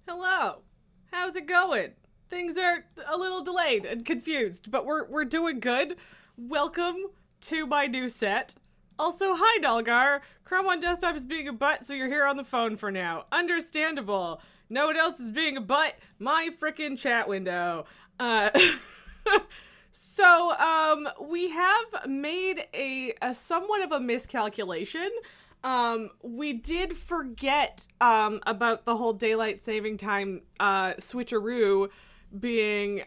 Hello. How's it going? Things are a little delayed and confused, but we're doing good. Welcome to my new set. Also, hi Dalgar. Chrome on desktop is being a butt, so you're here on the phone for now. Understandable. No one else is being a butt. My frickin' chat window. So, we have made a somewhat of a miscalculation. We did forget, about the whole daylight saving time, switcheroo being,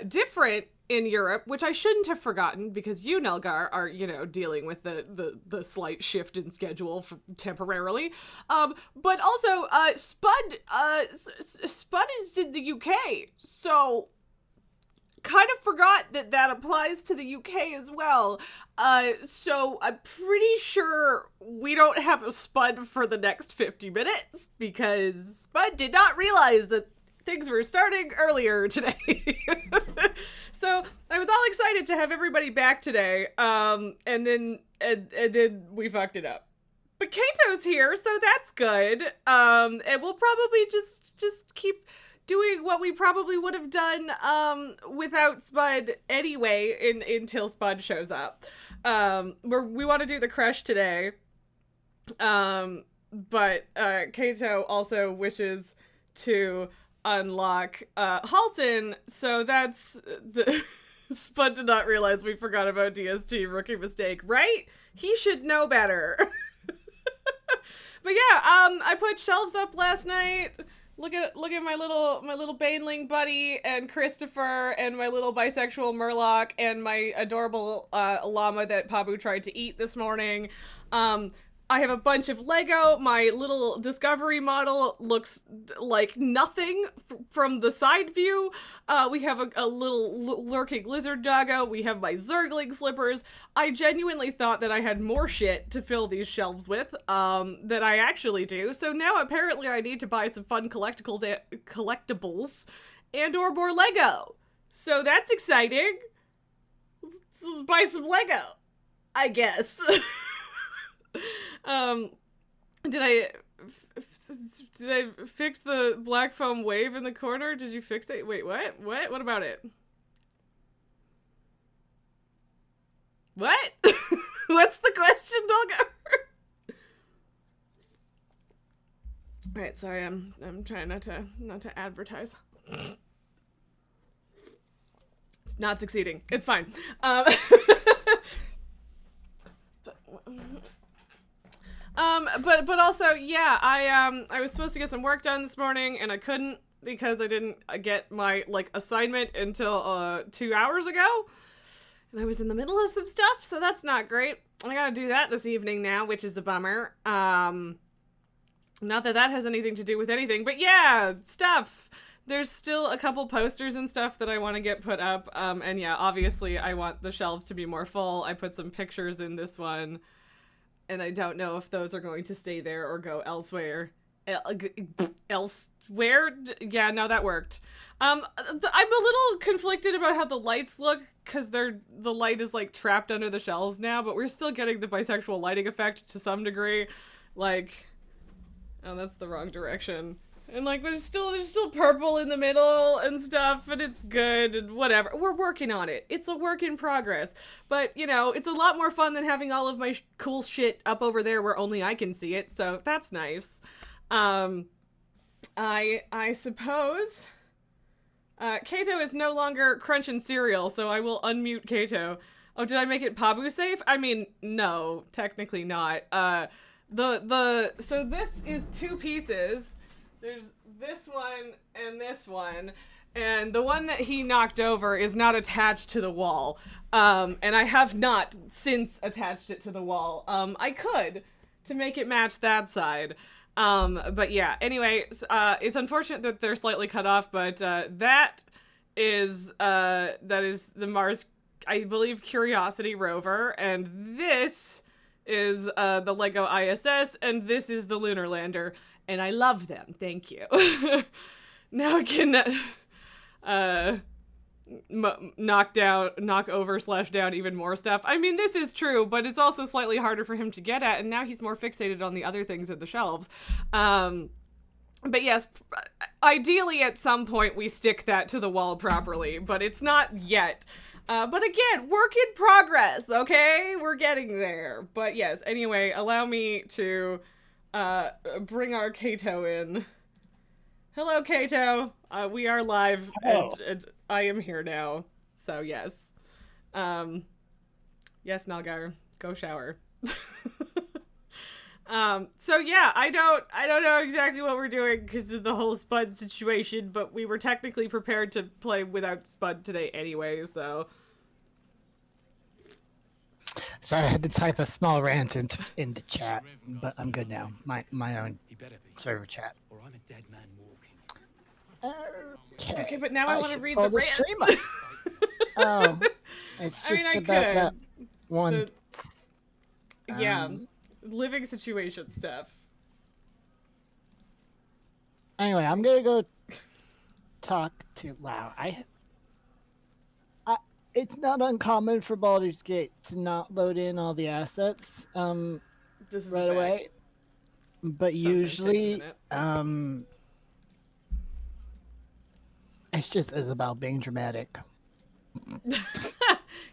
different in Europe, which I shouldn't have forgotten because you, Nelgar, are, you know, dealing with the slight shift in schedule temporarily. But also, Spud is in the UK, so kind of forgot that applies to the UK as well. So I'm pretty sure we don't have a Spud for the next 50 minutes because Spud did not realize that things were starting earlier today. So I was all excited to have everybody back today. And then we fucked it up. But Kaeto's here, so that's good. And we'll probably just keep doing what we probably would have done without Spud anyway until Spud shows up. We want to do the crush today. But Kaeto also wishes to unlock Halton, so that's Spud did not realize we forgot about DST. Rookie mistake, right? He should know better. But yeah, I put shelves up last night. Look at my little Baneling buddy and Christopher and my little bisexual Murloc and my adorable llama that Pabu tried to eat this morning. I have a bunch of Lego. My little Discovery model looks like nothing from the side view. We have a little lurking lizard doggo. We have my Zergling slippers. I genuinely thought that I had more shit to fill these shelves with than I actually do. So now apparently I need to buy some fun collectibles and or more Lego. So that's exciting. Let's buy some Lego, I guess. Did I fix the black foam wave in the corner? Did you fix it? Wait, what? What about it? What? What's the question, Dolgar? Alright, sorry, I'm trying not to advertise. It's not succeeding. It's fine. But also, yeah, I was supposed to get some work done this morning and I couldn't because I didn't get my, assignment until, 2 hours ago. And I was in the middle of some stuff, so that's not great. I gotta do that this evening now, which is a bummer. Not that has anything to do with anything, but yeah, stuff. There's still a couple posters and stuff that I want to get put up, and yeah, obviously I want the shelves to be more full. I put some pictures in this one. And I don't know if those are going to stay there or go elsewhere. Elsewhere? Yeah, no, that worked. I'm a little conflicted about how the lights look, because the light is, trapped under the shelves now, but we're still getting the bisexual lighting effect to some degree. Oh, that's the wrong direction. And, there's still purple in the middle and stuff, and it's good, and whatever. We're working on it. It's a work in progress. But, it's a lot more fun than having all of my cool shit up over there where only I can see it, so that's nice. I suppose... Kaeto is no longer crunching cereal, so I will unmute Kaeto. Oh, did I make it Pabu safe? I mean, no, technically not. So this is 2 pieces... There's this one, and the one that he knocked over is not attached to the wall. And I have not since attached it to the wall. I could, to make it match that side. But yeah, anyway, it's unfortunate that they're slightly cut off, but that is the Mars, I believe, Curiosity rover, and this is the Lego ISS, and this is the Lunar Lander. And I love them. Thank you. Now I can knock over/down even more stuff. I mean, this is true, but it's also slightly harder for him to get at, and now he's more fixated on the other things in the shelves. But yes, ideally at some point we stick that to the wall properly, but it's not yet. But again, work in progress, okay? We're getting there. But yes, anyway, allow me to... bring our Kaeto in. Hello, Kaeto. We are live, and I am here now. So yes, yes, Nalgar, go shower. So yeah, I don't know exactly what we're doing because of the whole Spud situation, but we were technically prepared to play without Spud today anyway, so. Sorry, I had to type a small rant into chat, but I'm good now. My own server chat. Okay, but now I want to should read pull the the rant. stream up. Oh, it's I mean, just I about could. that one. Yeah, living situation stuff. Anyway, I'm gonna go talk to. Wow, it's not uncommon for Baldur's Gate to not load in all the assets This is right away, but usually it's just Isabel being dramatic.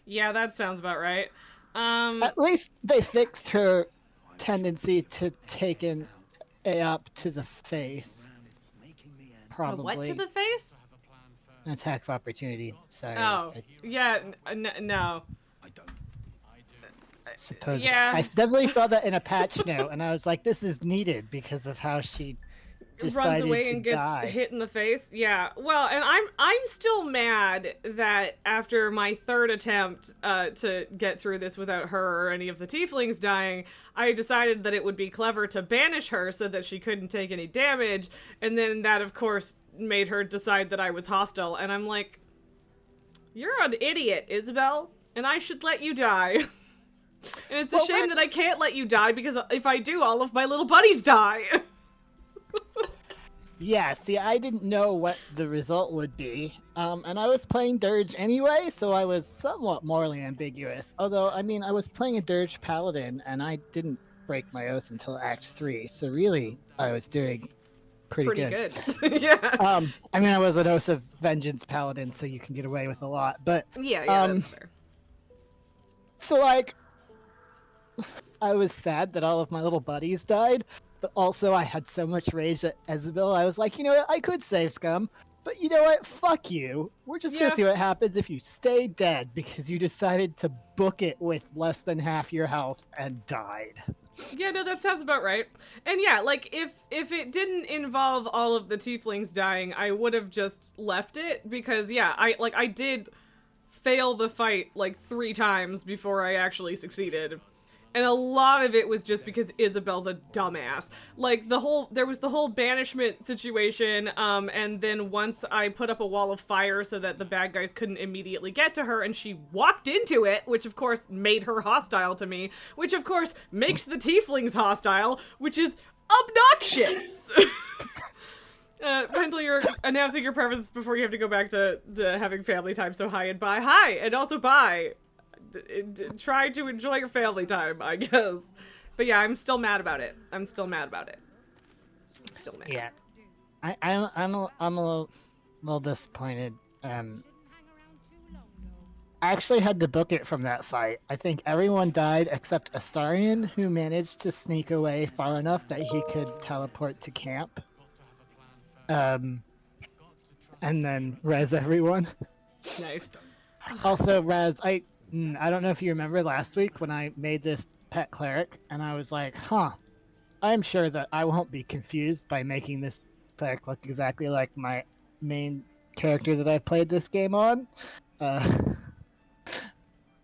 Yeah, that sounds about right. At least they fixed her tendency to take an up to the face. Probably. What to the face? An attack of opportunity. Sorry. Oh, yeah, no. Suppose. Yeah. I definitely saw that in a patch note, and I was like, "This is needed because of how she decided runs away to and gets die. hit in the face. Yeah. Well, and I'm still mad that after my third attempt to get through this without her or any of the tieflings dying, I decided that it would be clever to banish her so that she couldn't take any damage, and then that of course made her decide that I was hostile, and I'm like, you're an idiot, Isabel, and I should let you die. And it's a shame that I can't let you die, because if I do, all of my little buddies die. Yeah, see, I didn't know what the result would be, and I was playing Dirge anyway, so I was somewhat morally ambiguous. Although, I mean, I was playing a Dirge Paladin, and I didn't break my oath until Act 3, so really, I was doing pretty good. Yeah. I mean, I was an Oath of Vengeance Paladin, so you can get away with a lot, but... Yeah, that's fair. So, like, I was sad that all of my little buddies died, but also I had so much rage at Isabel, I was like, you know what, I could save Scum, but you know what, fuck you. We're just gonna see what happens if you stay dead, because you decided to book it with less than half your health and died. Yeah, no, that sounds about right. And yeah, like, if it didn't involve all of the tieflings dying, I would have just left it, because yeah, I did fail the fight like 3 times before I actually succeeded. And a lot of it was just because Isabel's a dumbass. Like, there was the whole banishment situation, and then once I put up a wall of fire so that the bad guys couldn't immediately get to her, and she walked into it, which of course made her hostile to me, which of course makes the tieflings hostile, which is obnoxious! Pendle, you're announcing your preference before you have to go back to having family time, so hi and bye. Hi, and also bye. Try to enjoy your family time, I guess. But yeah, I'm still mad about it. Still mad. Yeah, I'm a little disappointed. I actually had to book it from that fight. I think everyone died except Astarion, who managed to sneak away far enough that he could teleport to camp. And then res everyone. Nice. Also, res, I don't know if you remember last week when I made this pet cleric, and I was like, I'm sure that I won't be confused by making this cleric look exactly like my main character that I've played this game on. And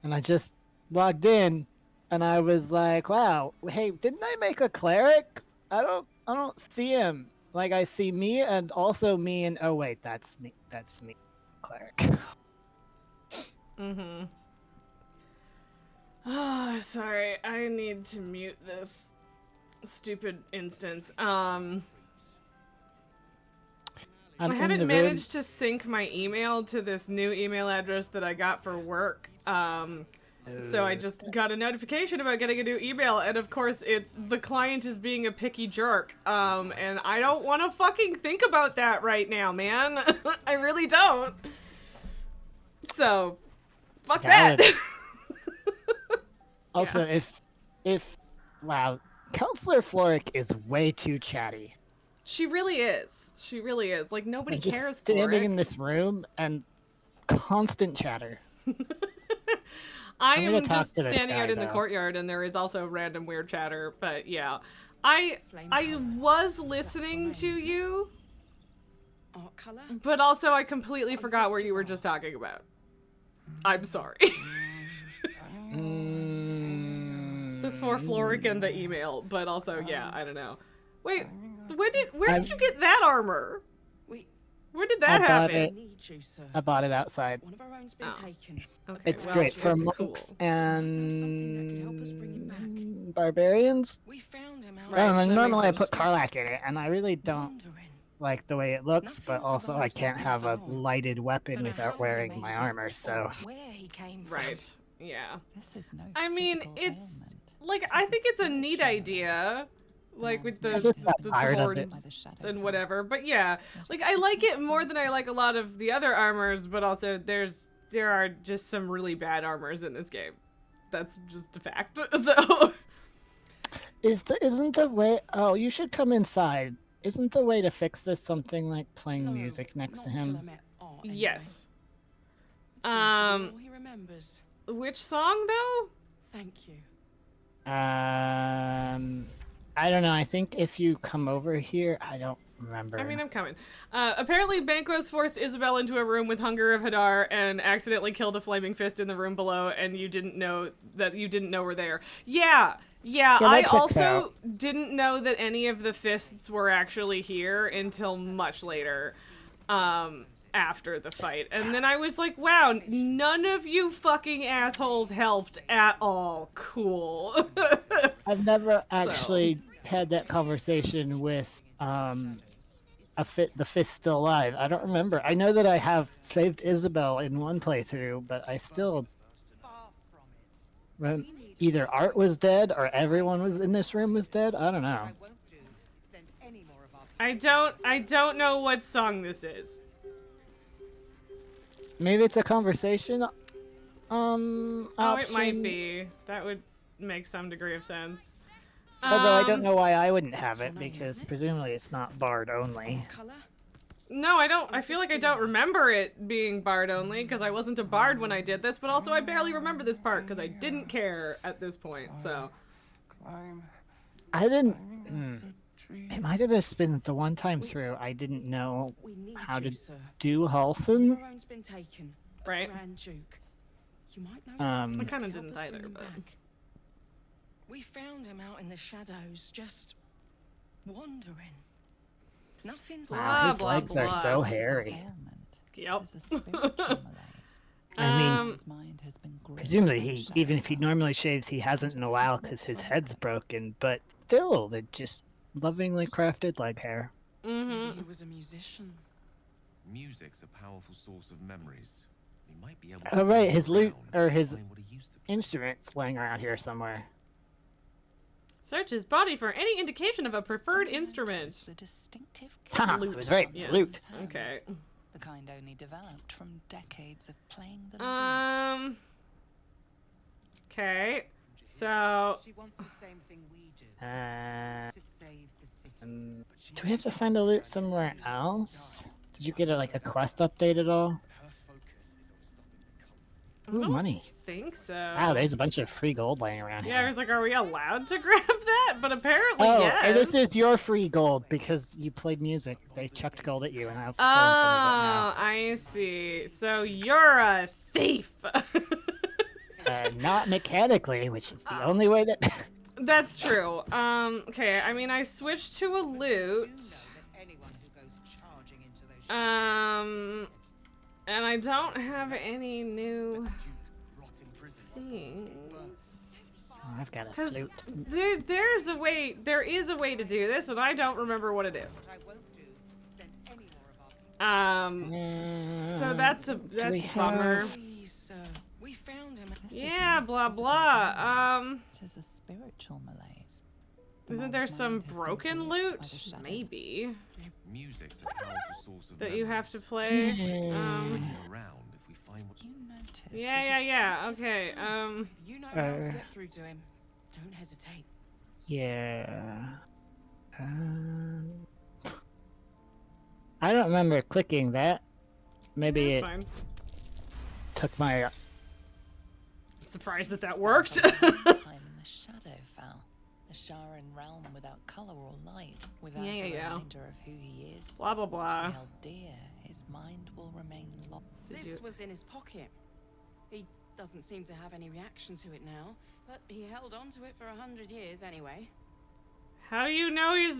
I just logged in, and I was like, wow, hey, didn't I make a cleric? I don't see him. Like, I see me, and also me, and oh wait, that's me, cleric. Mm-hmm. Oh, sorry. I need to mute this stupid instance. I haven't managed to sync my email to this new email address that I got for work. So I just got a notification about getting a new email, and of course it's the client is being a picky jerk. And I don't want to fucking think about that right now, man. I really don't. So, fuck that. Also, if wow, Counselor Floric is way too chatty. She really is. She really is. Like, nobody cares for standing in this room and constant chatter. I am just standing out in the courtyard, and there is also random weird chatter, but yeah. I was listening to you, Art color. but also I completely forgot what you were just talking about. I'm sorry. Before Floric and the email, but also, yeah, I don't know. Wait, where did you get that armor? Where did that happen? I bought it outside. One of our own's been taken. Okay, It's well, great for it's monks cool. and barbarians. We found him out. Right, I don't know, that normally I makes put Karlach in it, and I really don't Wondering. like the way it looks, but Nothing also I survives can't that have a for long. lighted weapon Don't know without how he wearing made my it armor, or so... where he came from. Right, yeah. This is no I mean, physical it's, ailment. like, It I is a think it's a neat spiritual idea. Like, with man's the, mind just got the tired of horns it. by the shadow and fall. whatever. But yeah, like, I like it more than I like a lot of the other armors, but also there are just some really bad armors in this game. That's just a fact. So... Isn't the way... Oh, you should come inside. Isn't the way to fix this something like playing No, music next not to until him? I met Art, anyway. Yes. It seems to be all he remembers. Which song, though? Thank you. I don't know. I think if you come over here, I don't remember. I mean, I'm coming. Apparently, Banquos forced Isabel into a room with Hunger of Hadar and accidentally killed a flaming fist in the room below, and you didn't know were there. Yeah, that I checks also out. didn't know that any of the fists were actually here until much later, after the fight. And then I was like, wow, none of you fucking assholes helped at all. Cool. I've never actually had that conversation with the fist still alive. I don't remember. I know that I have saved Isabel in one playthrough, but I still either Art was dead or everyone was in this room was dead. I don't know. I don't know what song this is. Maybe it's a conversation. Oh, it might option. be. That would make some degree of sense. Although I don't know why I wouldn't have What's it, your name, because is it? presumably it's not Bard only. Art color. No, I don't. I feel like I don't remember it being Bard only, because I wasn't a Bard when I did this, but also I barely remember this part, because I didn't care at this point, so. I didn't... It might have just been the one time through I didn't know We need how you, to sir. do One of Halson. our own's been taken. Right. Grand Duke. You might know Um, something I that kinda could help didn't us bring either, him but- back. We found him out in the shadows, just wandering. Nothing's Blah, his blah, legs are blah. so Physical hairy. ailment. Yep. It is a spiritual malaise. I mean, His mind has been gripped presumably by the he, shadow even if he fall. normally shaves, he hasn't in a while because his head's broken, but still, they're just lovingly crafted leg hair. Mm-hmm. He was a musician. Music's a powerful source of memories. He might be able to Oh right, take his you lute, around or and his find what he used to be. instrument's laying around here somewhere. Search his body for any indication of a preferred Do you notice instrument. the distinctive Haha, cadence it was right, on Yes. his lute. hands, Okay. The kind only developed from decades of playing the lute. Okay. So, She wants the same thing we do, Uh, to save the city. do we have to find a loot somewhere else? Did you get like a quest update at all? I Ooh, don't money. think so. Wow, there's a bunch of free gold laying around Yeah, I here. was like, are we allowed to grab that? But apparently, Oh, yes. and this is your free gold because you played music. They chucked gold at you, and I've stolen some of it now. I see. So you're a thief. Not mechanically, which is the only way that. That's true. Okay, I mean, I switched to a loot. Anyone who goes charging into those And I don't have any new things. Oh, I've got a Because flute. there is a way to do this, and I don't remember what it is. what I won't do is send any more of our people. So that's a we bummer. have- Please, sir. We found him. This is Yeah, no blah physical blah. ailment. It is a spiritual malaise. The Isn't there man's some mind has been broken gripped by loot? the shadow. Maybe Music's a powerful source of that you have to memories. play. Bring him around if we find what You notice the Yeah. distinctive Okay. You know how to Uh. get through to him. Don't hesitate. Yeah. I don't remember clicking that. Maybe That's it fine. took my. I'm surprised that worked. Time in the shadow fell. A Sharan realm without color or light, without Yeah. a reminder of who he is. Blah, blah, what blah. he held dear, his mind will remain locked. This was in his pocket. He doesn't seem to have any reaction to it now, but he held on to it for 100 years anyway. How do you know he's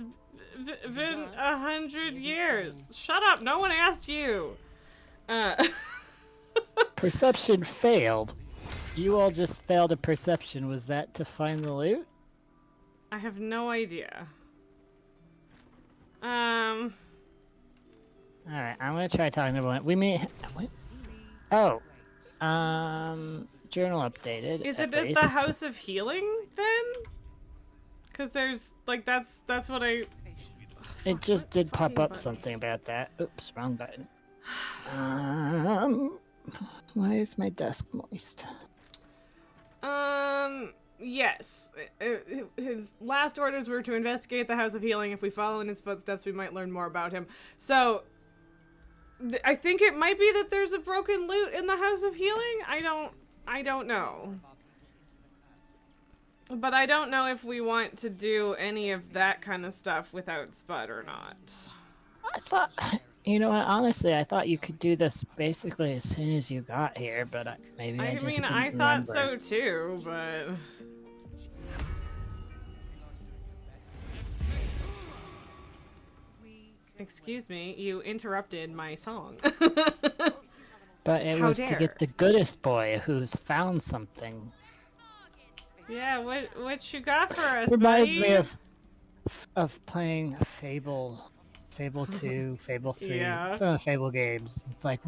been does. 100 He is years? insane. Shut up! No one asked you. Perception failed. You all just failed a perception. Was that to find the loot? I have no idea. Alright, I'm gonna try talking to one. We may. Oh. Journal updated. Is at it at least. the House of Healing then? Because there's like that's what I. It just did pop fucking up button? something about that. Oops, wrong button. Why is my desk moist? Yes. His last orders were to investigate the House of Healing. If we follow in his footsteps, we might learn more about him. So, I think it might be that there's a broken loot in the House of Healing. I don't know. But I don't know if we want to do any of that kind of stuff without Spud or not. I thought, you know what? Honestly, I thought you could do this basically as soon as you got here, but maybe I I just mean, didn't I thought remember. so too, but... Excuse me, you interrupted my song. But it How was to dare. get the goodest boy who's found something. Yeah, what you got for us, Reminds buddy? me of playing Fable 2, Fable 3, Yeah. some of the Fable games. It's like,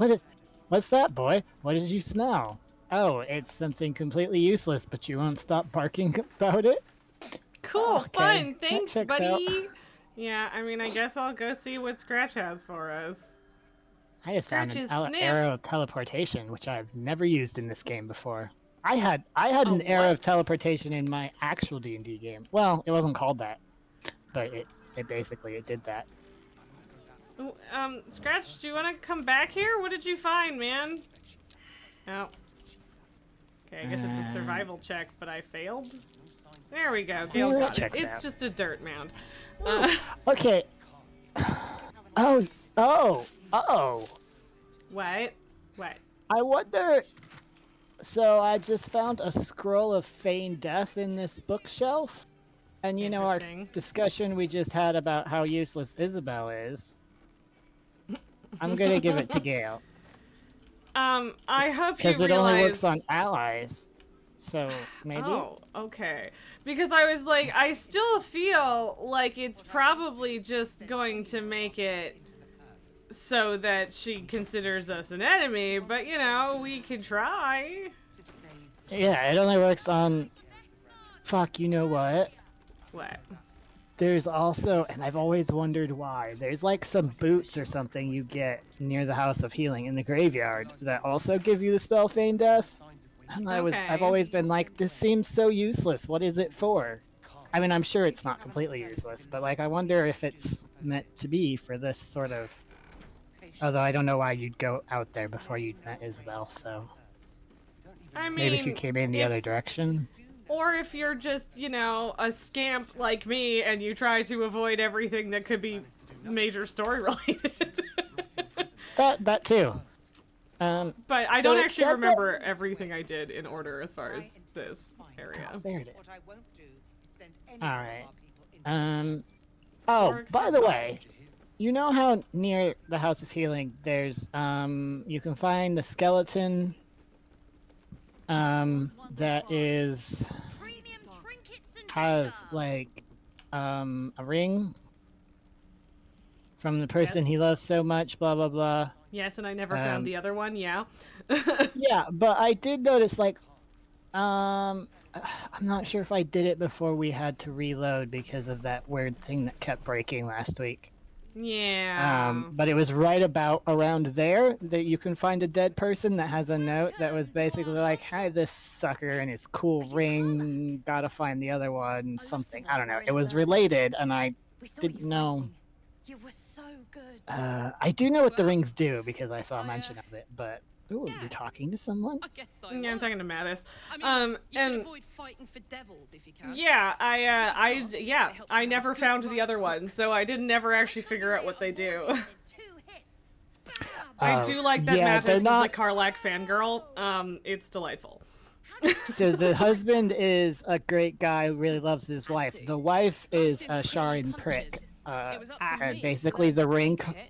what's that, boy? What did you smell? Oh, it's something completely useless, but you won't stop barking about it? Cool, Okay, fun, that thanks, checks buddy. out. Yeah, I mean, I guess I'll go see what Scratch has for us. I just found an Scratch's sniff. arrow of teleportation, which I've never used in this game before. I had an A arrow what? of teleportation in my actual D&D game. Well, it wasn't called that, but it basically did that. Scratch, do you want to come back here? What did you find, man? Oh. Okay, I guess it's a survival check, but I failed. There we go. Gail that got it. checks It's out. just a dirt mound. Okay. Oh. What? What? I wonder. So I just found a scroll of feigned death in this bookshelf, and you know our Interesting. discussion we just had about how useless Isabel is. I'm gonna give it to Gail I hope you because it realize... only works on allies. So maybe. Oh, okay. Because I was like, I still feel like it's probably just going to make it so that she considers us an enemy, but you know, we could try. Yeah, it only works on. Fuck, you know what? What? There's also, and I've always wondered why, there's like some boots or something you get near the House of Healing in the graveyard that also give you the spell Feign Death. And I've Okay. always been like, this seems so useless. What is it for? I mean, I'm sure it's not completely useless, but like, I wonder if it's meant to be for this sort of. Although I don't know why you'd go out there before you'd met Isabel, so I mean, maybe if you came in the if- other direction. Or if you're just, you know, a scamp like me and you try to avoid everything that could be major story related. That too. But I So don't it actually said that- remember everything I did in order as far as this area. There it is. What I won't do is send any All more right. of our people into Oh, Or by the accept- way, you know how near the House of Healing there's you can find the skeleton that is has like a ring from the person Yes. he loves so much, blah blah blah. Yes, and I never Um, found the other one, yeah. Yeah, but I did notice like I'm not sure if I did it before we had to reload because of that weird thing that kept breaking last week. Yeah. But it was right about around there that you can find a dead person that has a note that was basically like, "Hi, this sucker and his cool ring. Gotta find the other one." Something I don't know. It was related, and I didn't know. You were so good. I do know what the rings do because I saw a mention of it, but Ooh, Yeah. you're talking to someone? I guess I Yeah, I'm was. talking to Mattis. I mean, you should and avoid fighting for devils if you can. yeah, It helps I to have a never good found the right other hook. one, so I didn't never actually figure out what they do. I Oh, do like that yeah, Mattis they're is not- a Karlak fangirl. It's delightful. So the husband is a great guy who really loves his wife. The wife is a Sharon prick. It was up to And me basically to the learn ring to take a hit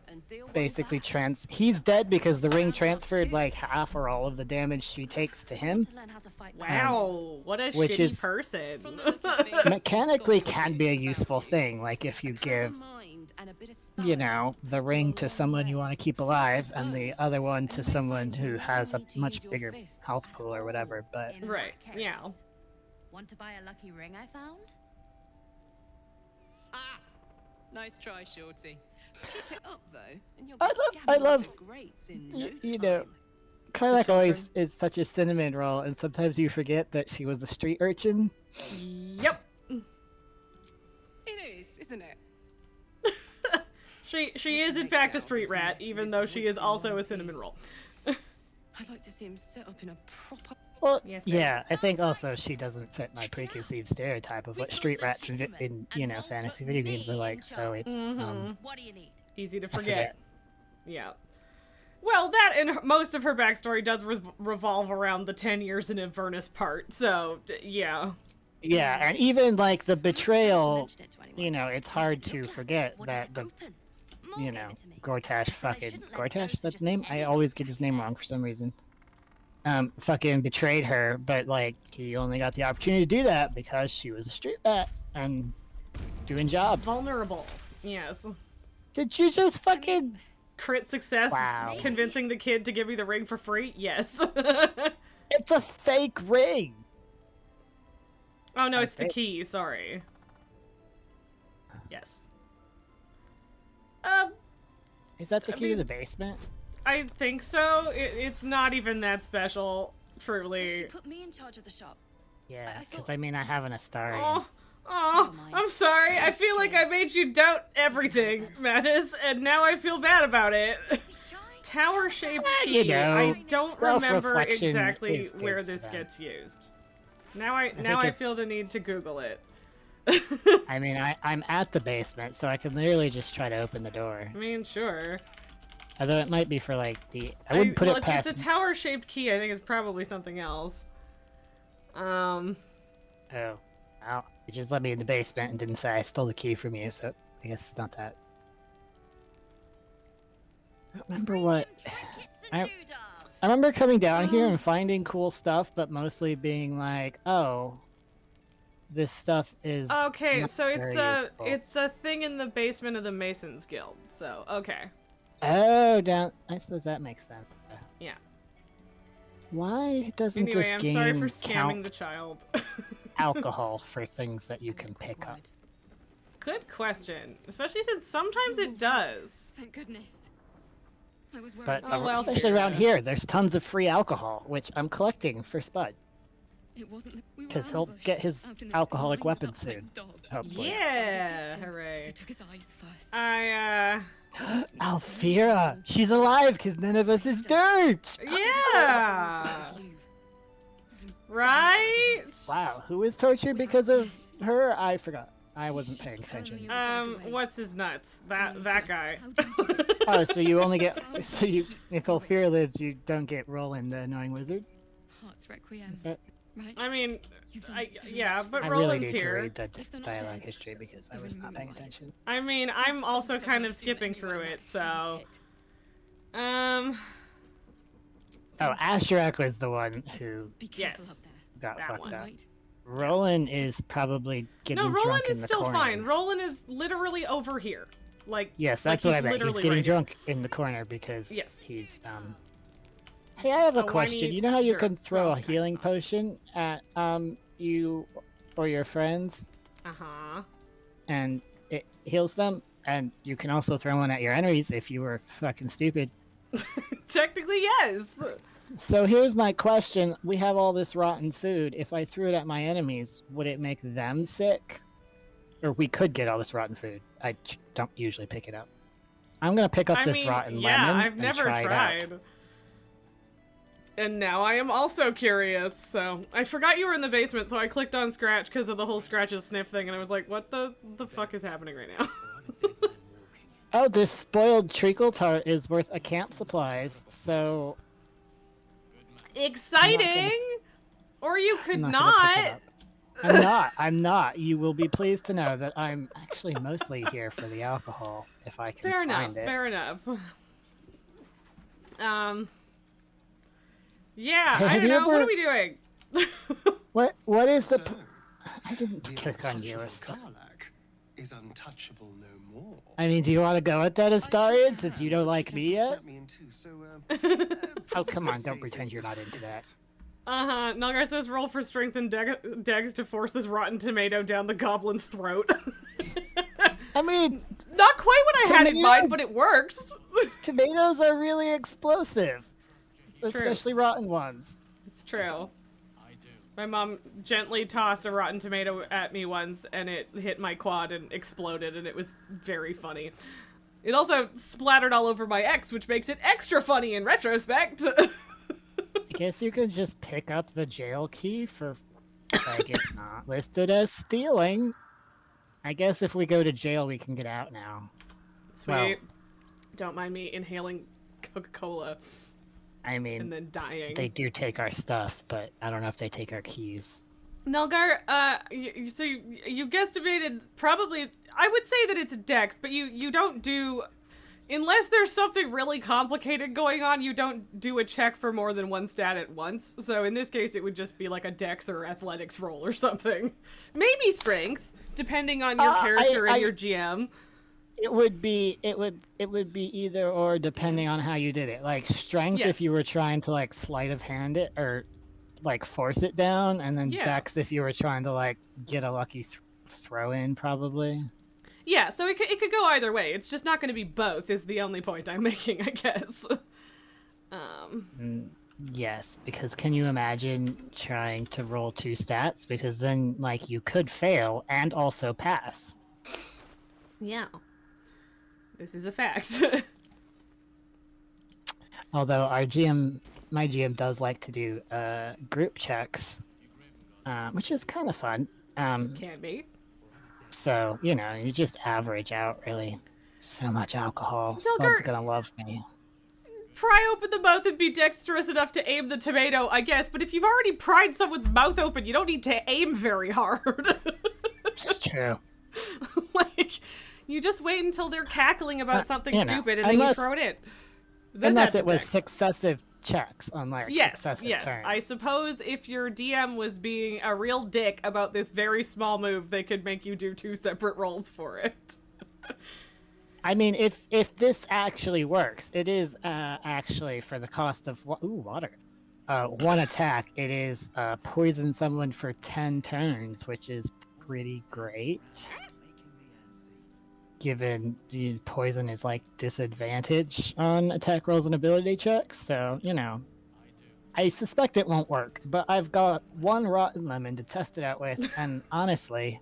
and deal one basically back. he's dead because the ring Stand up transferred to like you. half or all of the damage she takes to I him. want to learn how to fight back. Wow, what a which shitty is- person. From the look of things, Mechanically you've got can your be a wits about useful you. thing, like if you A clever give, mind and a bit of you style know, the take you ring a to long someone you way. want to keep Further alive and the goes, other one and to you may someone find you who never has a need to much use your bigger fists health at pool or whatever, all but in Right, that yeah. case. Want to buy a lucky ring I found? Ah! Nice try, Shorty. Keep it up, though, and you'll be I scamming love- the greats in y- no you know, time. Karlak children. always is such a cinnamon roll, and sometimes you forget that she was a street urchin. Yep. It is, isn't it? She is in fact a street rat, even though she is also a cinnamon roll. I'd like to see him set up in a proper... Well, Yes, babe. yeah, I think also she doesn't fit my preconceived stereotype of what street rats in you know, fantasy video games are like, so it's, What do you need? Easy to forget. forget. Yeah. Well, that and most of her backstory does revolve around the 10 years in Avernus part, so, yeah. Yeah, and even like the I'm not supposed to betrayal, mention it to anyone. you know, it's What hard does it to look like? forget What does that it the, open? Mom you gave know, it to me. Gortash Said I fucking, shouldn't let it go Gortash, to that's just the name? I any always old get his cafe. name wrong for some reason. Fucking betrayed her, but like, he only got the opportunity to do that because she was a street rat and doing jobs. Vulnerable. Yes. Did you just fucking... Crit success, Wow. convincing the kid to give me the ring for free? Yes. It's a fake ring! Oh no, I it's the think- key, sorry. Yes. Is that the I key to mean- the basement? I think so. It's not even that special, She truly. put me in charge of the shop. Yeah, I because thought- I mean, I have an Astarian. Oh, Never mind. I'm sorry. I feel like I made you doubt everything, Mattis, and now I feel bad about it. Be shy. Tower-shaped key. you know, I don't remember self-reflection exactly is good where for this that. gets used. Now I think I if- feel the need to Google it. I mean, I'm at the basement, so I can literally just try to open the door. I mean, sure. Although it might be for like the... I wouldn't put well, it past... If it's a tower-shaped key, I think it's probably something else. Oh. Well, you just let me in the basement and didn't say I stole the key from you, so I guess it's not that. I don't remember what... Trinkets I- and doodads. I remember coming down here and finding cool stuff, but mostly being like, oh, this stuff is Okay, not so very useful. it's a thing in the basement of the Masons Guild. So okay, Oh, down... I suppose that makes sense. yeah. Why doesn't Anyway, this I'm game sorry for scamming count the child. alcohol for things that you can pick up? Good question, especially since sometimes it does. Thank goodness. I was worried. But Oh, well, especially around yeah. here, there's tons of free alcohol, which I'm collecting for Spud. It wasn't the... we were 'Cause he'll ambushed get his out in the alcoholic blind weapon as a soon. black dog. Hopefully. Yeah, He hooray! took his eyes first. Alfira! She's alive because none of us is dirt! Yeah, Because of you. right. Wow, who was tortured because of her? I forgot. I wasn't paying attention. What's his nuts? That guy. How do you do it? Oh, so you only get... So you... If Alfira lives, you don't get Roland, the annoying wizard? Heart's Requiem, Is that... right? I mean, You've done so yeah, much but I for really Roland's need to here. read the If they're not dialogue dead, history because I they're was not paying immortalized. attention. I mean, I'm also Doesn't kind have of to do skipping anyone through in it, that so Hades pit. Oh, Asherak was the one who Be careful Yes. up there. got That fucked one. up. Right? Roland is probably getting no, drunk Roland in is the still corner. fine. Roland is literally over here, like Yes, like that's what I he's meant. He's literally getting right here. drunk in the corner because Yes. he's Hey, I have a A question. whiny You know how you jerk. can throw Well, a kind healing of. potion at you or your friends Uh huh. and it heals them, and you can also throw one at your enemies if you were fucking stupid. Technically, yes. So here's my question: we have all this rotten food. If I threw it at my enemies, would it make them sick? Or we could get all this rotten food. I don't usually pick it up. I'm gonna pick up I this mean, rotten yeah, lemon I've and never try it out. tried. And now I am also curious, so... I forgot you were in the basement, so I clicked on Scratch because of the whole Scratch's sniff thing, and I was like, what the fuck is happening right now? Oh, this spoiled treacle tart is worth a camp supplies, so... Exciting! Or you could I'm not gonna pick it not! up. I'm not. You will be pleased to know that I'm actually mostly here for the alcohol, if I can Fair enough, find it. fair enough. Yeah, Hey, I have don't you know, what ever- are we doing? What is the... So, I didn't the click on you. untouchable Karlak is untouchable no more. I mean, do you want to go with that, Astarion, since you don't but like she me doesn't yet? slap me in two, so, Oh, come on, don't safest pretend you're to not into that. Uh-huh, Nalgar says roll for strength and degs to force this rotten tomato down the goblin's throat. I mean, Not quite what I had in Tomato- mind, but it works. tomatoes are really explosive. It's true. Especially rotten ones. It's true. My mom gently tossed a rotten tomato at me once, and it hit my quad and exploded, and it was very funny. It also splattered all over my ex, which makes it extra funny in retrospect. I guess you could just pick up the jail key for... Like, it's not listed as stealing. I guess if we go to jail, we can get out now. Sweet. Well- Don't mind me inhaling Coca-Cola I mean, and then dying. they do take our stuff, but I don't know if they take our keys. Nalgar, so you guesstimated probably, I would say that it's Dex, but you don't do, unless there's something really complicated going on, you don't do a check for more than one stat at once. So in this case, it would just be like a Dex or Athletics roll or something. Maybe Strength, depending on your character and your GM. It would be either or depending on how you did it. Like strength Yes. if you were trying to like sleight of hand it or like force it down, and then Yeah. dex if you were trying to like get a lucky throw in probably. Yeah, so it could go either way. It's just not going to be both is the only point I'm making, I guess. Yes, because can you imagine trying to roll 2 stats? Because then like you could fail and also pass. Yeah. This is a fact. Although my GM does like to do group checks, which is kind of fun. Can be. So, you know, you just average out, really. So much alcohol. Zilgar- Spud's gonna love me. Pry open the mouth and be dexterous enough to aim the tomato, I guess, but if you've already pried someone's mouth open, you don't need to aim very hard. It's true. Like, you just wait until they're cackling about something you know, stupid and then you unless- throw it in. Then Unless that's a it was dex. successive checks on, like, Yes, successive yes. turns. I suppose if your DM was being a real dick about this very small move, they could make you do 2 separate rolls for it. I mean, if this actually works, it is actually for the cost of water. 1 attack. It is poison someone for 10 turns, which is pretty great. Given the poison is like disadvantage on attack rolls and ability checks, so you know, I suspect it won't work. But I've got 1 rotten lemon to test it out with, and honestly,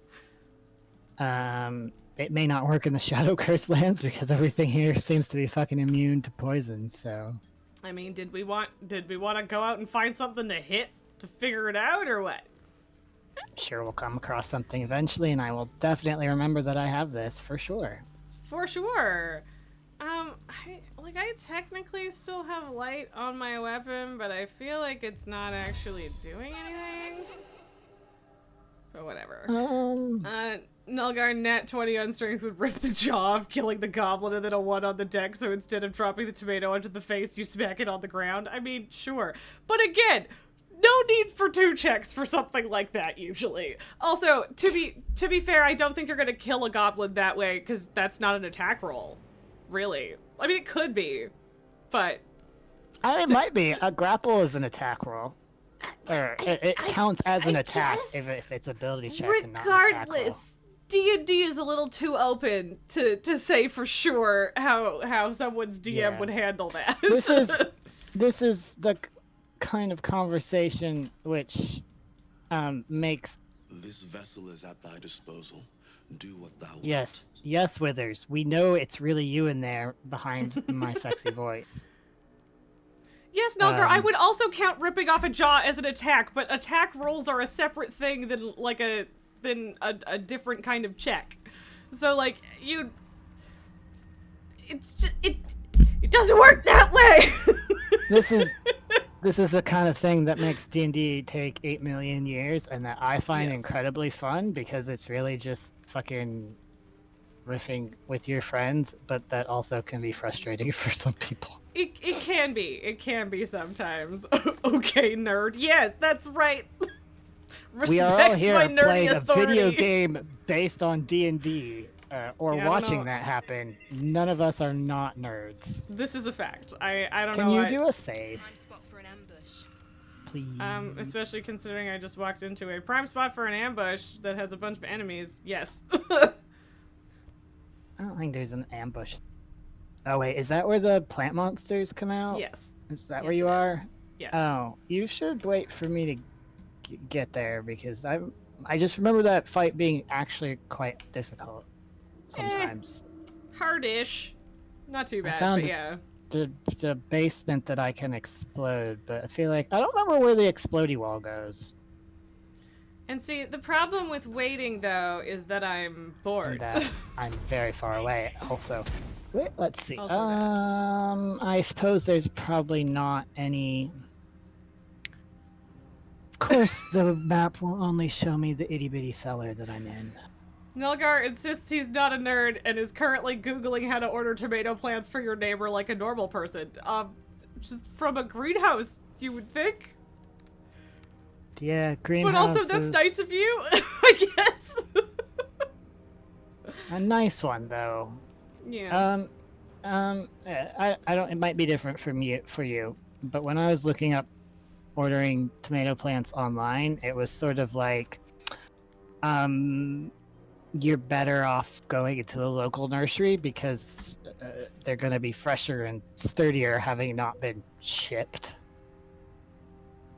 it may not work in the Shadow Curse lands because everything here seems to be fucking immune to poison. So, I mean, did we want to go out and find something to hit to figure it out, or what? I'm sure we'll come across something eventually, and I will definitely remember that I have this for sure. For sure. I technically still have light on my weapon, but I feel like it's not actually doing anything. But whatever. Nulgar nat 20 on strength would rip the jaw off, killing the goblin, and then a 1 on the deck, so instead of dropping the tomato onto the face, you smack it on the ground. I mean, sure. But again, no need for 2 checks for something like that, usually. Also, to be fair, I don't think you're gonna kill a goblin that way, because that's not an attack roll. Really. I mean, it could be, but... It might be. A grapple is an attack roll. Or it counts as an attack guess if it's ability check and not an attack roll. Regardless, D&D is a little too open to say for sure how someone's DM Yeah. would handle that. This is the kind of conversation which makes... This vessel is at thy disposal. Do what thou wilt. Yes, Withers. We know it's really you in there behind my sexy voice. Yes, Nulgar, I would also count ripping off a jaw as an attack, but attack rolls are a separate thing than like a different kind of check. So like it's just, it doesn't work that way. This is the kind of thing that makes D&D take 8 million years, and that I find Yes. incredibly fun, because it's really just fucking riffing with your friends, but that also can be frustrating for some people. It can be. It can be sometimes. Okay, nerd. Yes, that's right. We are all Respect here my nerdy playing a video authority. game based on D&D, or Yeah, I don't watching know. that happen. None of us are not nerds. This is a fact. I don't Can know. you why- do a save, Prime spot for an ambush. please? Especially considering I just walked into a prime spot for an ambush that has a bunch of enemies. Yes. I don't think there's an ambush. Oh wait, is that where the plant monsters come out? Yes. Is that Yes, where you it is. are? Yes. Oh, you should wait for me to get there, because I just remember that fight being actually quite difficult sometimes. Hardish. Not too bad, found but yeah. The basement that I can explode, but I feel like I don't remember where the explodey wall goes. And see, the problem with waiting though is that I'm And bored. that I'm very far away. Also, wait, let's see. Also that. I suppose there's probably not any. Of course, the map will only show me the itty bitty cellar that I'm in. Nulgar insists he's not a nerd and is currently Googling how to order tomato plants for your neighbor like a normal person. Just from a greenhouse, you would think. Yeah, But greenhouse. also, that's nice of you, I guess. A nice one though. Yeah. I don't. It might be different from you for you, but when I was looking up ordering tomato plants online, it was sort of like, you're better off going into a local nursery because they're going to be fresher and sturdier, having not been shipped.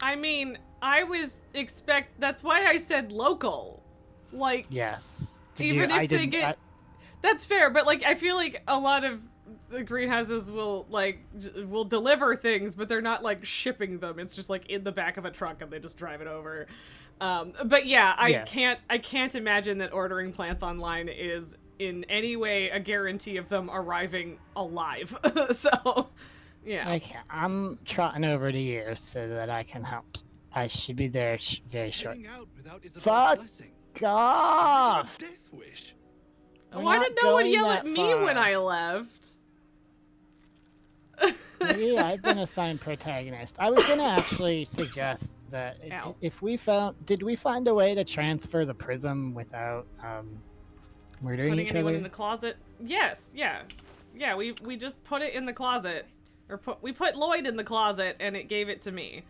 I mean, that's why I said local. Like, Yes. even if they get... That's fair, but like, I feel like a lot of the greenhouses will deliver things, but they're not like shipping them. It's just like in the back of a truck and they just drive it over. But yeah, I can't imagine that ordering plants online is in any way a guarantee of them arriving alive. So, yeah. I'm trotting over to you so that I can help. I should be there very short. Heading out without Isabel's Fuck blessing. off! Death wish. Why did no one yell at me when I left? Maybe I've been assigned protagonist. I was gonna actually suggest that Ow. if we did we find a way to transfer the prism without murdering Putting each anyone other? in the closet? Yes, yeah. Yeah, we just put it in the closet. We put Lloyd in the closet and it gave it to me.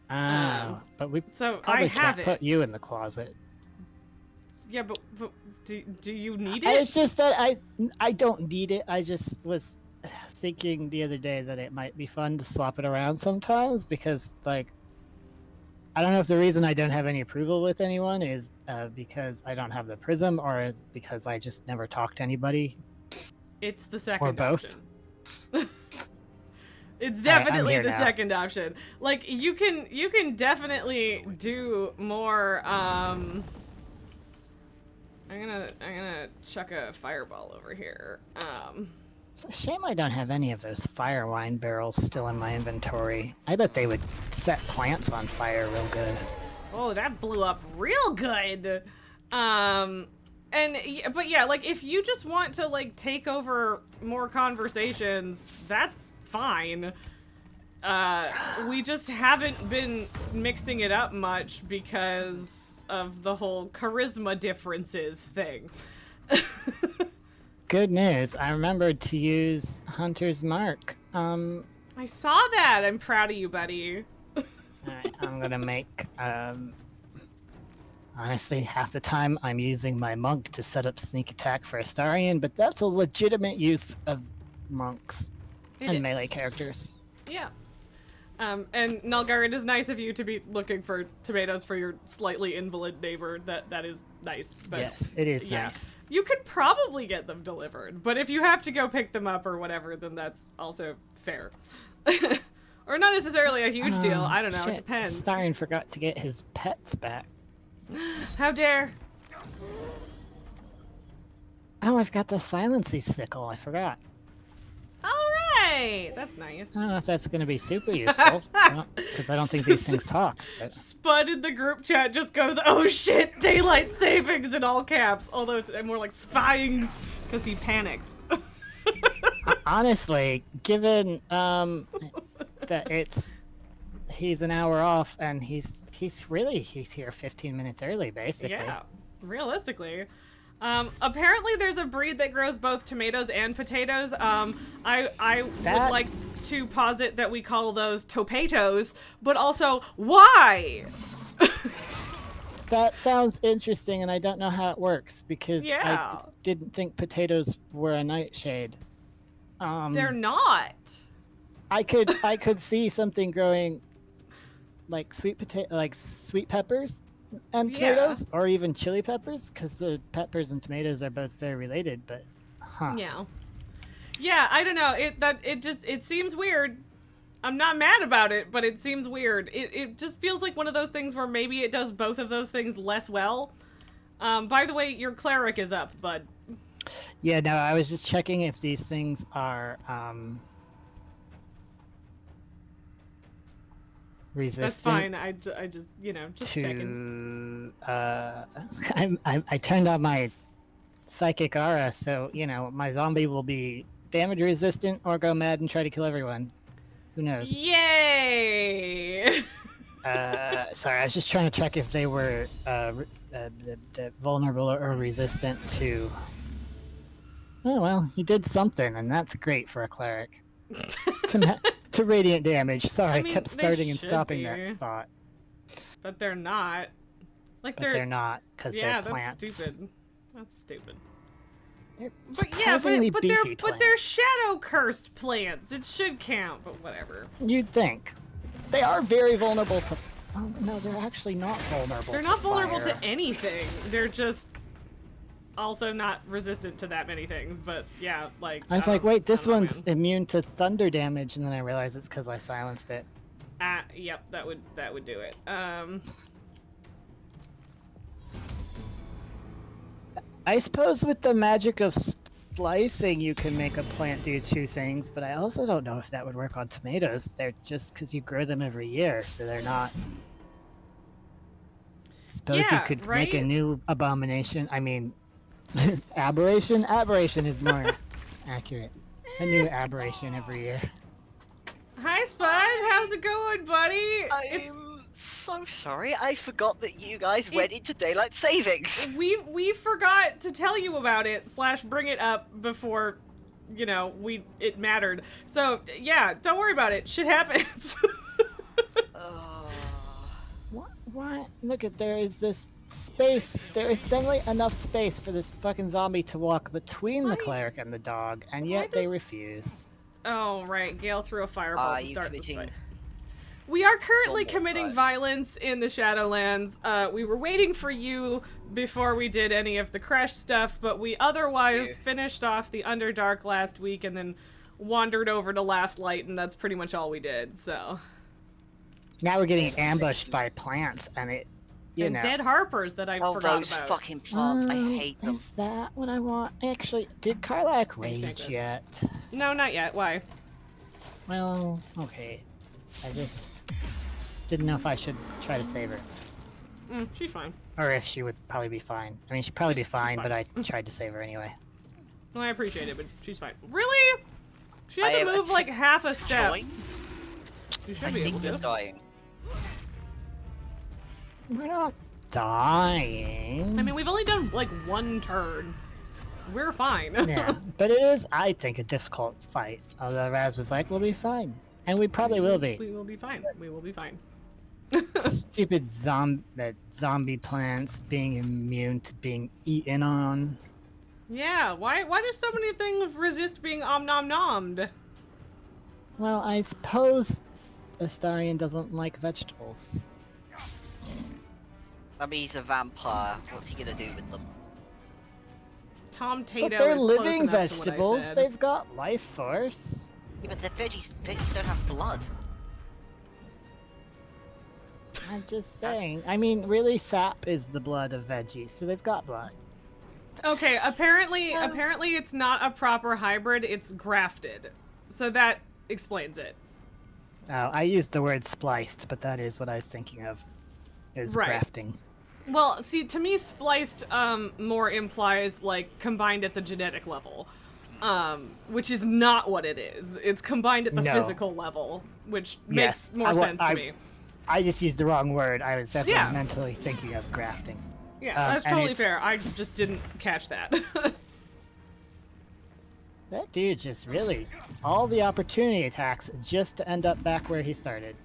But we So probably I have can't it. put you in the closet. Yeah, but do you need It's it? just that I don't need it. I just was thinking the other day that it might be fun to swap it around sometimes, because like I don't know if the reason I don't have any approval with anyone is because I don't have the prism, or is because I just never talk to anybody. It's the second both. option. It's Alright, I'm definitely here the now. second option. Like you can definitely do more. I'm gonna chuck a fireball over here. It's a shame I don't have any of those fire wine barrels still in my inventory. I bet they would set plants on fire real good. Oh, that blew up real good. But yeah, like if you just want to like take over more conversations, that's fine. We just haven't been mixing it up much because of the whole charisma differences thing. Good news, I remembered to use Hunter's Mark. I saw that. I'm proud of you, buddy. Alright, I'm gonna make, honestly, half the time I'm using my monk to set up sneak attack for Astarion, but that's a legitimate use of monks It and is. melee characters. Yeah. And Nulgar, it is nice of you to be looking for tomatoes for your slightly invalid neighbor. That is nice. But Yes, it is yeah. nice. You could probably get them delivered, but if you have to go pick them up or whatever, then that's also fair. Or not necessarily a huge deal. I don't know. Shit. It depends. Starion forgot to get his pets back. How dare? Oh, I've got the silency sickle. I forgot. All right. That's nice. I don't know if that's going to be super useful, because I don't think these things talk. But... Spud in the group chat just goes, "Oh shit, daylight savings" in all caps. Although it's more like spyings because he panicked. Honestly, given that he's an hour off and he's here 15 minutes early, basically. Yeah, realistically. Apparently there's a breed that grows both tomatoes and potatoes. I would like to posit that we call those topatos, but also, why? That sounds interesting, and I don't know how it works, because Yeah. I didn't think potatoes were a nightshade. They're not. I could see something growing like sweet peppers and tomatoes, or even chili peppers, because the peppers and tomatoes are both very related. But, Yeah, I don't know. It seems weird. I'm not mad about it, but it seems weird. It just feels like one of those things where maybe it does both of those things less well. By the way, your cleric is up, bud. Yeah, no, I was just checking if these things are resistant. That's fine. I just just checking. I turned on my psychic aura, so my zombie will be damage resistant or go mad and try to kill everyone. Who knows? Yay! Sorry, I was just trying to check if they were vulnerable or resistant to. Oh well, he did something, and that's great for a cleric. to radiant damage. Sorry, I mean, kept starting and should stopping be. that thought. But they're not. Like But they're not, because yeah, they're plants. that's stupid. That's stupid. They're But yeah, surprisingly but beefy they're shadow cursed plants. It should count, but whatever. You'd think. They are very vulnerable to. Oh no, they're actually not vulnerable. They're not vulnerable fire. to anything. They're just also not resistant to that many things. But yeah, like I was like, wait, this I don't know, one's man. immune to thunder damage, and then I realized it's because I silenced it. Yep, that would do it. I suppose with the magic of splicing, you can make a plant do two things, but I also don't know if that would work on tomatoes. They're just because you grow them every year, so they're not. Suppose you Yeah, could right? make a new abomination. I mean, aberration? Aberration is more accurate. A new aberration every year. Hi, Spud. How's it going, buddy? I'm so sorry. I forgot that you guys went into daylight savings. We forgot to tell you about it / bring it up before, it mattered. So yeah, don't worry about it. Shit happens. What? Look at, there is this space. There is definitely enough space for this fucking zombie to walk between the cleric and the dog, and yet they refuse. Oh right, Gale threw a fireball to You start this committing fight. We are currently zombie committing crimes? violence in the Shadowlands. We were waiting for you before we did any of the Crash stuff, but we otherwise finished off the Underdark last week and then wandered over to Last Light, and that's pretty much all we did, so. Now we're getting ambushed by plants, and it, and dead harpers that I Oh, forgot those about. fucking plants. I hate them. Is that what I want? Actually, did Karlak take rage this. yet? No, not yet. Why? Well, okay. I just didn't know if I should try to save her. She's fine. Or if she would probably be fine. I mean, she'd probably be fine, fine. but I tried to save her anyway. Well, I appreciate it, but she's fine. Really? She had I to am move like half a step. Join? You I should be able think you're to. dying. We're not dying. I mean, we've only done like one turn. We're fine. Yeah, but it is, I think, a difficult fight. Although Raz was like, we'll be fine. And we probably will be. We will be fine. We will be fine. Stupid zombie plants being immune to being eaten on. Yeah, why do so many things resist being om-nom-nommed? Well, I suppose Astarion doesn't like vegetables. I mean, he's a vampire. What's he gonna do with them? Tom Tato But they're is close living enough to what I vegetables. said. They've got life force. Yeah, but the veggies don't have blood. I'm just saying. I mean, really, sap is the blood of veggies, so they've got blood. Okay, apparently it's not a proper hybrid, it's grafted. So that explains it. Oh, I used the word spliced, but that is what I was thinking of. It was Right. grafting. Well, see, to me, spliced more implies, like, combined at the genetic level. Which is not what it is. It's combined at the No. physical level, which Yes, makes more sense to me. I just used the wrong word. I was definitely Yeah. mentally thinking of grafting. Yeah, that's and totally it's- fair. I just didn't catch that. That dude just really all the opportunity attacks just to end up back where he started.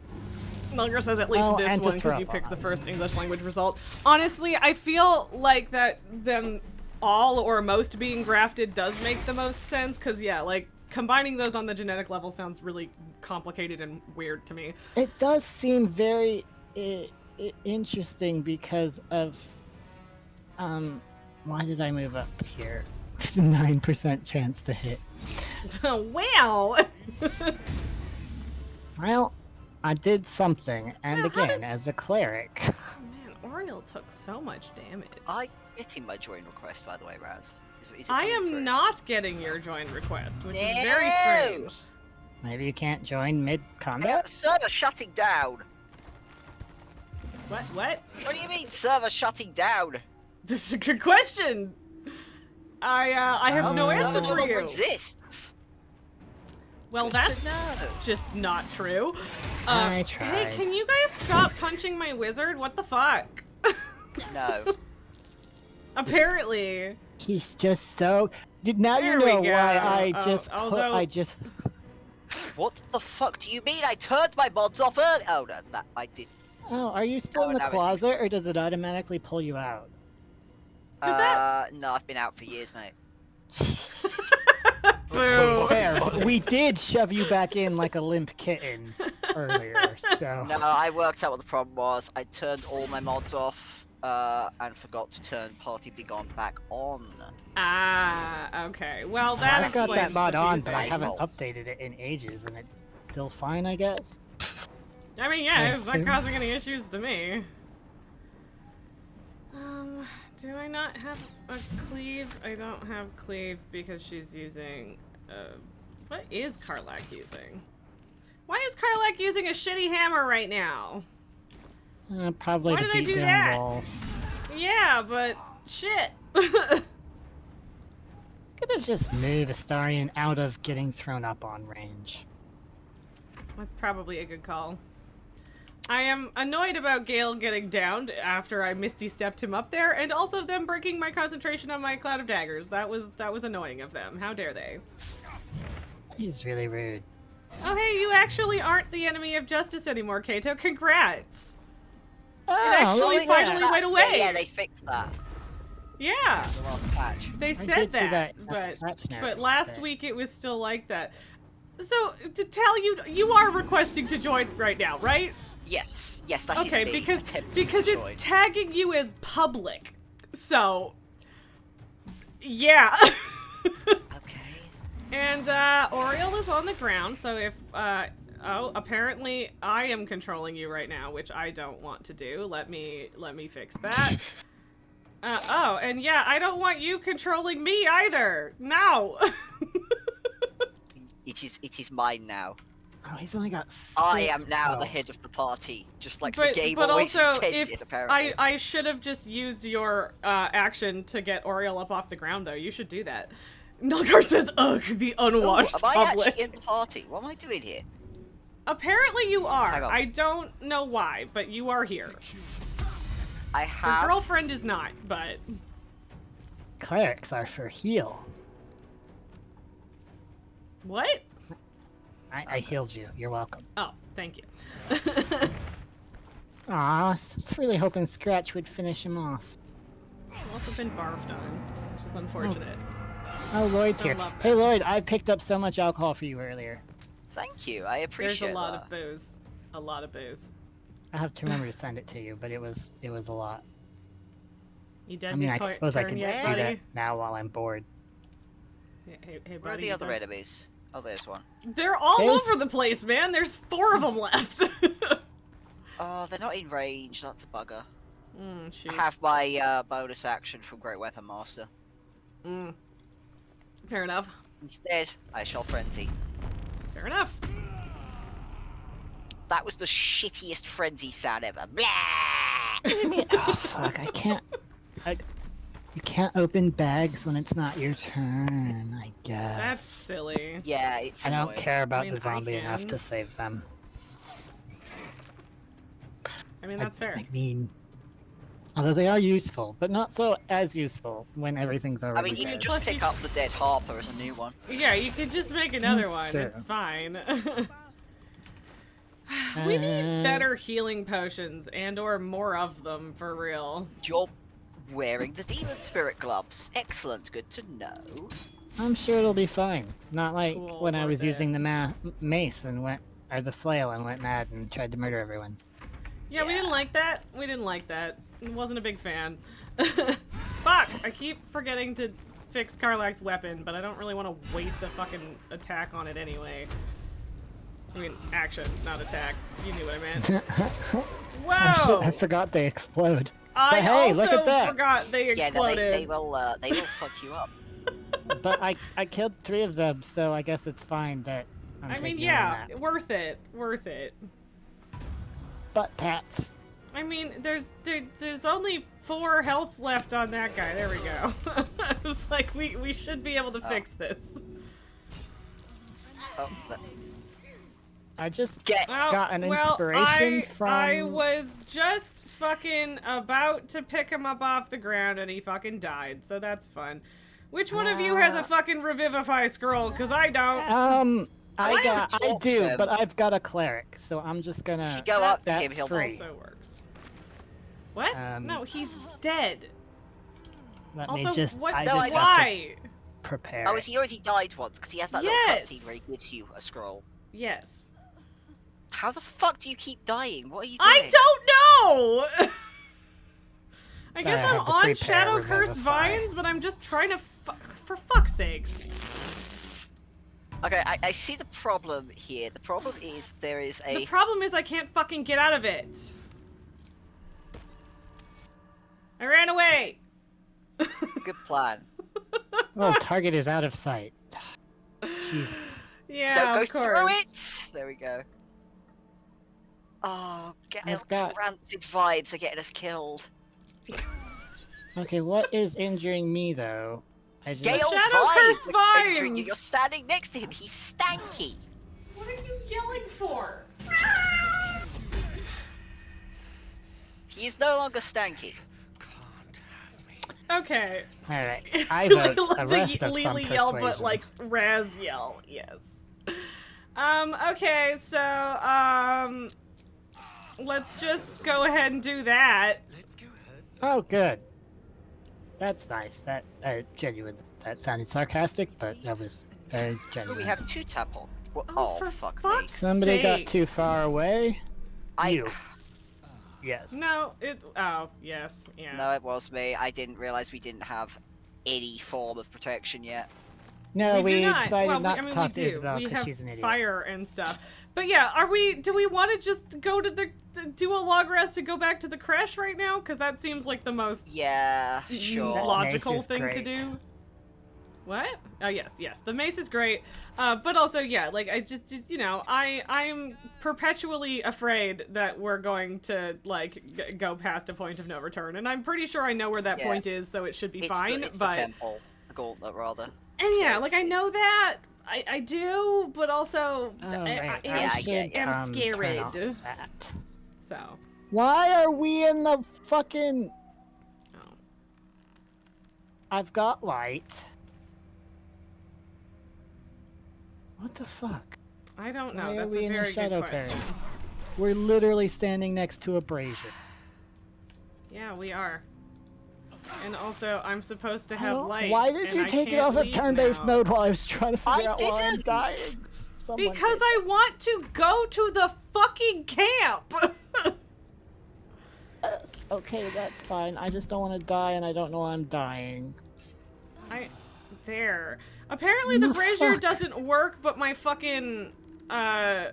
Mulger says at least Oh, this and to one because throw you picked the bombs. first English language result. Honestly, I feel like that them all or most being grafted does make the most sense because, yeah, like, combining those on the genetic level sounds really complicated and weird to me. It does seem very interesting because of why did I move up here? There's a 9% chance to hit. Wow! Well, I did something, and Yeah, how again, as a cleric. Man, Oriel took so much damage. I'm getting my join request, by the way, Raz. Is it I coming am through? not getting your join request, which is very No! strange. Maybe you can't join mid-combat? Server shutting down. What? What? What do you mean, server shutting down? This is a good question. I have no server answer no for longer you. exists. Well, Good that's to know. just not true. I Hey, tried. can you guys stop punching my wizard? What the fuck? No. Apparently. He's just so. Now There you we know go. why I Oh, just although- I just. What the fuck do you mean? I turned my mods off early. Oh no, that I did. Oh, are you still Oh, in the now it- closet, or does it automatically pull you out? Did that- No, I've been out for years, mate. Boo. Fair. We did shove you back in like a limp kitten earlier, so. No, I worked out what the problem was. I turned all my mods off, and forgot to turn Party Begone back on. Ah, okay. Well, that I've got explains that mod a few on, but I things. haven't updated it in ages, and it's still fine, I guess. I mean, yeah, I it's not assume. causing any issues to me. Do I not have a cleave? I don't have cleave because she's using, what is Karlak using? Why is Karlak using a shitty hammer right now? Probably Why to did I beat do down that? walls. Yeah, but shit. Gonna just move Astarion out of getting thrown up on range. That's probably a good call. I am annoyed about Gale getting downed after I Misty stepped him up there, and also them breaking my concentration on my Cloud of Daggers. That was annoying of them. How dare they? He's really rude. Oh hey, you actually aren't the enemy of justice anymore, Kaeto. Congrats! Oh, actually look at finally that. went away. Yeah, they fixed that. Yeah, in The last patch. they did said see that, that patch but notes, last but- week it was still like that. So, to tell you, you are requesting to join right now, right? Yes, yes, that is Okay, me because attempting to join. it's tagging you as public. So, yeah. Okay. And Oriel is on the ground, so if oh, apparently I am controlling you right now, which I don't want to do. Let me fix that. Oh, and yeah, I don't want you controlling me either. No. It is mine now. Oh, he's only got 6. I am now the Oh. head of the party, just like but the game but always also, intended, if apparently. I should have just used your action to get Oriel up off the ground, though. You should do that. Nulgar says, "Ugh, the Ooh, unwashed am I public." actually in the party? What am I doing here? Apparently you are. Hang on. I don't know why, but you are here. I Your have. girlfriend is not, but Clerics are for heal. what? I healed you. You're welcome. Oh, thank you. Aw, I was really hoping Scratch would finish him off. I've also been barfed on, which is unfortunate. Oh, Lloyd's I here. love Hey, that. Lloyd, I picked up so much alcohol for you earlier. Thank you. I There's appreciate a lot that. of booze. A lot of booze. I have to remember to send it to you, but it was a lot. You dead I mean, I turn suppose I can do yet, do buddy? that now while I'm bored. Hey, Where are buddy, the you other done? enemies? Oh, there's one. They're all There's- over the place, man. There's 4 of them left. Oh, they're not in range. That's a bugger. Shoot. I have my bonus action from Great Weapon Master. Fair enough. Instead, I shall frenzy. Fair enough. That was the shittiest frenzy sound ever. Blah! Oh, fuck, I can't... You can't open bags when it's not your turn, I guess. That's silly. Yeah, it's I don't annoying. care about I mean, the zombie I enough can. to save them. I mean, that's fair. I mean... Although they are useful, but not so as useful when everything's I already mean, you dead. can just pick up the dead Harper as a new one. Yeah, you could just make another That's one. true. It's fine. We need better healing potions and/or more of them for real. You're wearing the Demon Spirit gloves. Excellent, good to know. I'm sure it'll be fine. Not like Cool, when I worth was it. using the mace and or the flail and went mad and tried to murder everyone. Yeah, we didn't like that. We didn't like that. Wasn't a big fan. Fuck! I keep forgetting to fix Karlach's weapon, but I don't really want to waste a fucking attack on it anyway. I mean, action, not attack. You knew what I meant. Oh shit, Whoa! I forgot they explode. I But hey, look also at that. forgot they Yeah, no, exploded. they will fuck you up. But I killed 3 of them, so I guess it's fine that I'm I mean, taking yeah, on that. worth it. Worth it. Butt pats. I mean, there's only 4 health left on that guy. There we go. I was like, we should be able to fix this. Oh, I just get. got an well, inspiration from... I was just fucking about to pick him up off the ground and he fucking died, so that's fun. Which one of you has a fucking revivify scroll? Cause I don't. I talk to do, him. but I've got a cleric, so I'm just gonna... If you go up to him, That's he'll free. Also works. What? Um, No, he's dead. Let Also, me just... what? I No, just I- have to Why? prepare Oh, it. he already died once because he has that little Yes! cutscene where he gives you a scroll. Yes. How the fuck do you keep dying? What are you doing? I don't know! I Sorry, guess I I'm have to on prepare Shadow Cursed Revivify. Vines, but I'm just trying to for fuck's sakes. Okay, I see the problem here. The problem is there is The a... problem is I can't fucking get out of it. I ran away! Good plan. Oh, target is out of sight. Jesus. Yeah, Don't go of course. through it! There we go. Oh, I've got- rancid vibes are getting us killed. Okay, what is injuring me, though? I just... Gale Shadow Cursed Vibes are injuring you. Vines! You're standing next to him. He's stanky. What are you yelling for? He is no longer stanky. Can't have me. Okay. Alright, I vote Let arrest of some Lily yell, but persuasion. like Raz yell, yes. Okay, so, let's just go ahead and do that. Let's go hurt Oh, good. That's nice. That genuine. That sounded sarcastic, but that was very Oh, genuine. we have 2 tapon. Oh, for fuck fuck's me. Somebody got sakes. too far away. I... You. Yes. No, oh, yes, yeah. No, it was me. I didn't realize we didn't have any form of protection yet. No, we do not. decided Well, not I to mean, talk we to do. Isabel We because have she's an idiot. fire and stuff. But yeah, do we want to just go to do a log rest and go back to the crash right now? Because that seems like the most Yeah, sure. That logical mace is thing to great. do. What? Oh yes, the mace is great. But also, yeah, like I just, I'm perpetually afraid that we're going to like go past a point of no return, and I'm pretty sure I know where that Yeah. point is, so it should be It's fine. the but temple. The gauntlet, rather. and So yeah, it's- like I know that. I do, but also Oh, I right. Yeah, I should, get ya. am turn scared. off that. So, Why are we in the fucking... oh. I've got light. What the fuck? I don't know. Why are That's we a in the very good shadow question. parish? We're literally standing next to a brazier. Yeah, we are. And also, I'm supposed to have light. Why did and you I take it can't off of leave turn-based now. mode while I was trying to figure I out why I'm didn't! dying? Someone Because did. I want to go to the fucking camp! Yes, okay, that's fine. I just don't want to die, and I don't know I'm dying. There. Apparently the The brazier fuck? doesn't work, but my fucking, my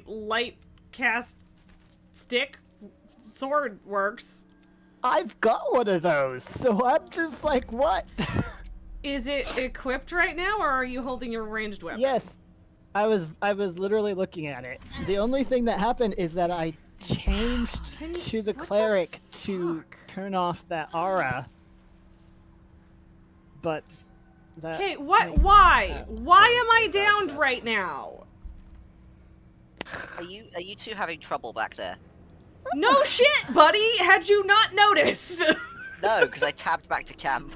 light cast stick sword works. I've got one of those, so I'm just like, what? Is it equipped right now, or are you holding your ranged weapon? Yes, I was literally looking at it. The only thing that happened is that I changed to the cleric to turn off that aura. But that. Okay, what? makes Why? that Why am I does downed that. right now? Are you two having trouble back there? No shit, buddy! Had you not noticed? No, because I tabbed back to camp.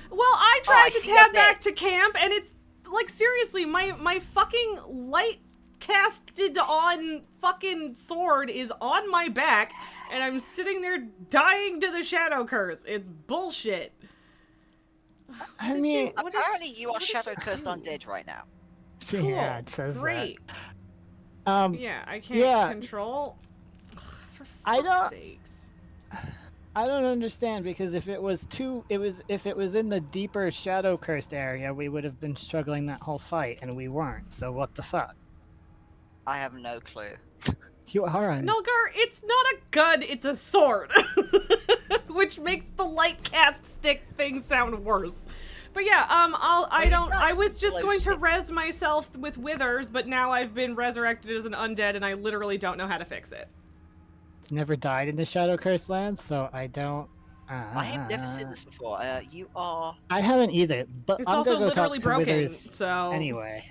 Well, I tried I to see you're tab back dead. to camp, and it's like seriously, my fucking light casted on fucking sword is on my back, and I'm sitting there dying to the shadow curse. It's bullshit. I mean, Apparently, you are what did shadow you cursed do? undead right now. Cool. yeah, it says Great. that. Yeah, I can't yeah. control. Ugh, for I fuck's don't- sakes. I don't understand because if it was in the deeper shadow cursed area, we would have been struggling that whole fight, and we weren't. So what the fuck? I have no clue. You are on. Nulgar, it's not a gun, it's a sword. Which makes the light cast stick thing sound worse. But yeah, I was just going to res myself with withers, but now I've been resurrected as an undead and I literally don't know how to fix it. Never died in the shadow cursed lands, so I don't. I have never seen this before. You are. I haven't either, but It's I'm also gonna go talk literally to broken, Withers so anyway.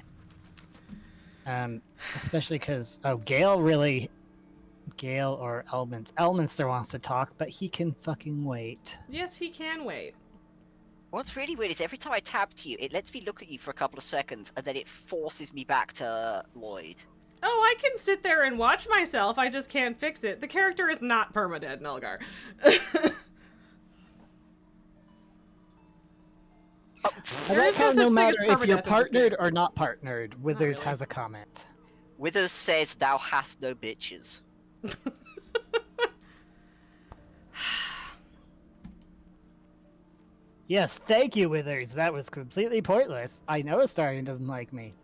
Especially because Gale or Elminster wants to talk, but he can fucking wait. yes, he can wait. What's really weird is every time I tab to you, it lets me look at you for a couple of seconds, and then it forces me back to Lloyd. Oh, I can sit there and watch myself, I just can't fix it. The character is not permadead, Nulgar. I There like is no how such no thing as matter if permadeath you're in this partnered game. or not partnered, Withers really. has a comment. Withers says, "Thou hast no bitches." Yes, thank you, Withers. That was completely pointless. I know Astarion doesn't like me.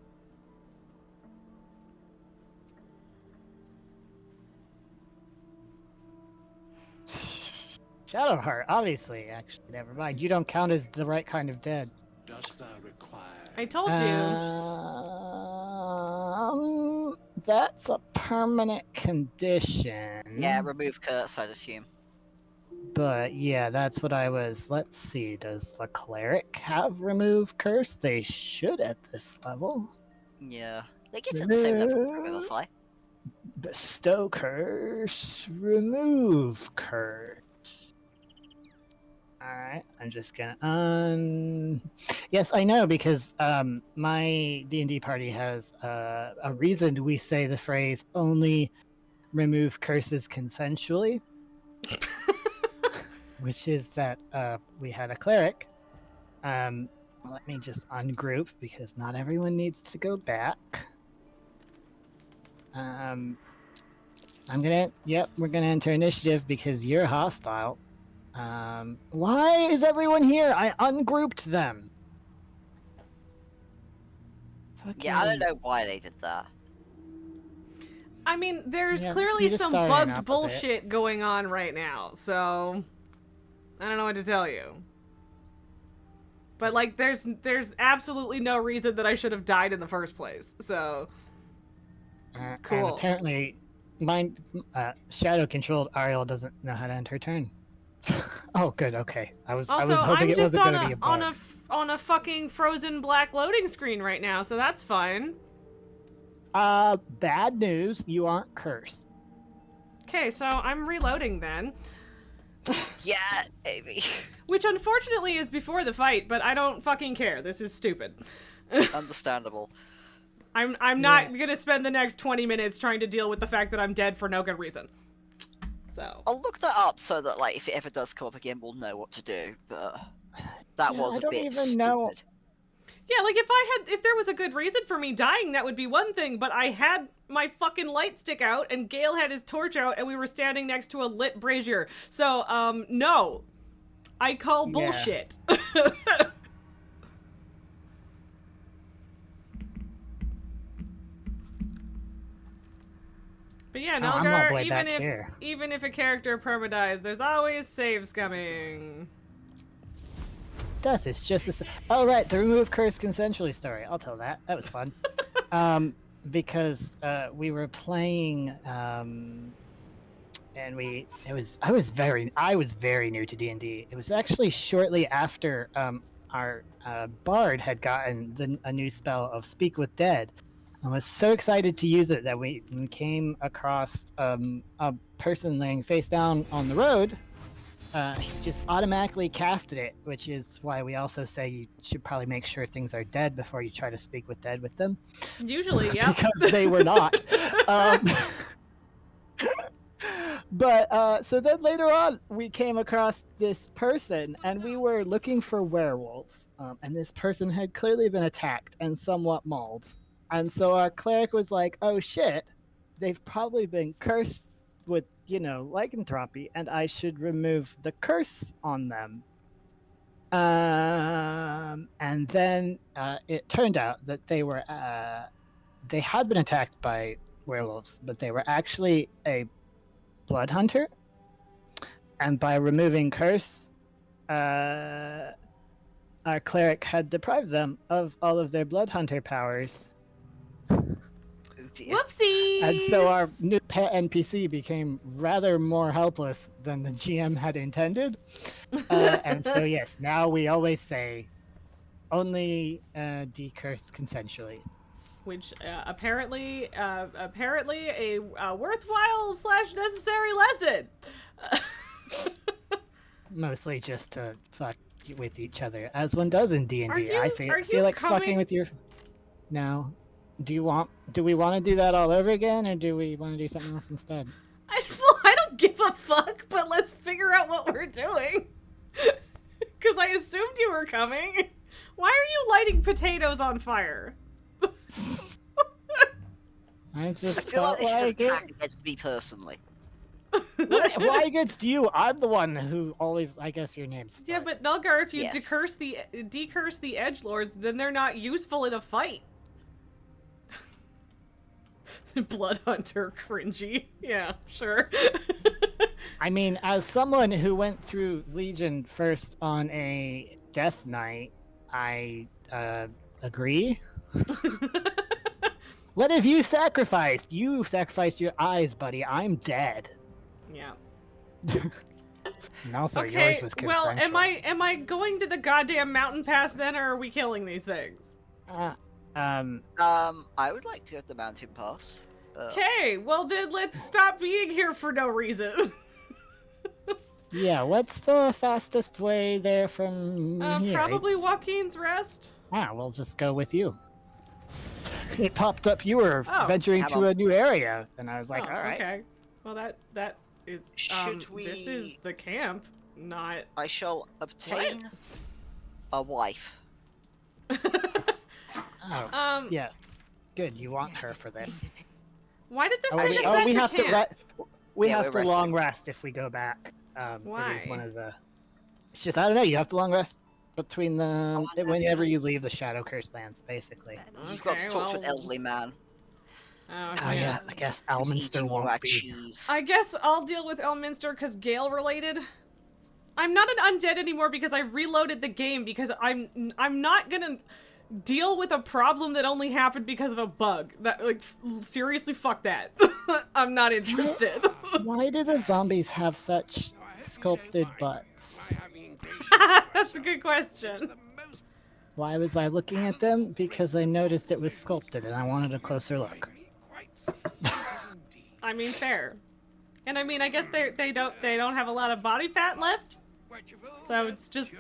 Shadowheart, obviously, actually. Never mind. You don't count as the right kind of dead. Dost thou require? I told you. That's a permanent condition. Yeah, remove curse, I'd assume. But yeah, that's what I was. Let's see. Does the cleric have remove curse? They should at this level. Yeah. They get at the same level as Revivify. Bestow curse. Remove curse. Alright, I'm just gonna Yes, I know, because my D&D party has a reason we say the phrase only remove curses consensually. Which is that we had a cleric. Let me just ungroup because not everyone needs to go back. We're gonna enter initiative because you're hostile. Why is everyone here? I ungrouped them. Yeah, I don't know why they did that. I mean, there's Yeah, clearly you're just some starting up bugged a bit. bullshit going on right now, so I don't know what to tell you. But like, there's absolutely no reason that I should have died in the first place. So cool. And apparently, shadow controlled Ariel doesn't know how to end her turn. Oh, good. Okay, I was Also, hoping I'm it just wasn't gonna be a bug. on a fucking frozen black loading screen right now, so that's fine. Bad news. You aren't cursed. Okay, so I'm reloading then. Yeah, maybe. Which unfortunately is before the fight, but I don't fucking care. This is stupid. Understandable. I'm not gonna spend the next 20 minutes trying to deal with the fact that I'm dead for no good reason. So I'll look that up so that, like, if it ever does come up again, we'll know what to do. But that was a bit I don't even stupid. know. yeah, like if there was a good reason for me dying, that would be one thing. But I had my fucking light stick out, and Gale had his torch out, and we were standing next to a lit brazier. So no, I call bullshit. But But yeah, Oh, I'm all the Nulgar, way back here. even if a character permadies, there's always saves coming. Death is just a... Oh, right, the remove curse consensually story. I'll tell that. That was fun. Because we were playing, and I was very new to D&D. It was actually shortly after our bard had gotten a new spell of Speak with Dead. I was so excited to use it that we came across a person laying face down on the road. He just automatically casted it, which is why we also say you should probably make sure things are dead before you try to speak with dead with them. Usually, yeah. Because they were not. But so then later on, we came across this person, and we were looking for werewolves. And this person had clearly been attacked and somewhat mauled. And so our cleric was like, oh shit, they've probably been cursed with, lycanthropy, and I should remove the curse on them. And then it turned out that they had been attacked by werewolves, but they were actually a blood hunter. And by removing curse, our cleric had deprived them of all of their blood hunter powers. Whoopsies! And so our new pet NPC became rather more helpless than the GM had intended. And so yes, now we always say only decurse consensually. Which apparently a worthwhile / necessary lesson. Mostly just to fuck with each other, as one does in D&D. I feel like coming... fucking with your... No. Do we want to do that all over again, or do we want to do something else instead? I don't give a fuck, but let's figure out what we're doing. Because I assumed you were coming. Why are you lighting potatoes on fire? I just feel like felt this is an like attack against me personally. Why against you? I'm the one who always... I guess your name's... Yeah, but Nulgar, if you Yes. decurse the edgelords, then they're not useful in a fight. Blood hunter, cringy. Yeah, sure. I mean, as someone who went through Legion first on a death knight, I agree. What have you sacrificed? You sacrificed your eyes, buddy. I'm dead. Yeah. And also, Okay, yours was well, consensual. am I going to the goddamn mountain pass then, or are we killing these things? I would like to go to the mountain pass. Okay, well then let's stop being here for no reason. Yeah, what's the fastest way there from here? Probably Joaquin's Rest. We'll just go with you. It popped up you were venturing Come to on. a new area, and I was like, all right. Okay. Well, that is. Should we... This is the camp, not. I shall obtain a wife. Oh, yes. Good, you want her for this. Why did this Oh, say this we have to camp? we Yeah, have we're to long resting. rest if we go back. Why? It is one of the... It's just, I don't know, you have to long rest between the... whenever you leave the Shadow Curse lands, basically. You've got to Okay, talk to an well- elderly man. Oh, Oh yeah, I guess Alminster Eating all won't that be. cheese. I guess I'll deal with Elminster because Gale related. I'm not an undead anymore because I reloaded the game because I'm not gonna deal with a problem that only happened because of a bug. That seriously, fuck that. I'm not interested. Why do the zombies have such sculpted butts? That's a good question. Why was I looking at them? Because I noticed it was sculpted and I wanted a closer look. I mean, fair. And I mean, I guess they don't have a lot of body fat left, so it's just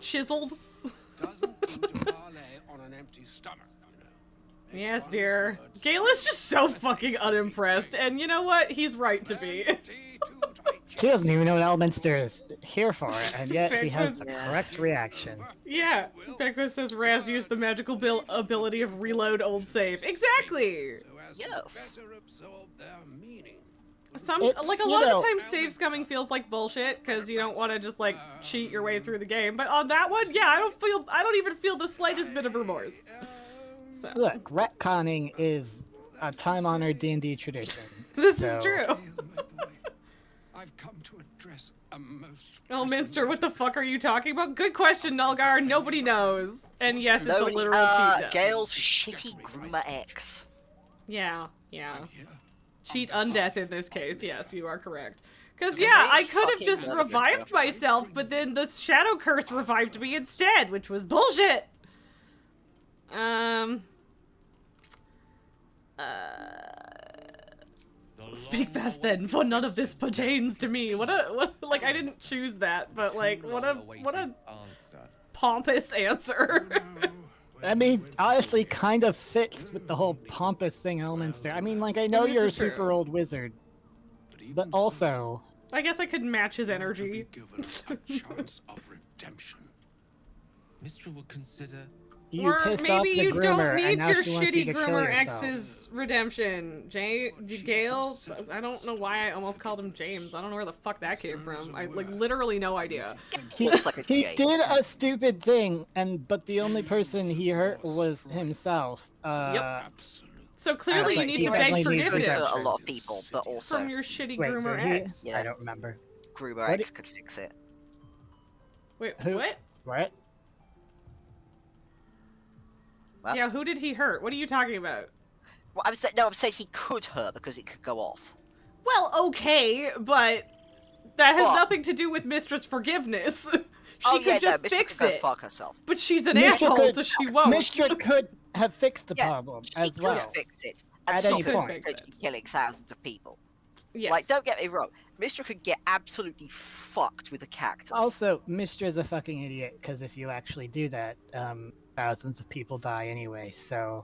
chiseled. Doesn't seem to parlay on an empty stomach, you know. Yes, dear. Gale is just so fucking unimpressed, and you know what? He's right to be. He doesn't even know what Alminster is here for, and yet he has the Yeah. correct reaction. Yeah, Becca says Raz used the magical ability of reload old save. Exactly! Yes. It's, Like, a you lot of know- the time save scumming feels like bullshit, because you don't want to just, like, cheat your way through the game. But on that one, yeah, I don't even feel the slightest bit of remorse. So. Look, retconning is a time-honored D&D tradition. This so... is true. Gale, my boy, I've come to address a most Oh, pressing Minster, what the matter. fuck are you talking about? Good question, Nulgar. Nobody knows. And yes, it's Nobody, a literal cheat death. Gale's shitty groomer X. Yeah, yeah. I'm here. Cheat undeath in this case. Yes, you are correct. Because, Okay, yeah, great I could have fucking just murder revived girl. myself, but then the shadow curse revived me instead, which was bullshit. Speak fast then, for none of this pertains to me. What, like, I didn't choose that, but, like, what a answer. pompous answer. I mean, honestly, kind of fits with the whole pompous thing elements there. I mean, like, I know This you're a is true. super old wizard, even but so, also... I guess I could match his to be energy. given a chance of redemption. Mistra would consider You Or pissed off maybe the you groomer, don't and need now your she wants you shitty to kill groomer yourself. X's redemption. Gale? I don't know why I almost called him James. I don't know where the fuck that came from. I, like, literally no idea. He, Looks like a he J. did a stupid thing, but the only person he hurt was himself. Absolutely. So clearly you like, need he to beg definitely needs Could hurt forgiveness a lot of people, but also from your shitty Wait, groomer did he? X. Yeah. I don't remember. groomer What X could fix it. Wait, Who? what? What? What? Yeah, who did he hurt? What are you talking about? Well, I'm saying he could hurt because it could go off. Well, okay, but that has What? nothing to do with Mistress Forgiveness. She Oh, could yeah, just no, Mr. fix could go it. fuck herself. But she's an Mr. asshole, could- so she won't. Mistra could have fixed the Yeah, problem She as could well. fix it. At And any stop point. her from killing thousands of people. Yes. Like, don't get me wrong. Mistra could get absolutely fucked with a cactus. Also, Mistra's a fucking idiot, because if you actually do that, thousands of people die anyway, so...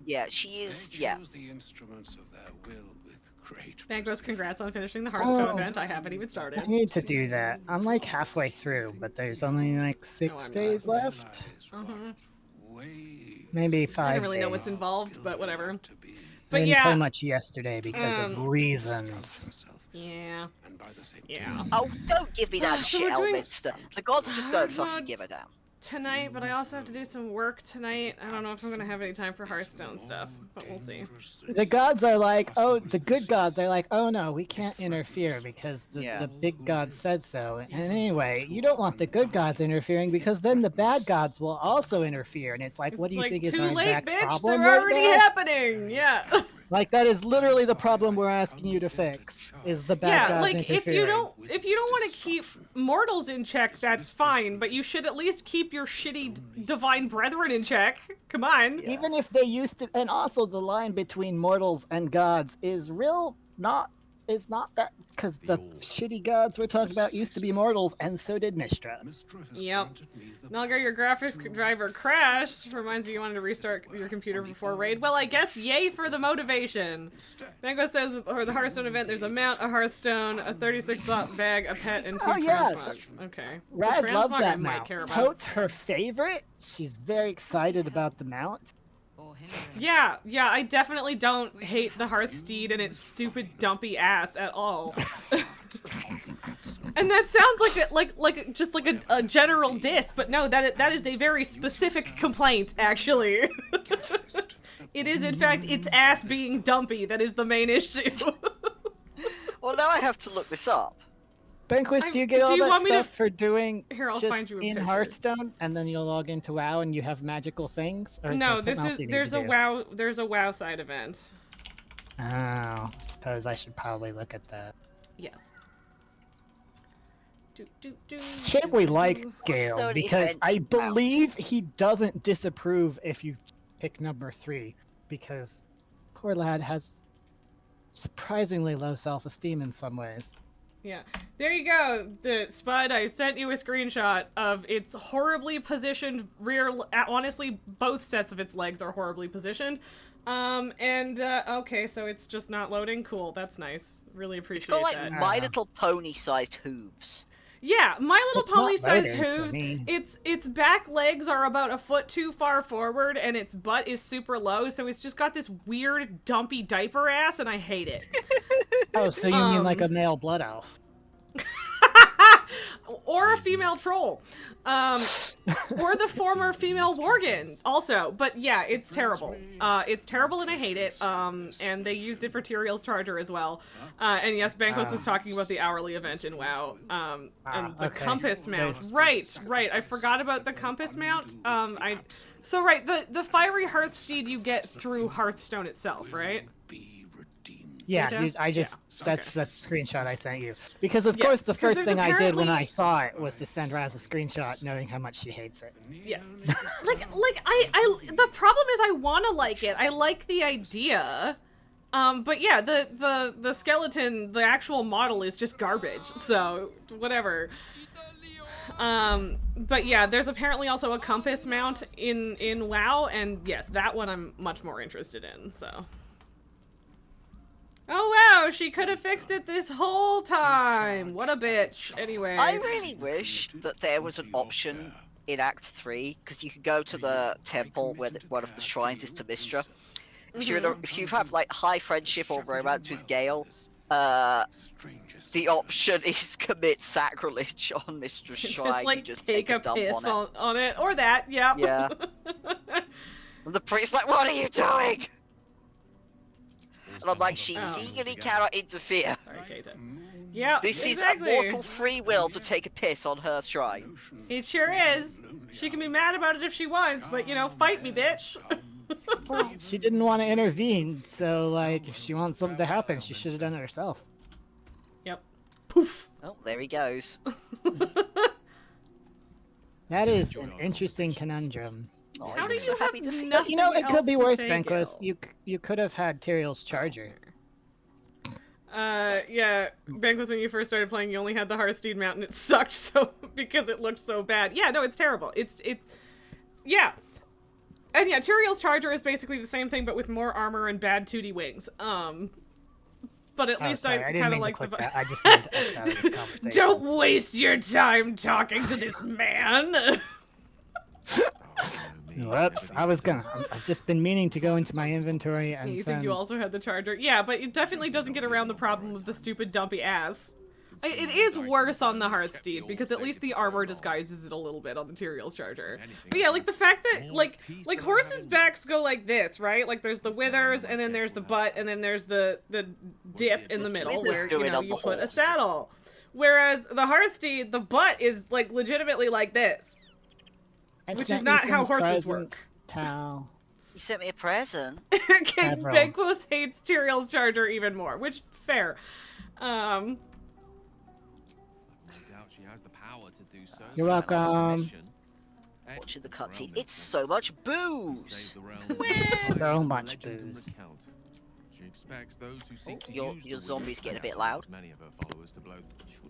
Yeah, she is. They Yeah. choose the instruments of their will with great Bangos, precision. congrats on finishing the Hearthstone Oh. event. I haven't even started. I need to do that. I'm like halfway through, but there's only like 6 I'm not. days left. Realize Mhm. what way Maybe I 5 don't really know days. what's involved, but whatever. ought to be. I But didn't yeah, play much yesterday because of reasons. Herself, yeah. and by the same Yeah. token, Oh, don't give me that So shit, we're doing- Elminster. The gods just don't I'm fucking not- give a damn. Tonight, but I also have to do some work tonight. I don't know if I'm gonna have any time for Hearthstone stuff, but we'll see. The gods are like, oh, the good gods are like, oh no, we can't interfere because the big god said so. And anyway, you don't want the good gods interfering because then the bad gods will also interfere. And it's like, what do you Like, think is too our late, exact bitch. problem They're right already now? happening. Yeah. Like that is literally the problem we're asking you to fix. Is the bad Yeah, gods like interfering? if you don't want to keep mortals in check, that's fine. But you should at least keep your shitty divine brethren in check. Come on. Yeah. Even if they used to, and also the line between mortals and gods is not that, because the shitty gods we're talking about used to be mortals, and so did Mistra. Mistra has Yep. granted me the Nalgar, your graphics driver crashed. Reminds you wanted to restart your computer before raid. Well, I guess yay for the motivation. Mango says for the Hearthstone event, there's a mount, a Hearthstone, a 36-slot bag, a pet, and 2 Oh, yes. transmogs. Okay. The Raz loves transmog I that might mount. care about. Toad's her favorite. She's very excited about the mount. Or hindrance. Yeah, I definitely don't hate the Hearthsteed and its stupid dumpy ass at all. And that sounds like a general diss, but no, that is a very specific complaint, actually. It is in fact its ass being dumpy that is the main issue. Well, now I have to look this up. Banquist, do you do get all you that want me to- stuff for doing Here, I'll just find you a in picture. Hearthstone, and then you'll log into WoW and you have magical things? Or is No, there this something else is you need there's to a do? there's a WoW side event. Oh, suppose I should probably look at that. Yes. Shit, we like Gale Hearthstone because event I out. believe he doesn't disapprove if you pick number 3, because poor lad has surprisingly low self-esteem in some ways. Yeah. There you go, Spud. I sent you a screenshot of its horribly positioned rear. Honestly, both sets of its legs are horribly positioned. Okay, so it's just not loading. Cool, that's nice. Really It's appreciate got like that. My Little Pony-sized hooves. Yeah, My Little It's not Pony-sized loading for hooves. me. Its back legs are about a foot too far forward, and its butt is super low. So it's just got this weird dumpy diaper ass, and I hate it. Oh, so you mean like a male blood elf? or a female troll, or the former female worgen also. But yeah, it's terrible. It's terrible and I hate it. And they used it for Tyrael's Charger as well. And yes, Banquos was talking about the hourly event in WoW. And the compass mount. Right. I forgot about the compass mount. The fiery Hearthsteed you get through Hearthstone itself, right? Yeah, that's the screenshot I sent you. Because of course the first thing I did when I saw it was to send Raz a screenshot knowing how much she hates it. Yes. The problem is I want to like it. I like the idea. But yeah, the skeleton, the actual model is just garbage. So, whatever. But yeah, there's apparently also a compass mount in WoW, and yes, that one I'm much more interested in, so. Oh wow, she could have fixed it this whole time! What a bitch. Anyway. I really wish that there was an option in Act 3, because you could go to the temple where one of the shrines is to Mistra. If you have like high friendship or romance with Gale, the option is commit sacrilege on Mistra's shrine. Just take a dump piss on it. Or that, yeah. Yeah. And the priest's like, what are you doing? And I'm like, she legally cannot interfere. Sorry, Kaeto. Yeah, this exactly. is a mortal free will to take a piss on her shrine. It sure is. She can be mad about it if she wants, but, you know, fight me, bitch. She didn't want to intervene, so, like, if she wants something to happen, she should have done it herself. Yep. Poof. Oh, there he goes. That is an interesting conundrum. Oh, How do you so happy have to see nothing You know, it could be else to worse, say, Banquos. Gil? You could have had Tyrael's Charger. Yeah, Banquos, when you first started playing, you only had the Hearthsteed mount, and it sucked so because it looked so bad. Yeah, no, it's terrible. Yeah. And yeah, Tyrael's Charger is basically the same thing, but with more armor and bad 2D wings. But at least sorry, I didn't kind mean of like to click the. that. I just need to X out of this conversation. Don't waste your time talking to this man. Whoops, I've just been meaning to go into my inventory and You send... think you also had the Charger? Yeah, but it definitely doesn't get around the problem of the stupid dumpy ass. It is worse on the Hearthsteed, because at least the armor disguises it a little bit on the Tyrael's Charger. But yeah, like the fact that, like horses' backs go like this, right? Like there's the withers, and then there's the butt, and then there's the dip in the middle where, you know, you put a saddle. Whereas the Hearthsteed, the butt is, like, legitimately like this. Which is not how horses work. Towel. You sent me a present. Banquos hates Tyrael's Charger even more, which, fair. You're welcome. Watching the cutscene, it's so much booze. So much booze. Your zombie's getting a bit loud.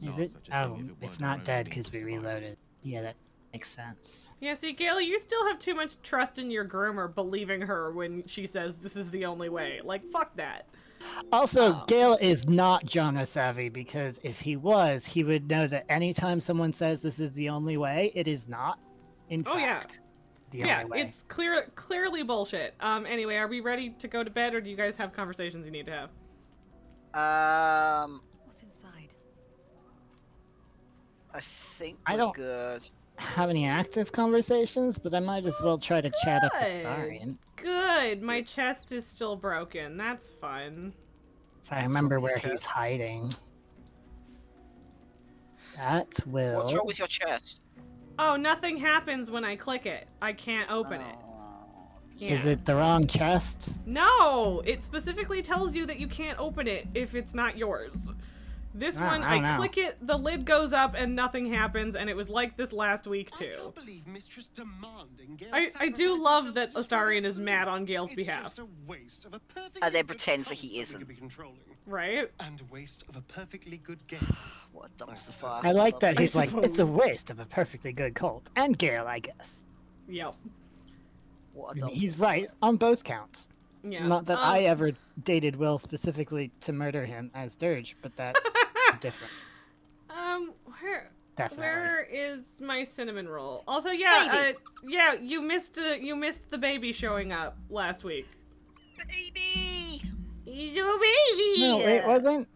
Is it? Oh, it's not dead because we reloaded. Yeah, that makes sense. Yeah, see, Gale, you still have too much trust in your groomer believing her when she says this is the only way. Like, fuck that. Also, Gale is not genre savvy, because if he was, he would know that anytime someone says this is the only way, it is not, in fact, the only way. It's clearly bullshit. Anyway, are we ready to go to bed, or do you guys have conversations you need to have? What's inside? I think I we're don't good. have any active conversations, but I might as well try to chat up Astarion. Good. My chest is still broken. That's fun. If I remember where he's hiding. That will... What's wrong with your chest? Oh, nothing happens when I click it. I can't open it. Yeah. Is it the wrong chest? No! It specifically tells you that you can't open it if it's not yours. This one, I click it, the lid goes up, and nothing happens, and it was like this last week, too. I do love that Astarion is mad on Gale's behalf. And then pretends that he isn't. Right? And a waste of a perfectly good game. What a dumpster fire. I like that he's like, it's a waste of a perfectly good cult. And Gale, I guess. Yep. What a He's right on both counts. Yeah. Not that I ever dated Will specifically to murder him as Dirge, but that's different. Where is my cinnamon roll? Also, yeah, yeah, you missed the baby showing up last week. Baby! You baby! No, it wasn't.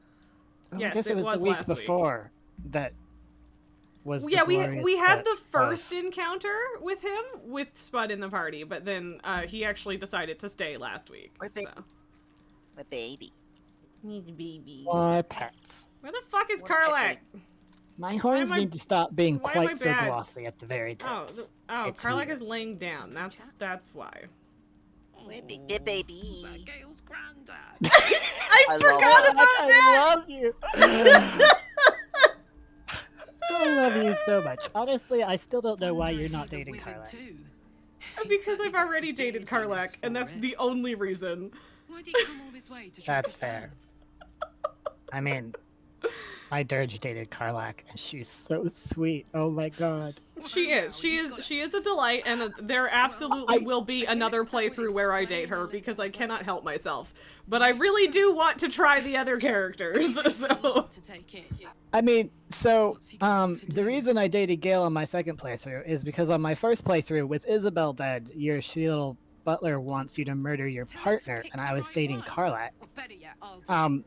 Yes, I guess it was the week before that was the Yeah, we glorious had clip the of- first encounter with him with Spud in the party, but then he actually decided to stay last week. My So. baby. Need a baby. More pets. Where the fuck is What a pet Karlak? My horns am I- need to stop being why am I quite so bad? glossy at the very tips. It's Karlak weird. is laying down. That's why. My big baby. Gale's granddad. I love forgot that. about that. I love you. I love you so much. Honestly, I still don't know why you're not dating Karlak. Because I've already dated Karlak, and that's the only reason. Why did you come all this way to track That's us down? fair. I mean, my Dirge dated Karlak, and she's so sweet. Oh my god. She is a delight, and there absolutely will be another playthrough where I date her because I cannot help myself. But I really do want to try the other characters. So To take it. I mean, so, What's he got to the do? reason I dated Gale on my second playthrough is because on my first playthrough, with Isabel dead, your shitty little butler wants you to murder your Tell her to partner, pick and the I was right dating one. Karlak. Or better yet, I'll do it.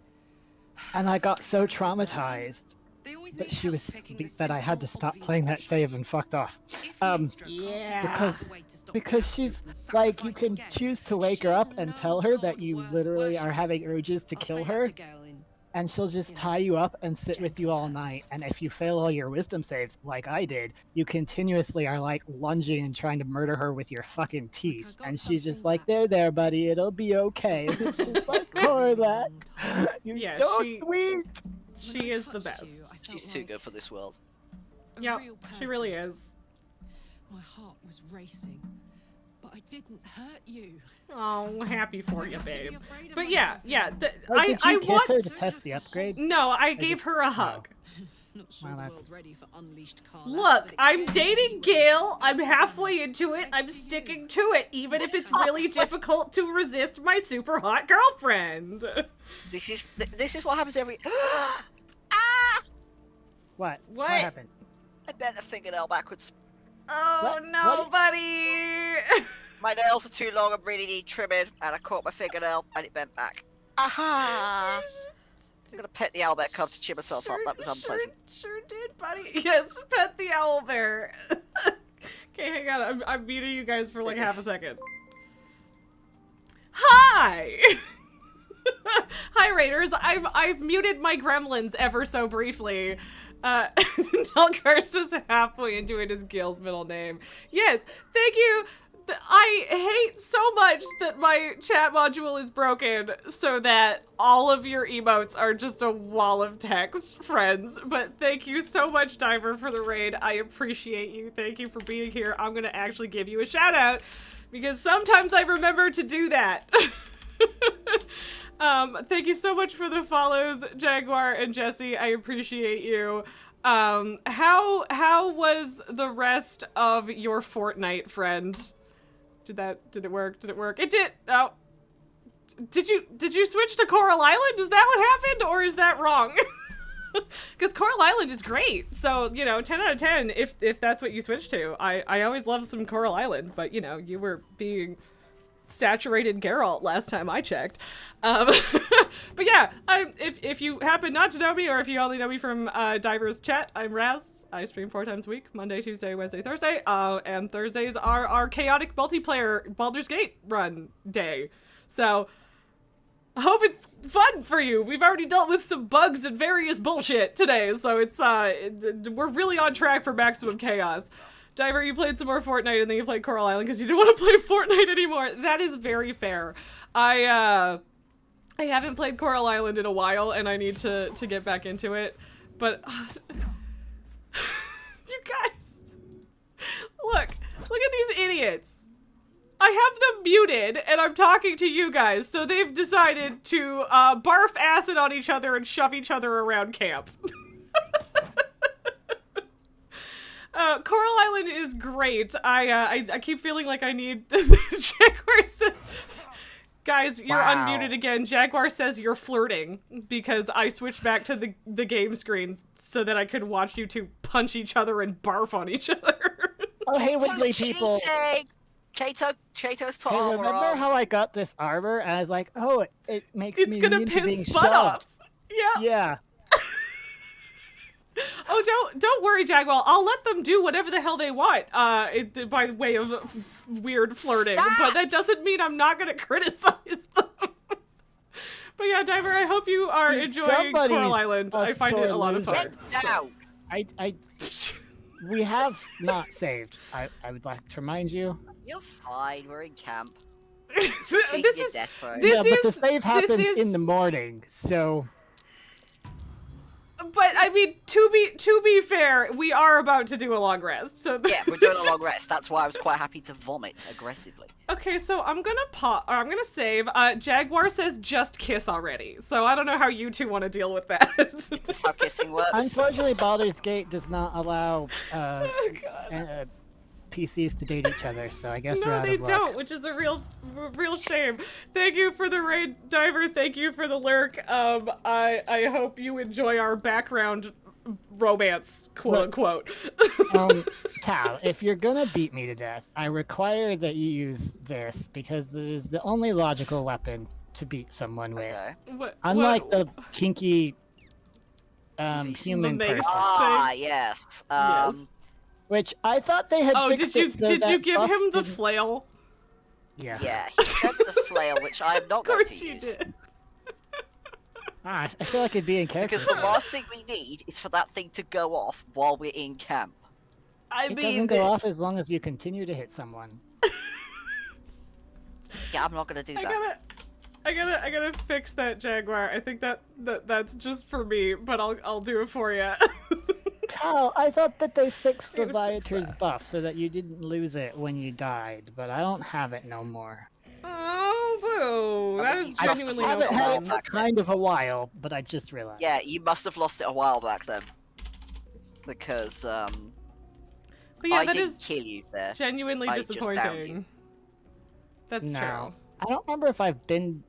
And I got so traumatized They always that need she help was picking the that I had to simple, stop obvious playing that option. save and fucked off. If Um, Lystra can't yeah. figure out Because- a way to stop the Because accident she's and like, you sacrifice can again, choose to wake she her up doesn't and know tell her God that you worth literally are worshipping. having urges to I'll kill say her, that to Gale in and she'll just you know, tie you up and sit with you gentle all terms. night. And if you fail all your wisdom saves, like I did, you continuously are like lunging and trying to murder her with your fucking teeth. got And she's just something like, that- there, buddy, it'll be okay. And it's just like, Karlak, you're Yeah, so she- sweet. She is the touched best. you, I felt She's too like good for this world. a Yep, real she really person. is. My heart was racing, but I didn't hurt you. Oh, happy for I you, have to be babe. afraid of But yeah, myself yeah. anymore. Oh, did I you kiss want. her to test the upgrade? No, I gave just- her a oh. hug. Not sure Well, the that's- world's ready for unleashed Karlak, Look, but it's I'm getting dating ready. Gale. I'm Thanks to halfway you. into it. Thanks I'm to you. sticking to it, even if it's really difficult to resist my super hot girlfriend. This is what happens every. What? What? happened? I bent a fingernail backwards. Oh What? no, What? buddy! My nails are too long and really need trimming, and I caught my fingernail and it bent back. Aha! I'm gonna pet the owlbear cub to cheer myself up. That was unpleasant. Sure did, buddy. Yes, pet the owl bear. Okay, hang on. I'm muting you guys for like half a second. Hi! Hi, Raiders. I've muted my gremlins ever so briefly. Nulgar says halfway into it is Gale's middle name. Yes, thank you. I hate so much that my chat module is broken so that all of your emotes are just a wall of text, friends. But thank you so much, Diver, for the raid. I appreciate you. Thank you for being here. I'm gonna actually give you a shout out because sometimes I remember to do that. Thank you so much for the follows, Jaguar and Jesse. I appreciate you. How was the rest of your Fortnite, friend? Did it work? Did it work? It did. Oh. Did you switch to Coral Island? Is that what happened, or is that wrong? Because Coral Island is great. So, you know, 10 out of 10 if that's what you switched to. I always love some Coral Island, but you know, you were being saturated Geralt last time I checked. But yeah, if you happen not to know me, or if you only know me from Diver's chat, I'm Raz. I stream 4 times a week, Monday, Tuesday, Wednesday, Thursday, and Thursdays are our chaotic multiplayer Baldur's Gate run day. So I hope it's fun for you. We've already dealt with some bugs and various bullshit today, so it's we're really on track for maximum chaos. Diver, you played some more Fortnite and then you played Coral Island because you didn't want to play Fortnite anymore. That is very fair. I haven't played Coral Island in a while and I need to get back into it. But you guys, look at these idiots. I have them muted and I'm talking to you guys, so they've decided to barf acid on each other and shove each other around camp. Coral Island is great. I keep feeling like I need Jaguar says, guys, you're Wow. unmuted again. Jaguar says you're flirting because I switched back to the game screen so that I could watch you two punch each other and barf on each other. Oh, hey, Kato Wiggly people. cheating! Kato's put Hey, armor remember on. how I got this armor? And I was like, oh, it makes It's me gonna immune to being piss Spud shoved. off. Yeah. Yeah. Oh, don't worry, Jaguar. I'll let them do whatever the hell they want. By way of weird flirting, but that doesn't mean I'm not gonna criticize them. But yeah, Diver, I hope you are enjoying Coral Island. I find it a lot of fun. Get down. We have not saved. I would like to remind you. You're fine. We're in camp. This is Yeah, but the save happens in the morning, so. But I mean, to be fair, we are about to do a long rest. So yeah, we're doing a long rest. That's why I was quite happy to vomit aggressively. Okay, so I'm gonna save. Jaguar says just kiss already. So I don't know how you two want to deal with that. Is this how kissing works? Unfortunately, Baldur's Gate does not allow PCs to date each other, so I guess we're out they of luck. don't, which is a real shame. Thank you for the raid, Diver. Thank you for the lurk. I hope you enjoy our background romance, quote unquote. Tal, if you're gonna beat me to death, I require that you use this because it is the only logical weapon to beat someone with. Unlike the kinky human person. Ah, yes. Yes. Which I thought they had fixed it so did that you give Buff him the didn't- flail? Yeah. Yeah, he said the flail, which I am not going to use. Of course you did. I feel like it'd be in character. Because the last thing we need is for that thing to go off while we're in camp. It doesn't go off as long as you continue to hit someone. Yeah, I'm not gonna do that. I gotta fix that, Jaguar. I think that's just for me, but I'll do it for you. Tal, I thought that they fixed the Viator's buff so that you didn't lose it when you died, but I don't have it no more. Oh, boo! That is genuinely I haven't no had fun. it for kind of a while, but I just realized. Yeah, you must have lost it a while back then. Because, But yeah, I that didn't is kill you there. genuinely I just downed you. disappointing. That's No. true. I don't remember if I've been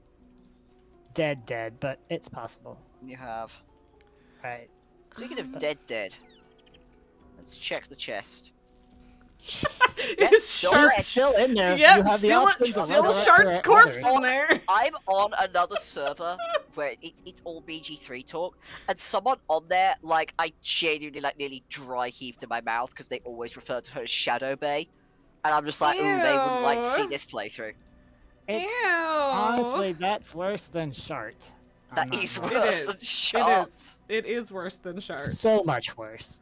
dead, but it's possible. You have. Right. Speaking of dead, let's check the chest. It's Shark. It's still in there. Yep, You have the still option to still level up Shark's to corpse leather. in there. I'm on another server where it's all BG3 talk, and someone on there, like, I genuinely, like, nearly dry heaved in my mouth because they always refer to her as Shadow Bay. And I'm just like, ooh, they wouldn't like to see Ew. this playthrough. It's, Ew. honestly, that's worse than Shart. I'm That not is gonna- worse than shots. It is worse than Shark. So much worse.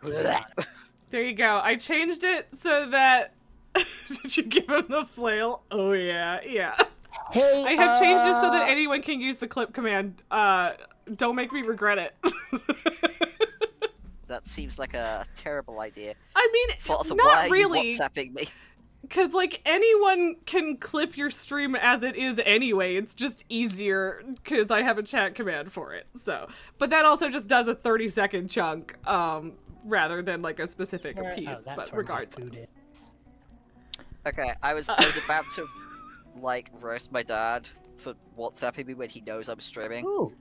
There you go. I changed it so that. Did you give him the flail? Oh yeah, yeah. Hey, I have changed it so that anyone can use the clip command. Don't make me regret it. That seems like a terrible idea. I mean, Father, why not are you really. WhatsApping me? Because, like, anyone can clip your stream as it is anyway. It's just easier because I have a chat command for it. So, but that also just does a 30-second chunk, rather than, like, a specific Swear- piece. oh, that's But where my food regardless. is. Okay, I was about to, like, roast my dad for WhatsApping me when he knows I'm streaming. Ooh.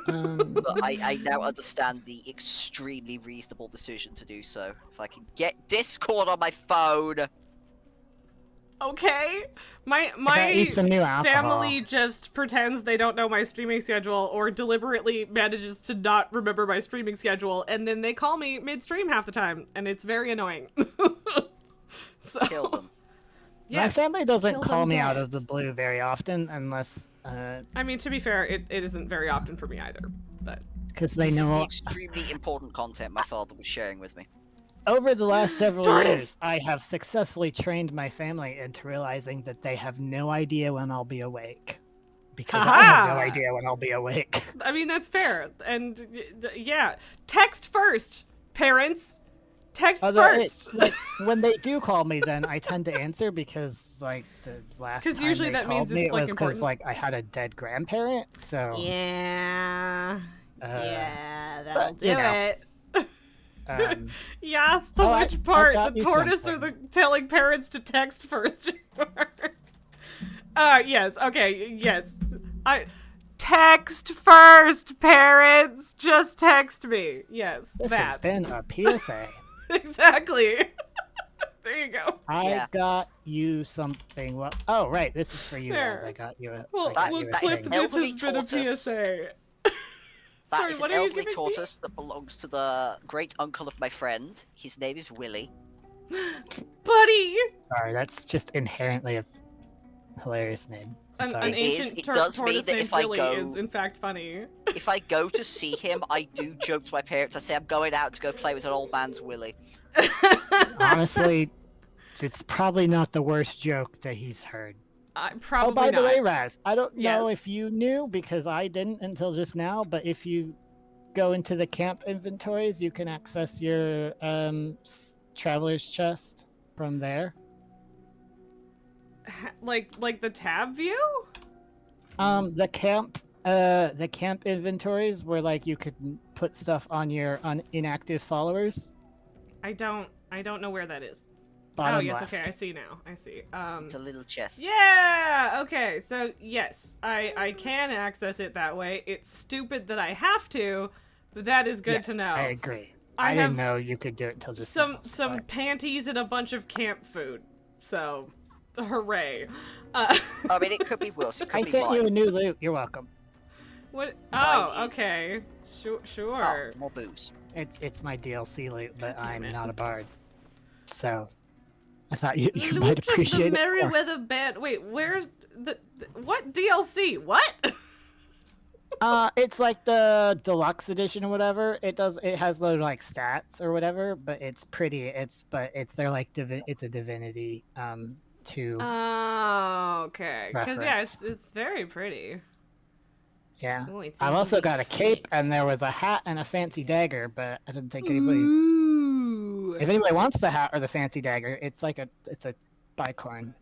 But I now understand the extremely reasonable decision to do so. If I can get Discord on my phone. Okay, my eat some new alcohol. family just pretends they don't know my streaming schedule or deliberately manages to not remember my streaming schedule, and then they call me mid-stream half the time, and it's very annoying. So, Kill them. My yes, family doesn't kill call them me out dead. of the blue very often, unless I mean, to be fair, it isn't very often for me either, but because they This is the know. extremely important content my father was sharing with me. Over the last several Darn it! years, I have successfully trained my family into realizing that they have no idea when I'll be awake. Because I have no Ha-ha! idea when I'll be awake. I mean, that's fair. And yeah, text first, parents. Text Although first. like, when they do call me, then I tend to answer because, like, the last 'Cause time usually they that called means me, it's, it like, was because, important. like, I had a dead grandparent, so... Yeah. Yeah, that'll but, do you know. it. Yes, the Oh, I which part? got The you tortoise or the telling parents to text first? Yes, okay, yes. Text first, parents! Just text me. Yes, This has that. been a PSA. Exactly. There you go. I got you something. Well, oh, right, this is for you guys. There. I got you a, We'll, I got we'll you a clip thing. this elderly has been a tortoise. PSA. That Sorry, is what an are you elderly giving me? tortoise that belongs to the great uncle of my friend. His name is Willie. Buddy! Sorry, that's just inherently a hilarious name. I'm An sorry. It is. ancient It does mean tortoise that named if I Willy go- is in fact funny. If I go to see him, I do joke to my parents. I say I'm going out to go play with an old man's Willie. Honestly, it's probably not the worst joke that he's heard. Probably Oh, by the not. way, Raz, I don't know Yes. if you knew, because I didn't until just now, but if you go into the camp inventories, you can access your traveler's chest from there. Like the tab view? The camp inventories where like you could put stuff on your inactive followers. I don't know where that is. Bottom oh yes, left. okay, I see now. I see. It's a little chest. Yeah. Okay. So yes, I can access it that way. It's stupid that I have to, but that is good Yes, to know. I agree. I I have didn't know you could do it until just some now, some but- panties and a bunch of camp food. So, hooray. I mean, it could be Wilson. It could I be sent mine. you a new loot. You're welcome. What? Mine Oh, is- okay. Sure. Oh, more booze. It's my DLC loot, but God damn I'm it. not a bard, so I thought you Loot might of appreciate the it more. Merryweather Band. Wait, where's the what DLC? What? It's like the deluxe edition or whatever. It has low like stats or whatever, but it's pretty. It's their like it's a divinity 2. Oh, okay. Because yeah, Reference. it's very pretty. Yeah. Oh, it's I've also something got a cape, fits. and there was a hat and a fancy dagger, but I didn't think anybody. Ooh. If anybody wants the hat or the fancy dagger, it's a bicorn.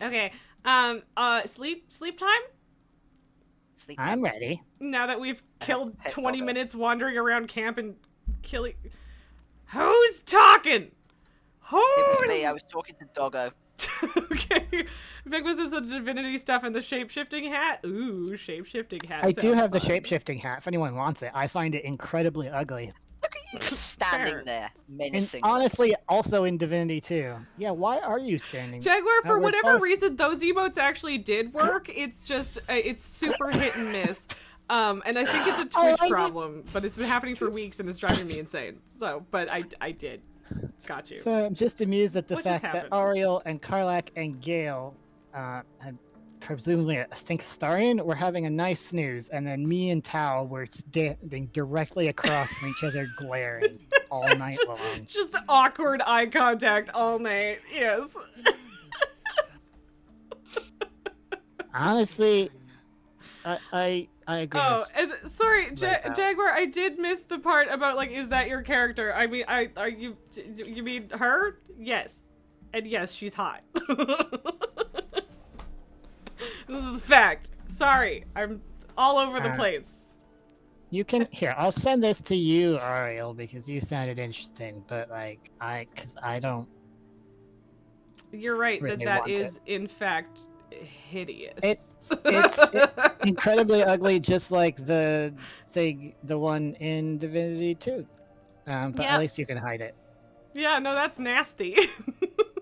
Okay. Sleep time? Sleep I'm time. ready. Now that we've killed pet 20 doggo. minutes wandering around camp and killing. Who's talking? It was Who's? me. I was talking to Doggo. Okay. Vigmas is the divinity stuff and the shape-shifting hat. Ooh, shape-shifting hat. I do sounds have the fun. shape-shifting hat if anyone wants it. I find it incredibly ugly. Look at you just standing Fair. there, And menacing. honestly, also in Divinity 2. Yeah, why are you standing? Jaguar, for we're whatever both- reason, those emotes actually did work. It's just, it's super hit and miss. And I think it's a Oh, Twitch I did- problem, but it's been happening for weeks and it's driving me insane. So, but I did. Got you. So I'm just amused at the What just fact that happened? Ariel and Karlak and Gale, and presumably I think Astarion, were having a nice snooze, and then me and Tao were standing directly across from each other, glaring all night long. Just awkward eye contact all night. Yes. Honestly, I agree. Oh, and sorry, Right out. Jaguar, I did miss the part about like, is that your character? I mean, are you mean her? Yes, and yes, she's hot. This is a fact. Sorry, I'm all over the place. You can here. I'll send this to you, Ariel, because you sounded interesting. But like, because I don't. You're right Really that want is in fact hideous. It's incredibly ugly, just like the one in Divinity 2. But Yeah. at least you can hide it, Yeah, no, that's nasty.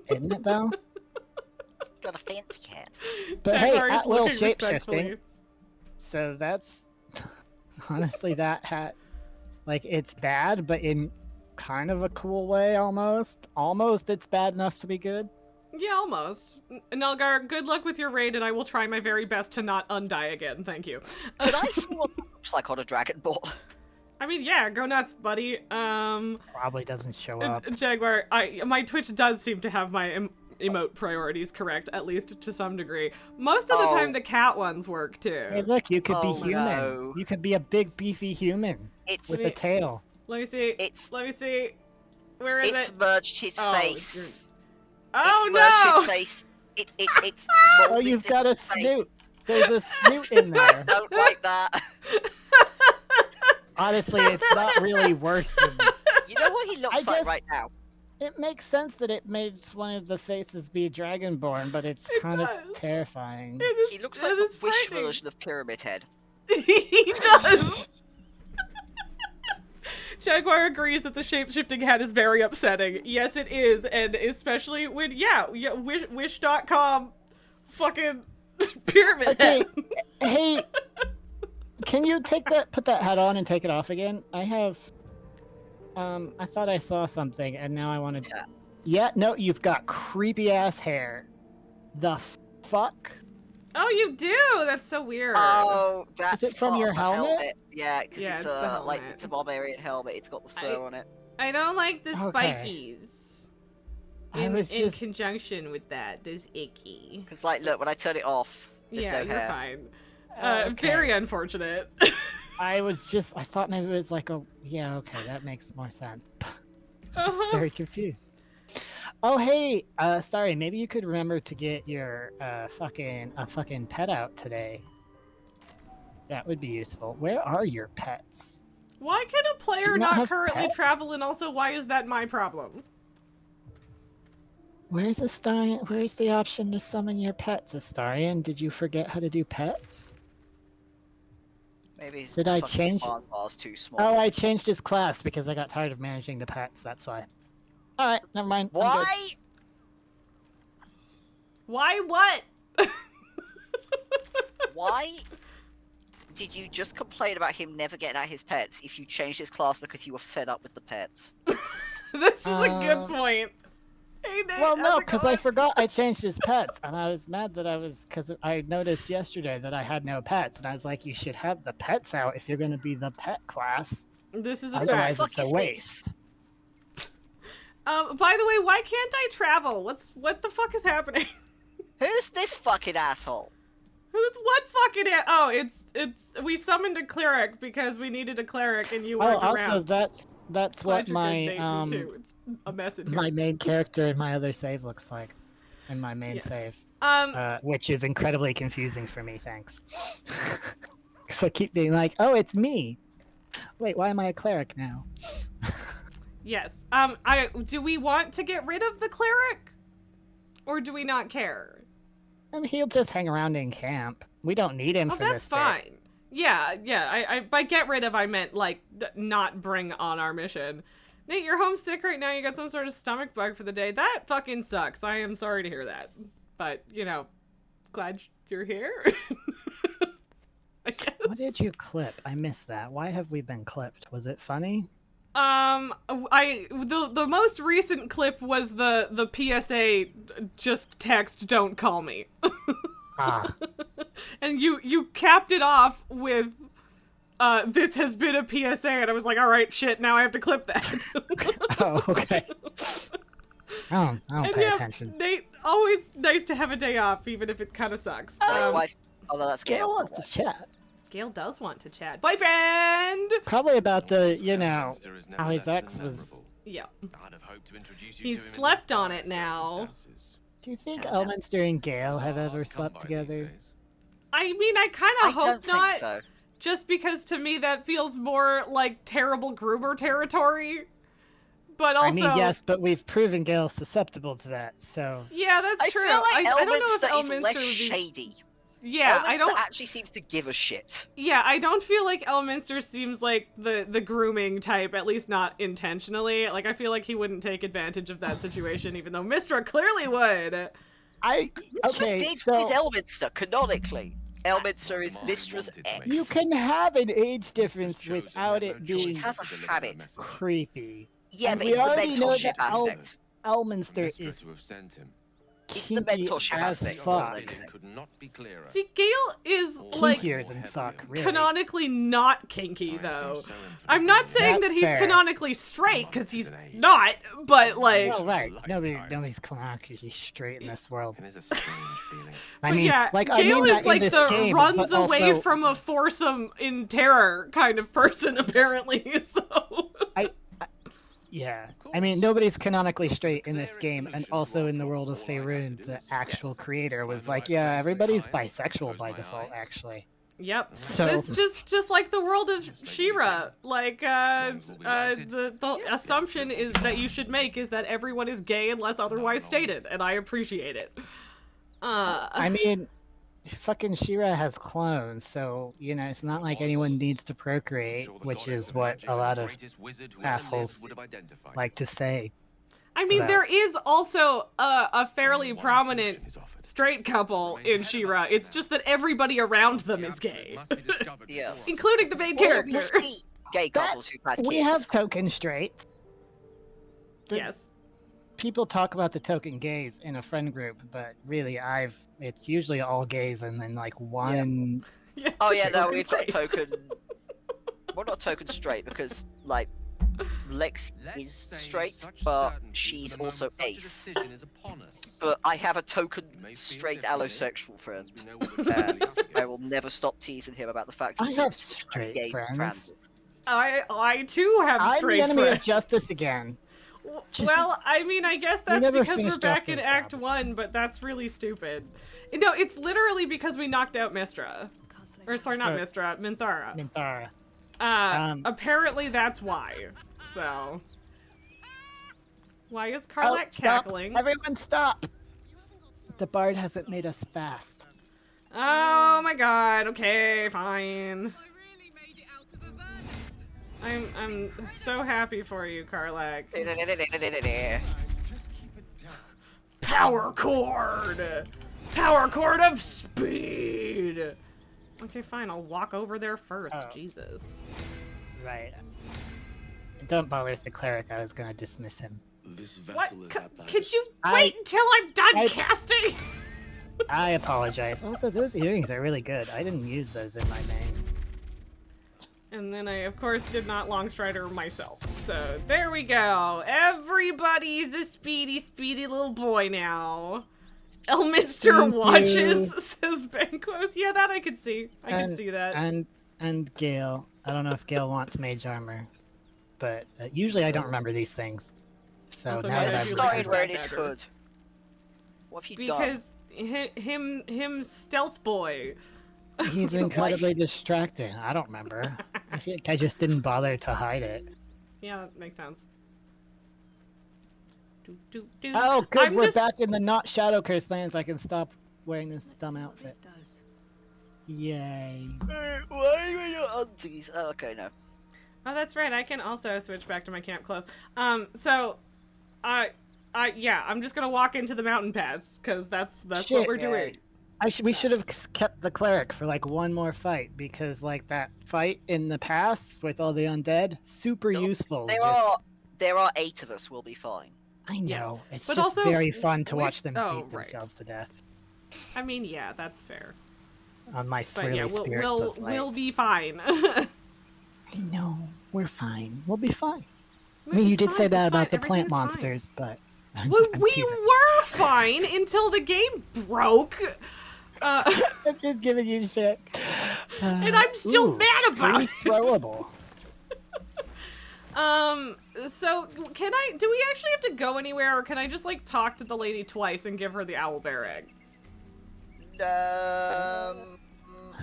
isn't it? Though. Got a fancy hat. But Jaguar hey, is at will looking respectfully. shapeshifting. So that's honestly that hat. Like it's bad, but in kind of a cool way, almost. Almost, it's bad enough to be good. Yeah, almost. Nelgar, good luck with your raid, and I will try my very best to not undie again. Thank you. Could I see what it looks like on a Dragon Ball? I mean, yeah, go nuts, buddy. Probably doesn't show up. Jaguar, my Twitch does seem to have my emote priorities correct, at least to some degree. Most of the Oh. time, the cat ones work too. Hey, look, you could Oh, be human. no. You could be a big, beefy human It's with a tail. Let me see. Let me see. Where is it's it? merged his Oh, face. Oh it's merged no! his face. It's Oh, molded you've to got a his face. snoot. There's a snoot in there. Don't like that. Honestly, it's not really worse than. You know what he looks I like guess- right now? It makes sense that it makes one of the faces be dragonborn, but it's It kind of does. terrifying. It is, He looks it like is the Wish frightening. version of Pyramid Head. He does. Jaguar agrees that the shape-shifting hat is very upsetting. Yes, it is, and especially when, yeah, Wish.com fucking pyramid Okay, head. hey, can you put that hat on and take it off again? I have, I thought I saw something, and now I want to. Yeah, no, you've got creepy ass hair. The fuck? Oh, you do. That's so weird. Oh, that's it from part your of the helmet? Yeah, because Yeah, it's it's the like helmet. it's a barbarian helmet. It's got the fur on it. I don't like the Okay. spikies. I In, was in just. conjunction with that, this icky. Because like, look, when I turn it off, there's Yeah, no you're hair. fine. Okay. Very unfortunate. I thought maybe it was like a. Yeah, okay, that makes more sense. Just very confused. Oh hey, sorry, maybe you could remember to get your fucking pet out today. That would be useful. Where are your pets? Why can a Do player you not not have currently pets? travel, and also why is that my problem? Where's the option to summon your pets, Astarion? Did you forget how to do pets? Maybe his Did I fucking change? command bar's too small. Oh, I changed his class because I got tired of managing the pets, that's why. Alright, never mind. I'm good. Why? Why what? Why did you just complain about him never getting out his pets if you changed his class because you were fed up with the pets? This is a good point. Hey, Nate, Well, no, how's it because I going? forgot I changed his pets, and I was mad that because I noticed yesterday that I had no pets, and I was like, you should have the pets out if you're going to be the pet class. This is a Otherwise, fact. Fuck it's a is waste. By the way, why can't I travel? What the fuck is happening? Who's this fucking asshole? Who's what fucking Oh, it's we summoned a cleric because we needed a cleric and you Oh, weren't also, around. that's Glad what you're my good, Nate. Me too. It's a mess in here. my main character in my other save looks like, in my main Yes. save, Um, which is incredibly confusing for me. Thanks. Because I keep being like, oh, it's me. Wait, why am I a cleric now? yes. Do we want to get rid of the cleric? Or do we not care? I mean, he'll just hang around in camp. We don't need him Oh, for that's this bit. fine. Yeah. I by get rid of, I meant, like, not bring on our mission. Nate, you're homesick right now. You got some sort of stomach bug for the day. That fucking sucks. I am sorry to hear that. But, you know, glad you're here. I guess. What did you clip? I missed that. Why have we been clipped? Was it funny? The most recent clip was the PSA just text don't call me. Ah. And you capped it off with this has been a PSA, and I was like, all right, shit, now I have to clip that. Oh, okay. I don't And pay yeah, attention. Nate, always nice to have a day off, even if it kind of sucks. Oh, no, that's Gail Gale. wants to chat. Gail does want to chat. Boyfriend! Probably about the, you know, Monster is never how his less ex than was. memorable. Yeah. I'd have hoped to introduce you He's to him in slept these on dire it now. circumstances. Do you think Elminster and Gale have Hard ever to come slept by these together? days. I mean, I kind I of hope don't not. think so. Just because to me that feels more like terrible groomer territory. But also, I mean, yes, but we've proven Gale's susceptible to that, so. yeah, that's I true. feel like I don't know if Elminster is Elminster less would be... shady. Yeah, Elminster I don't. actually seems to give a shit. Yeah, I don't feel like Elminster seems like the grooming type, at least not intentionally. Like, I feel like he wouldn't take advantage of that situation, even though Mistra clearly would. Okay, did so with Elminster, canonically. Elminster is Mom Mistra's wanted to ex. make you can have an age difference chosen without had it no choice being She has a but to deliver habit. that message. creepy. Yeah, And but we it's the already know mentorship that aspect. Elminster Mistra is to have sent him. It's the kinky mentorship as aspect. fuck. Feeling could not be clearer. See, Gale is, All like, Kinkier more than heavily fuck, on really. canonically not kinky, Time though. seems so infinite. I'm not saying That's that he's fair. canonically straight, because Months is he's an age. not, but, like... Well, right. Lifetime. Nobody's canonically straight in this world. It is a strange feeling. I But mean, yeah, like, Gale I mean is that in like this the game, runs but away also, from a foursome in terror kind of person, apparently, so... Yeah, I mean, nobody's canonically straight in this Clearest game, and solution to also our in the world of problem, all I have to Faerun, do the is- actual Yes. creator was Find the like, right yeah, place, everybody's say hi, bisexual close by my default, eyes. actually. Yep. So- It's just like the world of Just like She-Ra. Like, long as we'll be righted. the assumption is that you should make is that everyone is gay unless otherwise no. stated, and I appreciate it. I mean, fucking She-Ra has clones, so, you know, it's not like anyone needs to procreate, Sure the which goddess is of what magic a and lot the of greatest wizard who ever lived assholes would have identified like you. to say. I mean, That- there is also a fairly prominent straight couple in She-Ra. It's just that everybody around them is gay, Yes. including the main Also, we character. see gay couples who've had kids. We have token straight. Yes. People talk about the token gays in a friend group, but really, it's usually all gays and then like one. Yeah, Oh yeah, no, token we've got straight. token. Well, not token straight because like Lex is straight, but she's also ace. But I have a token straight allosexual friend. I will never stop teasing him about the fact I he's have straight gays and friends. I too have I'm straight the enemy friends. of justice again. Well, I mean, I guess that's never because we're finished back off in this Act job. 1, but that's really stupid. No, it's literally because we knocked out Mistra. Or, sorry, not Right. Mistra, Minthara. Minthara. Apparently that's why. So. Why is Karlak stop. cackling? Everyone stop! The bard hasn't made us fast. Oh my god, okay, fine. I'm so happy for you, Karlak. Power chord! Power chord of speed! Okay, fine, I'll walk over there first. Oh. Jesus. Right. Don't bother the cleric, I was gonna dismiss him. This What? vessel is at thy Could you I- wait until I'm done I- casting? I apologize. Also, those earrings are really good. I didn't use those in my main. And then I, of course, did not Longstrider myself. So, there we go. Everybody's a speedy, speedy little boy now. Elminster Thank watches, you. says Banquos. Yeah, that I could see. I can And- see that. And Gale. I don't know if Gale wants mage armor, but usually I don't remember these things. So Also, now why Why that is does it I've he started like wearing that his better? hood? What have you done? Because him stealth boy. he's Why is incredibly distracting. I don't remember. I think I just didn't bother to hide it. Yeah, that makes sense. Do, do, do. Oh, good. I'm We're just- back in the not Shadow Curse lands. I can stop wearing this dumb outfit. Yay. Why are you not undies? Oh, okay, no. Oh, that's right. I can also switch back to my camp clothes. So, yeah, I'm just gonna walk into the mountain pass because that's what Shit. we're doing. We should have kept the cleric for like one more fight because like that fight in the past with all the undead, super useful. There are 8 of us. We'll be fine. I know. It's But just also, very fun to we- watch them oh, beat right. themselves to death I mean, yeah, that's fair. on my But swirly yeah, spirits of light. we'll be fine. I know. We're fine. We'll be fine. I mean, you did say that about the plant monsters, but Well, I'm we teasing. were fine until the game broke. I'm just giving you shit. And I'm still mad about it. Throwable. So do we actually have to go anywhere, or can I just like talk to the lady twice and give her the owlbear egg?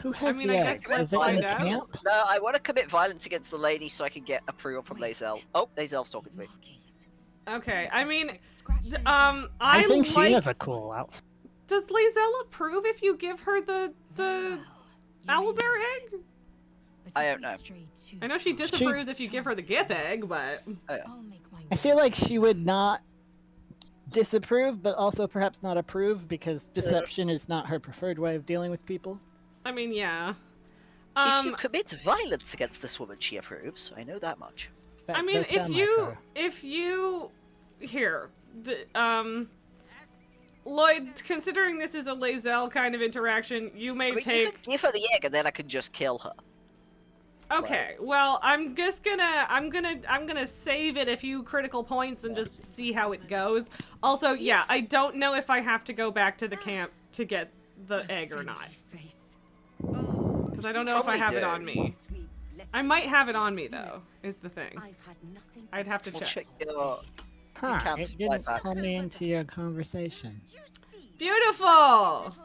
Who has mean, the I egg? guess let's Is it in find the out. camp? No, I want to commit violence against the lady so I can get approval from Lae'zel. Oh, Lae'zel's talking to me. Okay, I mean, I I think she like. has a cool outfit. Does Lae'zel approve if you give her the owlbear egg? I don't know. I know she disapproves if you give her the Gith egg, but I feel like she would not disapprove, but also perhaps not approve because deception is not her preferred way of dealing with people. I mean, yeah. If you commit violence against this woman, she approves. I know that much. That I mean, does sound like her. if you, here, Lloyd, considering this is a Lae'zel kind of interaction, you may I mean, you take. could give her the egg and then I can just kill her. Okay, well, I'm gonna save it a few critical points and just see how it goes. Also, yeah, I don't know if I have to go back to the camp to get the egg or not. Because I don't know if I have it on me. I might have it on me though, is the thing. I'd have to We'll check. check your... Huh, can't it supply didn't that. pull me into your conversation. Beautiful!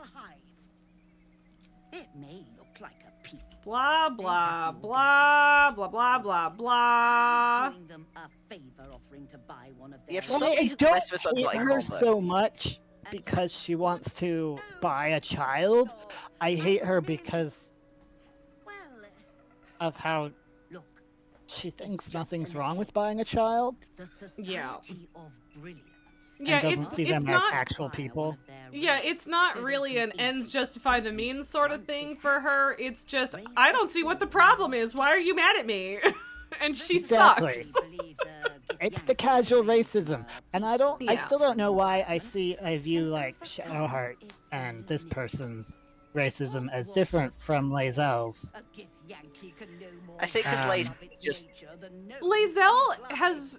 It may look like a piece of Blah, blah, blah, blah, blah, blah, blah. doing them a favor offering to buy one of Yeah, their for some I reason the don't rest of us are hate not in her combat. so much because she wants to buy a child. I hate her because Well, of how look, she thinks nothing's wrong with buying a child. Yeah. And Yeah, doesn't see them as not actual people. Yeah, it's not really an ends justify the means sort of thing for her. It's just, I don't see what the problem is. Why are you mad at me? And she Exactly. sucks. It's the casual racism, and I Yeah. still don't know why I view like Shadowheart's and this person's racism as different from Lae'zel's. I think because Lae'zel has...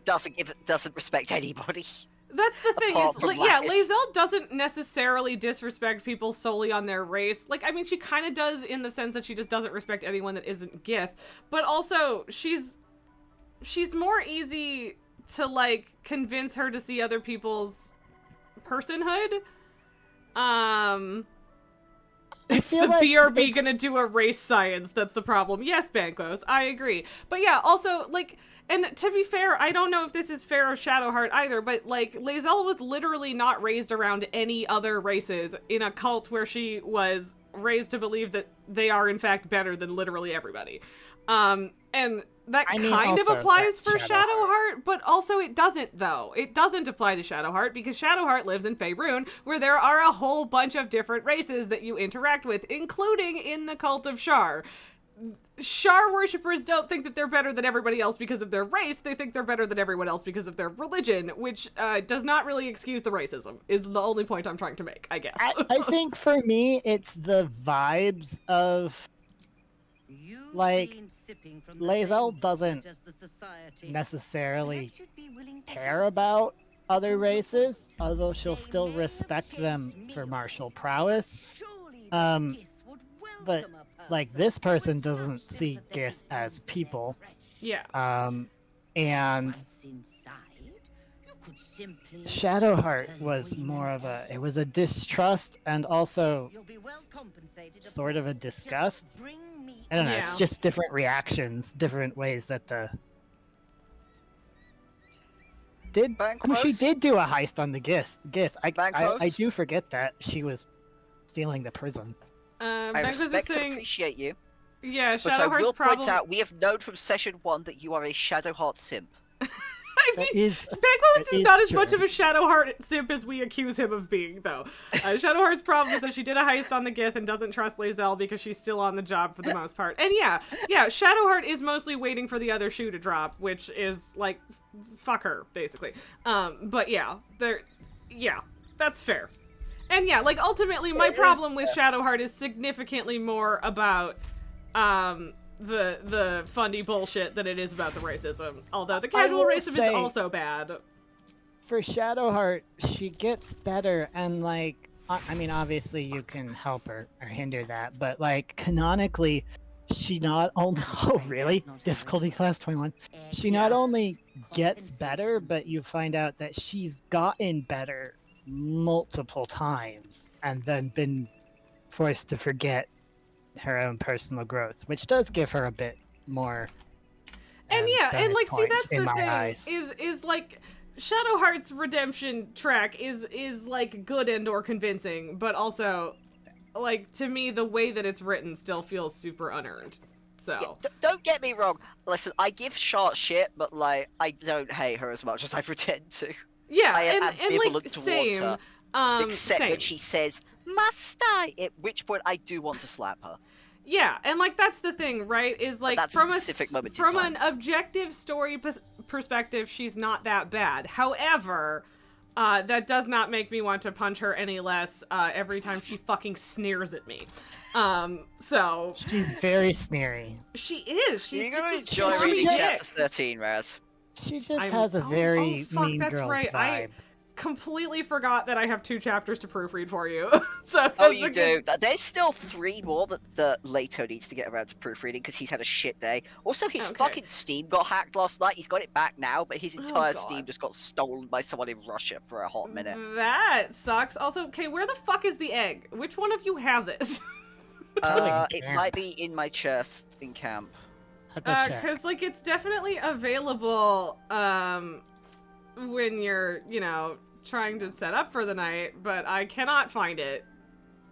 doesn't respect anybody. That's the thing Apart is, from yeah, life. Lae'zel doesn't necessarily disrespect people solely on their race. Like, I mean, she kind of does in the sense that she just doesn't respect anyone that isn't Gith. But also, she's more easy to, like, convince her to see other people's personhood. It's the like BRB gonna do a race science that's the problem. Yes, Bankos, I agree. But yeah, also, like... And to be fair, I don't know if this is fair of Shadowheart either, but, like, Lae'zel was literally not raised around any other races in a cult where she was raised to believe that they are, in fact, better than literally everybody. And that kind of applies for Shadowheart, but also it doesn't, though. It doesn't apply to Shadowheart, because Shadowheart lives in Faerun, where there are a whole bunch of different races that you interact with, including in the cult of Shar. Shar worshippers don't think that they're better than everybody else because of their race. They think they're better than everyone else because of their religion, which does not really excuse the racism, is the only point I'm trying to make, I guess. I think for me, it's the vibes of, like, Lae'zel doesn't necessarily care about other races, although she'll still respect them for martial prowess. But, like, this person doesn't see Gith as people. Yeah. And Shadowheart was more of it was a distrust and also sort of a disgust. I don't know, it's just different reactions, different ways that she did do a heist on the Gith. I do forget that she was stealing the prism. I respect and appreciate you. Yeah, but I will problem... point out, we have known from session 1 that you are a Shadowheart simp. I mean, Bankos is not as much of a Shadowheart simp as we accuse him of being, though. Shadowheart's problem is that she did a heist on the Gith and doesn't trust Lae'zel because she's still on the job for the most part. And yeah, Shadowheart is mostly waiting for the other shoe to drop, which is, like, fuck her, basically. But yeah, that's fair. And yeah, like, ultimately, my problem with Shadowheart is significantly more about, the funny bullshit than it is about the racism. Although the casual racism is also bad. For Shadowheart, she gets better, and, like, I mean, obviously you can help her or hinder that, but, like, canonically, she not only... Oh, really? Difficulty class 21. She not only gets better, but you find out that she's gotten better multiple times and then been forced to forget her own personal growth, which does give her a bit more and like, see, that's the thing eyes. is like Shadowheart's redemption track is like good and or convincing, but also, like, to me, the way that it's written still feels super unearned. So don't get me wrong, listen, I give Shart shit, but, like, I don't hate her as much as I pretend to. Yeah, I am and ambivalent like, towards same. her. Except when she says, "Must I?" At which point I do want to slap her. Yeah, and, like, that's the thing, right? Is, like, from an objective story perspective, she's not that bad. However, that does not make me want to punch her any less every time she fucking sneers at me. So she's very sneery. She is. She's just enjoy reading chapter 13, Raz. She just has a very mean girl's right. vibe. I completely forgot that I have 2 chapters to proofread for you. So oh, you do. There's still 3 more that Leto needs to get around to proofreading because he's had a shit day. Also, his fucking Steam got hacked last night. He's got it back now, but his entire Steam just got stolen by someone in Russia for a hot minute. That sucks. Also, okay, where the fuck is the egg? Which one of you has it? It might be in my chest in camp. Because, like, it's definitely available, when you're, trying to set up for the night, but I cannot find it.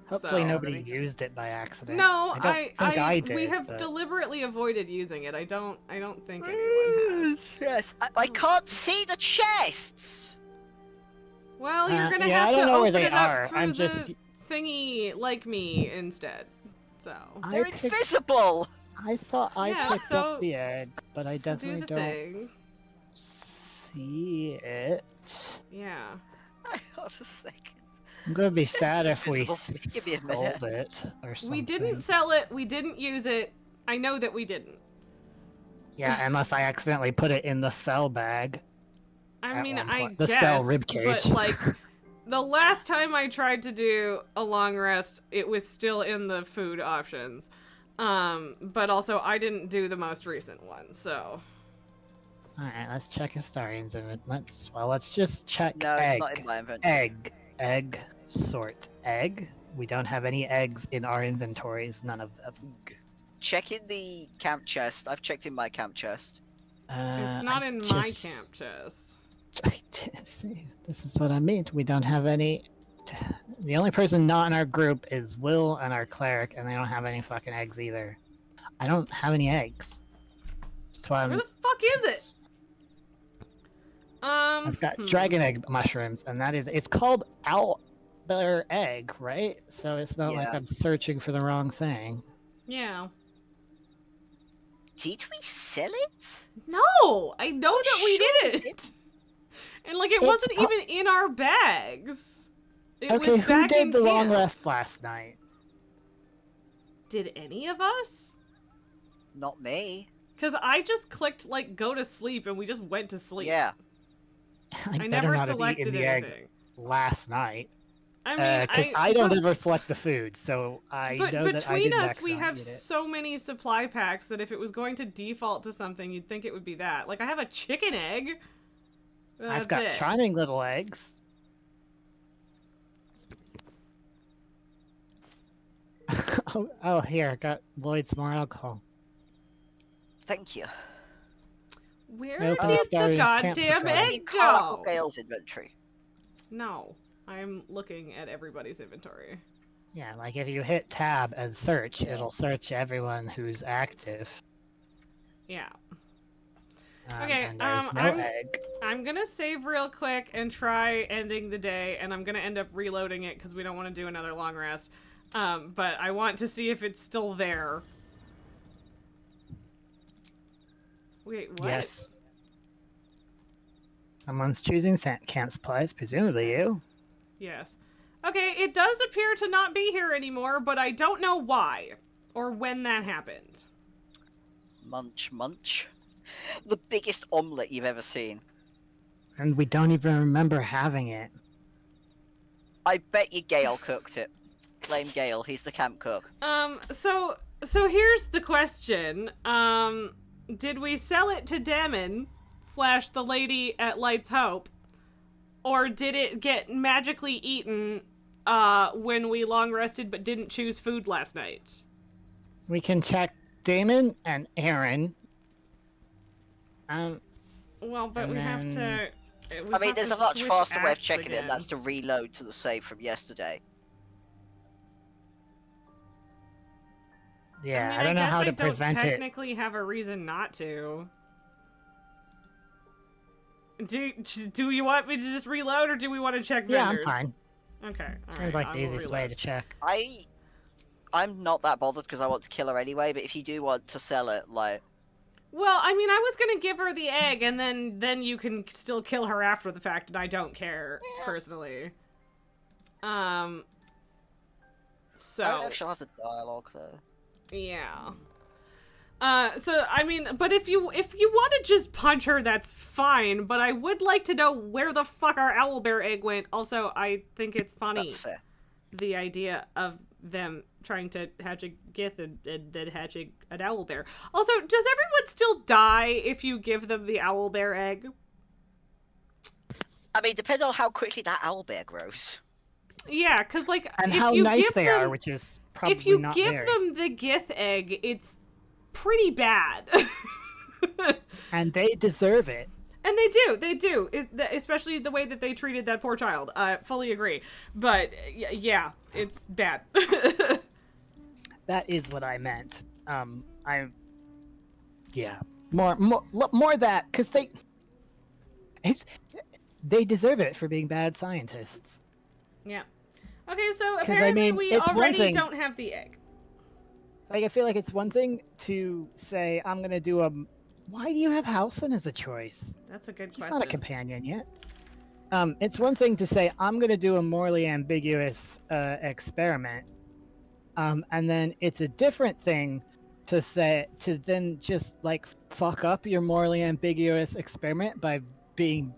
Hopefully So- nobody used it by accident. No, I don't think I did. we have but... deliberately avoided using it. I don't think anyone has. Yes, I can't see the chests. Well, you're gonna yeah, I have don't to know where open they it up are. through I'm the just. thingy like me instead. So. They're invisible. I thought I Yeah, picked so- up the egg, but I So definitely do the don't thing. see it. Yeah. Hang on a second. I'm gonna be Chests sad are if we invisible. Give me a minute. sold it or something. We didn't sell it. We didn't use it. I know that we didn't. Yeah, unless I accidentally put it in the cell bag. I At mean, one I point. The guess, cell ribcage. but like, the last time I tried to do a long rest, it was still in the food options. But also I didn't do the most recent one, so. Alright, let's check Astarian's inventory. Let's just check No, egg. it's not in my inventory. Egg. Sort. Egg. We don't have any eggs in our inventories. None of them. Check in the camp chest. I've checked in my camp chest. It's not in my camp chest. See, this is what I mean. We don't have any. The only person not in our group is Will and our cleric, and they don't have any fucking eggs either. I don't have any eggs. That's why Where the fuck is it? I've got dragon egg mushrooms, and it's called owlbear egg, right? So it's not like Yeah. I'm searching for the wrong thing. Yeah. Did we sell it? No, I know that we Sure we didn't. And like, it It's wasn't even in our bags. It Okay, was who back in did the long camp. rest last night? Did any of us? Not me. Because I just clicked like go to sleep and we just went to sleep. Yeah. I better never not have eaten selected the egg anything. last night. I mean, Because I don't but, ever select the food, so I but know that I between didn't us, we have accidentally eat it. so many supply packs that if it was going to default to something, you'd think it would be that. Like, I have a chicken egg. But I've that's got it. charming little eggs. oh, here, I got Lloyd's more alcohol. Thank you. Where I opened did the the Starian's camp goddamn supplies. egg You can't go? look at Gale's inventory. No, I'm looking at everybody's inventory. Yeah, like if you hit tab as search, it'll search everyone who's active. Yeah. Okay, and there's no I'm- egg. I'm gonna save real quick and try ending the day, and I'm gonna end up reloading it because we don't want to do another long rest. But I want to see if it's still there. Wait, what? Yes. Someone's choosing camp supplies, presumably you. Yes. Okay, it does appear to not be here anymore, but I don't know why or when that happened. Munch, munch. The biggest omelette you've ever seen. And we don't even remember having it. I bet you Gale cooked it. Blame Gale, he's the camp cook. So here's the question. Did we sell it to Damon / the lady at Light's Hope? Or did it get magically eaten when we long rested but didn't choose food last night? We can check Damon and Aaron. Well, but And we have then- to. I mean, there's a much faster way of checking it, and again. that's to reload to the save from yesterday. Yeah, mean, I don't know guess how I to don't prevent it. technically have a reason not to. Do you want me to just reload, or do we want to check Yeah, vendors? I'm fine. Okay. Seems like the easiest way to check. I'm not that bothered because I want to kill her anyway, but if you do want to sell it, like... Well, I mean, I was gonna give her the egg, and then you can still kill her after the fact, and I don't care, personally. So... I don't know if she'll have the dialogue, though. Yeah. So, I mean, but if you want to just punch her, that's fine, but I would like to know where the fuck our owlbear egg went. Also, I think it's funny. That's fair. The idea of them trying to hatch a gith and then hatching an owlbear. Also, does everyone still die if you give them the owlbear egg? I mean, depending on how quickly that owlbear grows. Yeah, because, like, And if how you nice give they them, are, which is probably if you not give there. them the gith egg, it's pretty bad. And they deserve it. And they do, especially the way that they treated that poor child. Fully agree. But yeah, it's bad. That is what I meant. Yeah, more that, because they deserve it for being bad scientists. Yeah. Okay, so 'Cause, I apparently mean, we it's one already thing- don't have the egg. Like, I feel like it's one thing to say, I'm gonna do a... Why do you have Halcyon as a choice? That's a good He's question. not a companion yet. It's one thing to say, I'm gonna do a morally ambiguous experiment. And then it's a different thing to then just, like, fuck up your morally ambiguous experiment by being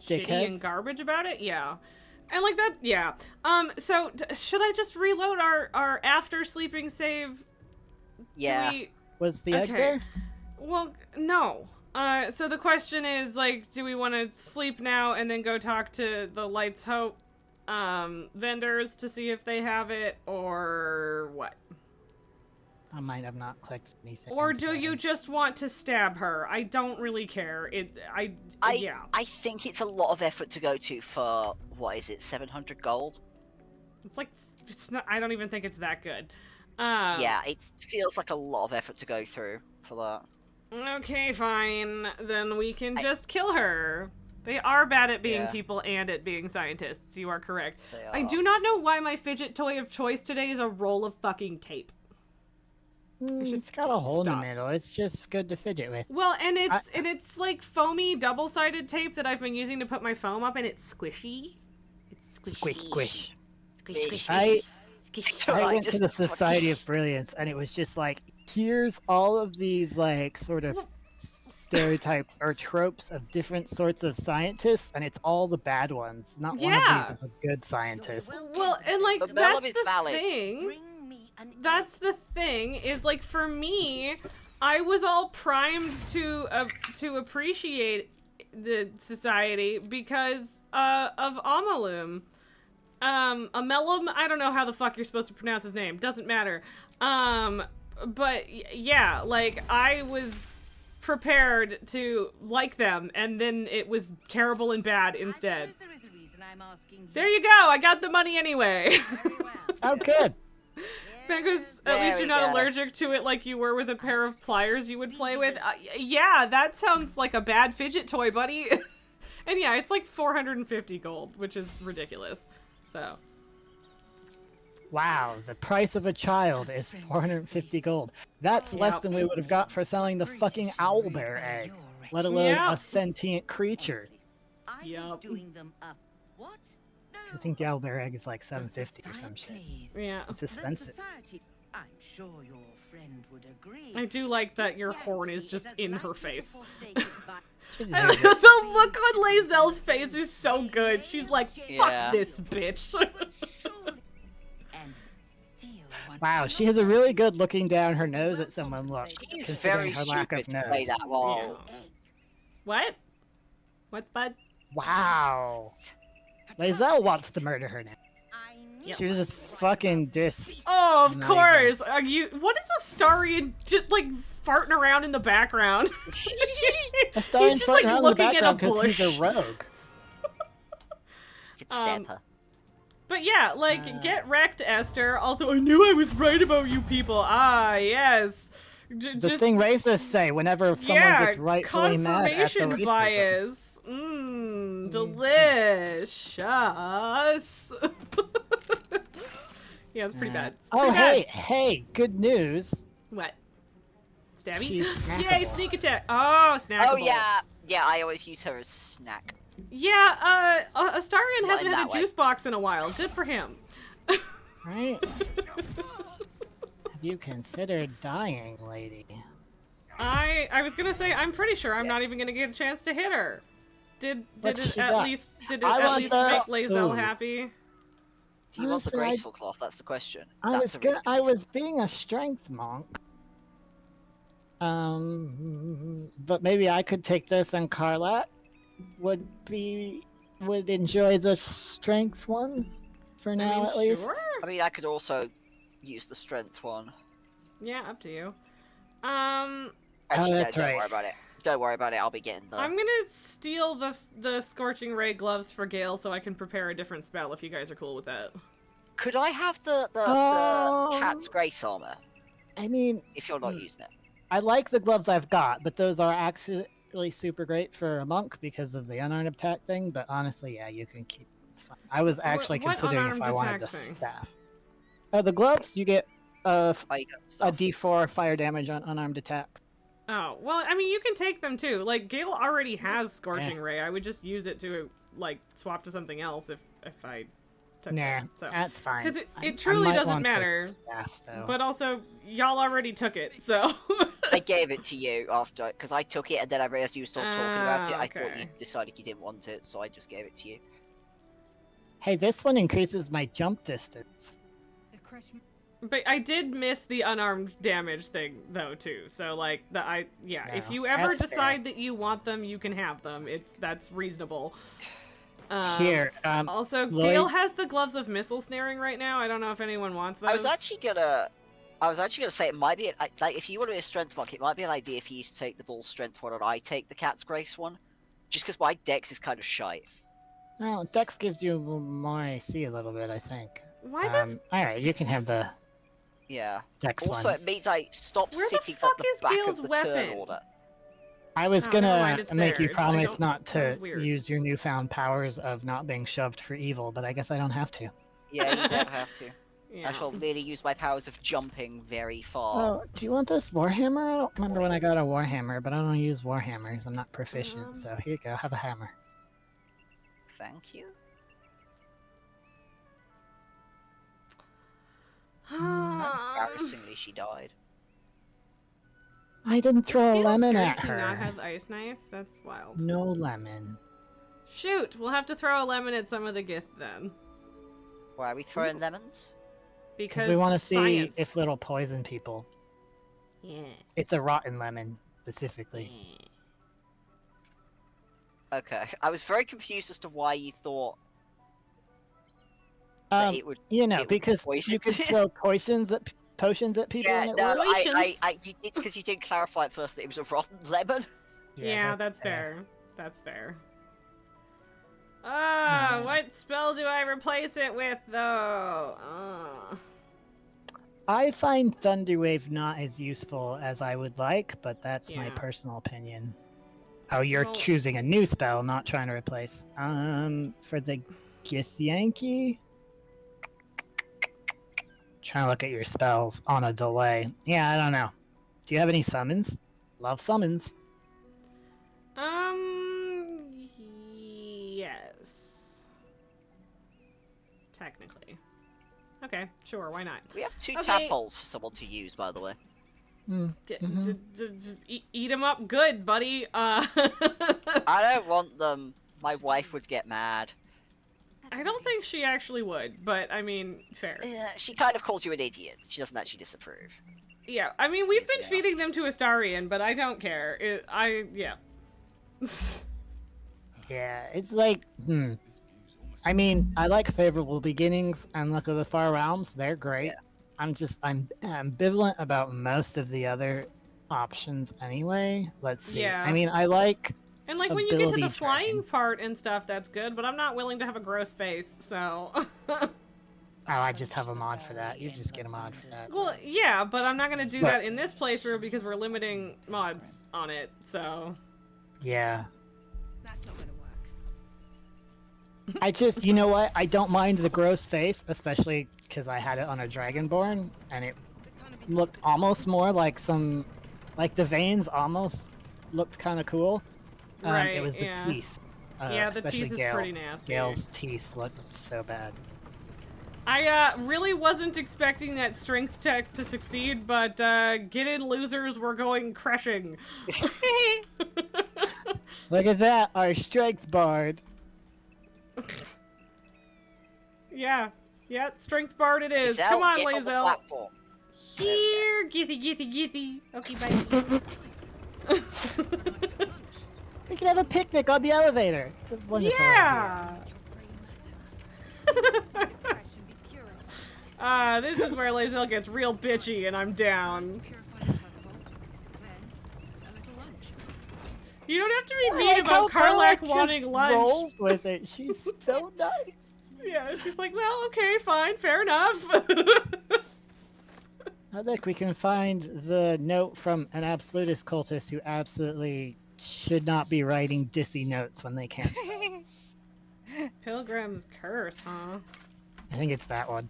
Shitty and dickheads. garbage about it. Yeah. And like that, yeah. So should I just reload our after sleeping save? Yeah. Was the egg there? Well, no. So the question is, like, do we want to sleep now and then go talk to the Lights Hope vendors to see if they have it, or what? I might have not clicked anything. Or I'm do sorry. you just want to stab her? I don't really care. Yeah. I think it's a lot of effort to go to for, what is it, 700 gold? It's not. I don't even think it's that good. Yeah, it feels like a lot of effort to go through for that. Okay, fine. Then we can just kill her. They are bad at being Yeah. people and at being scientists. You are correct. They I are. do not know why my fidget toy of choice today is a roll of fucking tape. It's got a hole in stop. the middle. It's just good to fidget with. Well, and it's like foamy double-sided tape that I've been using to put my foam up, and it's squishy. It's squishy. Squish, squish. Squish, squish, I It's I alright, went to just the fucking- Society of Brilliance, and it was just like, here's all of these, like, sort of stereotypes or tropes of different sorts of scientists, and it's all the bad ones. Not one Yeah. of these is a good scientist. Well, and like But that's Mellum is the valid. thing. Bring me an That's the thing is, like, for me, I was all primed to appreciate the society because of Amalum. Amelum, I don't know how the fuck you're supposed to pronounce his name. Doesn't matter. But yeah, like, I was prepared to like them, and then it was terrible and bad instead. I suppose there is a reason I'm asking you. There you go. I got the money anyway. Very well. Oh, good. Because at There least we you're not go. allergic to it like you were with a pair of pliers you would play with. Yeah, that sounds like a bad fidget toy, buddy. And yeah, it's like 450 gold, which is ridiculous. So, Wow, the price of a child is 450 gold. That's less Yep. than we would have got for selling the fucking owlbear egg, let alone Yep. a sentient creature. I was Yup. doing them up. What? No. I think the owlbear egg is like 750 or some shit. yeah. It's The expensive. society. I'm sure your friend would agree. I do like that your If horn is Yancy just as in her likely to face. forsake its vi- She And deserves it. the look on Lae'zel's face is so good. She's like, fuck Yeah. this bitch. Surely- and Steal one. Wow, she has a really good looking down her nose at someone look, He's considering very her lack stupid of to play nose. that role. Yeah. What? What's Bud? Wow. Lae'zel wants to murder her now. I knew She was I just would fucking find dis. Oh, of Not course. Are you? What is Astarion just like farting around in the background? Astarion's He's just, floating like, around in the looking at a background because he's bush. a rogue. Could stab her. But yeah, like, get wrecked, Esther. Also, I knew I was right about you people. Ah, yes. The Just thing racists say whenever someone yeah, gets rightfully mad at the confirmation racism. bias. Delicious. Yeah, it's pretty bad. It's Oh, pretty bad. hey, good news. What? Stabby? She's Yay, snackable. sneak attack. Oh, snackable. Oh yeah, yeah. I always use her as snack. Yeah, Astarion Not hasn't in had that a way. juice box in a while. Good for him. Right? Have you considered dying, lady? I was gonna say I'm pretty sure I'm not even gonna get a chance to hit her. Did What's it she at got? least I want make the- Lae'zel Ooh. happy? Do you want the Honestly, I- graceful cloth? That's the question. I That's was a really I good- was being a strength monk. But maybe I could take this, and Carlat would enjoy the strength one for now, at least. Sure. I mean, I could also use the strength one. Yeah, up to you. Actually, no, that's don't right. worry about it. Don't worry about it. I'll be getting the. I'm gonna steal the Scorching Ray gloves for Gale so I can prepare a different spell if you guys are cool with that. Could I have the Um, cat's grace armor I mean, if you're not using it? I like the gloves I've got, but those are actually super great for a monk because of the unarmed attack thing. But honestly, yeah, you can keep. It's fine. I was actually What considering if unarmed I wanted attack the thing? staff. Oh, the gloves, you get Oh, you got the a stuff. D4 fire damage on unarmed attack. Oh, well, I mean, you can take them too. Like, Gale already has Scorching Ray. I would just use it to, like, swap to something else if I took Nah, those. So. that's fine. Because I it truly might doesn't want the matter. Staff, though. But also, y'all already took it, so. I gave it to you after, because I took it and then I realized you were still talking about it. I thought okay. you decided you didn't want it, so I just gave it to you. Hey, this one increases my jump distance. The crush. But I did miss the unarmed damage thing, though, too. So, like, if No, you ever that's decide that you want them, you can have them. That's reasonable. Here, Also, Lloyd- Gale has the gloves of missile snaring right now. I don't know if anyone wants those. I was actually gonna say it might be like if you want to be a strength monk, it might be an idea for you to take the bull strength one and I take the cat's grace one, just because my dex is kind of shite. Well, Dex gives you more AC a little bit, I think. Why does... Alright, you can have the Yeah. Dex Also, one. it means I stop Where the sitting fuck at the is back Gale's of the weapon? turn order. I was Oh, never gonna mind, it's make there. you It's- I promise don't- not that was to weird. use your newfound powers of not being shoved for evil, but I guess I don't have to. Yeah, you don't have to. Yeah. I shall really use my powers of jumping very far. Oh, do you want this Warhammer? I don't remember when I got a Warhammer, but I don't use Warhammers. I'm not proficient, so here you go, have a hammer. Thank you. Embarrassingly, she died. I didn't throw a Does Gale lemon at seriously her. not have the ice knife? That's wild. No lemon. Shoot, we'll have to throw a lemon at some of the Gith then. Why are we throwing lemons? Because we want to see science. if it'll poison people. Yeah. It's a rotten lemon, specifically. Okay, I was very confused as to why you thought that it would. You know, it would because poison. you could throw potions at people Yeah, and it no, works. it's because you didn't clarify at first that it was a rotten lemon. Yeah, that's fair. That's fair. Ah, what spell do I replace it with, though? I find Thunderwave not as useful as I would like, but that's my Yeah. personal opinion. Oh, you're Well- choosing a new spell, not trying to replace. For the Githyanki? Trying to look at your spells on a delay. Yeah, I don't know. Do you have any summons? Love summons. Yes. Technically. Okay, sure, why not? We have two Okay. tadpoles for someone to use, by the way. Eat them up good, buddy. I don't want them. My wife would get mad. I don't think she actually would, but I mean, fair. She kind of calls you an idiot. She doesn't actually disapprove. Yeah, I mean, we've been feeding them to Astarion, but I don't care. Yeah. Yeah, it's like, I mean, I like Favorable Beginnings and Look of the Far Realms. They're great. I'm ambivalent about most of the other options anyway. Let's see. Yeah. I mean, I like... And like when you get to Ability the flying drain. part and stuff, that's good, but I'm not willing to have a gross face, so. Oh, I just have a mod for that. You just get a mod for that. Well, yeah, but I'm not gonna do But- that in this playthrough because we're limiting mods on it, so. Yeah. That's not gonna work. I just, you know what? I don't mind the gross face, especially because I had it on a Dragonborn, and it looked almost more like the veins almost looked kind of cool. Right, it was the yeah. teeth. Yeah, the especially teeth is Gale's. pretty nasty. Gale's teeth looked so bad. I really wasn't expecting that strength tech to succeed, but get in losers, we're going crashing. Look at that, our strength bard. Yeah, strength bard it is. Come on, get on the Lazel. platform. Here, githy. Okay, bye. We can have a picnic on the elevator. It's a wonderful idea. Yeah. This is where Lazel gets real bitchy, and I'm down. You don't have to be I mean like about how Karlak just wanting lunch. rolls with it. She's so nice. Yeah, she's like, well, okay, fine, fair enough. I think we can find the note from an absolutist cultist who absolutely should not be writing dissy notes when they can't spell. Pilgrim's Curse, huh? I think it's that one.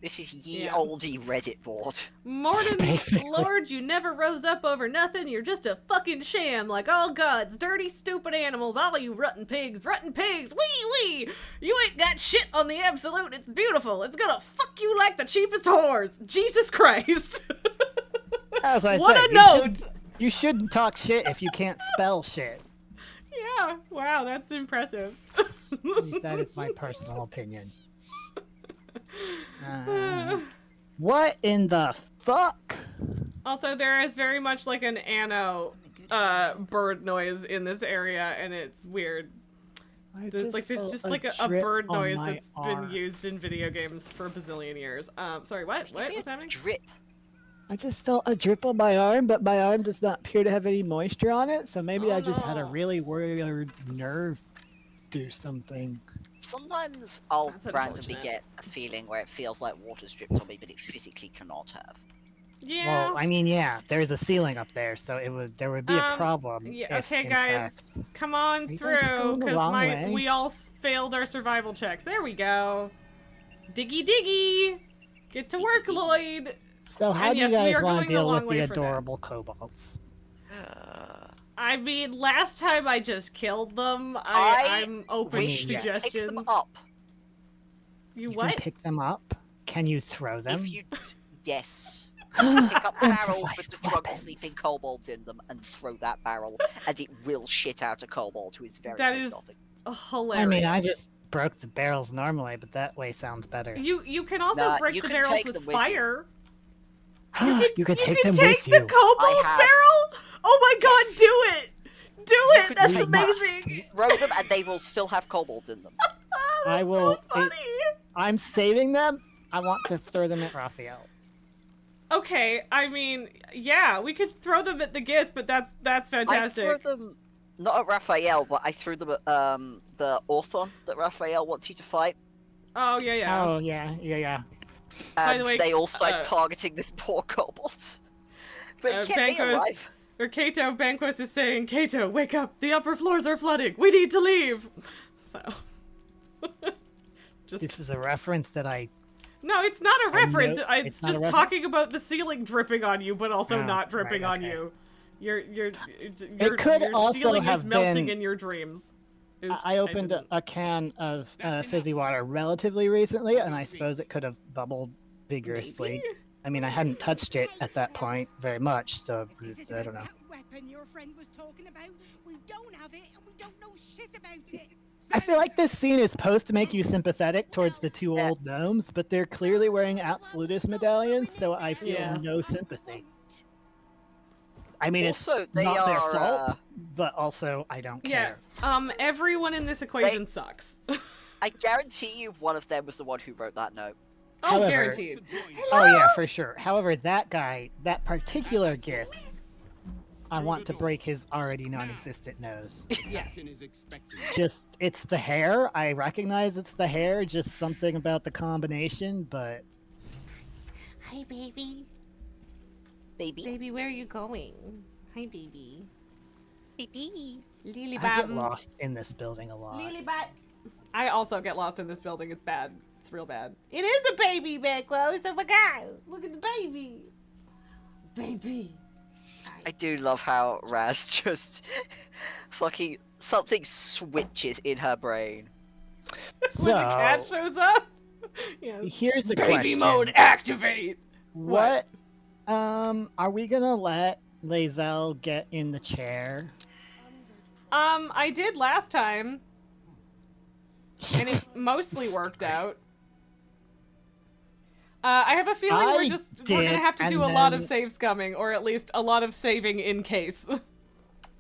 This is ye Yeah. oldie Reddit board. Morden, Basically. Lord, you never rose up over nothing. You're just a fucking sham, like all gods, dirty, stupid animals, all you rotten pigs, wee! You ain't got shit on the absolute. It's beautiful. It's gonna fuck you like the cheapest whores. Jesus Christ. That's what I What said. a note. You shouldn't talk shit if you can't spell shit. Yeah, wow, that's impressive. At least that is my personal opinion. What in the fuck? Also, there is very much like an Anno bird noise in this area, and it's weird. There's just like a bird noise that's been used in video games for a bazillion years. Sorry, what? What's happening? Drip. I just felt a drip on my arm, but my arm does not appear to have any moisture on it, so maybe I just had a really weird nerve do something. Sometimes I'll That's randomly unfortunate. get a feeling where it feels like water's dripped on me, but it physically cannot have. Yeah. Well, I mean, yeah, there's a ceiling up there, so there would be a problem. Yeah, if, okay, in guys, fact- come on Are you through, guys going the because wrong way? we all failed our survival checks. There we go. Diggy. Get to work, Lloyd. So how And do yes, you we guys are want going to the deal long with way the for that. adorable kobolds? I mean, last time I just killed them. I I'm open to wish to pick suggestions. them up. You You what? can pick them up? Can you throw them? If you... Yes. Pick up barrels with Improvised the drunk weapons. sleeping kobolds in them and throw that barrel, and it will shit out a kobold who is very That pissed is off. hilarious. I mean, I just broke the barrels normally, but that way sounds better. You can also Nah, break you the can barrels take with them with you. fire. You can take can them take with the you. cobalt have. barrel? Oh my god, Yes. do it! Do You it! could That's do amazing! Throw them, and they will still have kobolds in them. Oh, I that's will- so funny. I'm saving them. I want to throw them at Raphael. Okay, I mean, yeah, we could throw them at the gift, but that's fantastic. I threw them not at Raphael, but I threw them at the Orthon that Raphael wants you to fight, Oh yeah. Oh, yeah. By and the way, they all start uh, targeting this poor kobold. But it kept me Banquos, alive. or Kaeto, Banquos is saying, Kaeto, wake up! The upper floors are flooding. We need to leave. So, just This is a reference that I... no, it's not a I know- reference. It's it's not a just reference? talking about the ceiling dripping on you, but also Oh, not dripping right, on okay. you. Your could your also ceiling is have melting been- in your dreams. Oops, I opened didn't. a can of fizzy water relatively recently, and I suppose it could have bubbled vigorously. Maybe? I mean, I hadn't touched it at that point very much, so This is I don't know. that weapon your friend was talking about. We don't have it, and we don't know shit about it. I feel like this scene is supposed to make you sympathetic towards the two old gnomes, but they're clearly wearing absolutist medallions, so I feel Yeah. no sympathy. I mean, Also, it's they not their are, fault, but also I don't Yeah. care. Everyone in this equation sucks. I guarantee you one of them was the one who wrote that note. Oh, However- guaranteed. Oh yeah, for sure. However, that guy, that particular gift, I want to break his already non-existent nose. Yeah. Just, it's the hair. I recognize it's the hair. Just something about the combination, but Hi, baby. Baby. Baby, where are you going? Hi, baby. Baby. Lily I get lost in this building a lot. I also get lost in this building. It's bad. It's real bad. It is a baby, Banquos. Oh my god. Look at the baby. Baby. I do love how Raz just fucking something switches in her brain. So, When the cat shows up. Yes. here's a Baby question. mode activate. What? Are we gonna let Lae'zel get in the chair? I did last time. And it mostly worked out. I have a feeling we're I gonna did, have to and do a lot of then- save scumming, or at least a lot of saving in case.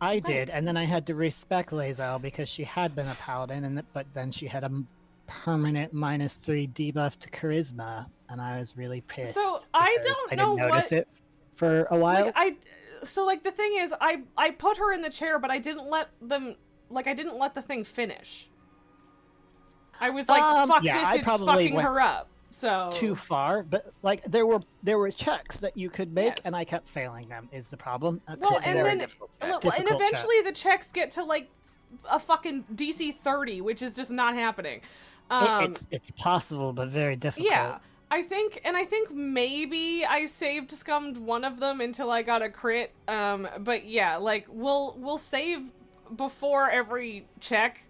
I did, and then I had to respec Lae'zel because she had been a paladin, but then she had a permanent -3 debuff to charisma, and I was really pissed. So, I because don't I know didn't notice what- it for a while. Like, so like the thing is, I put her in the chair, but I didn't let them, like I didn't let the thing finish. I was like, fuck yeah, this, I it's probably fucking went her up. So too far, but like there were checks that you could make, Yes. and I kept failing them. Is the problem? well, 'Cause and they're then difficult well, and difficult eventually checks. the checks get to like a fucking DC 30, which is just not happening. It's possible, but very difficult. Yeah, I think maybe I saved scummed one of them until I got a crit. But yeah, like we'll save before every check.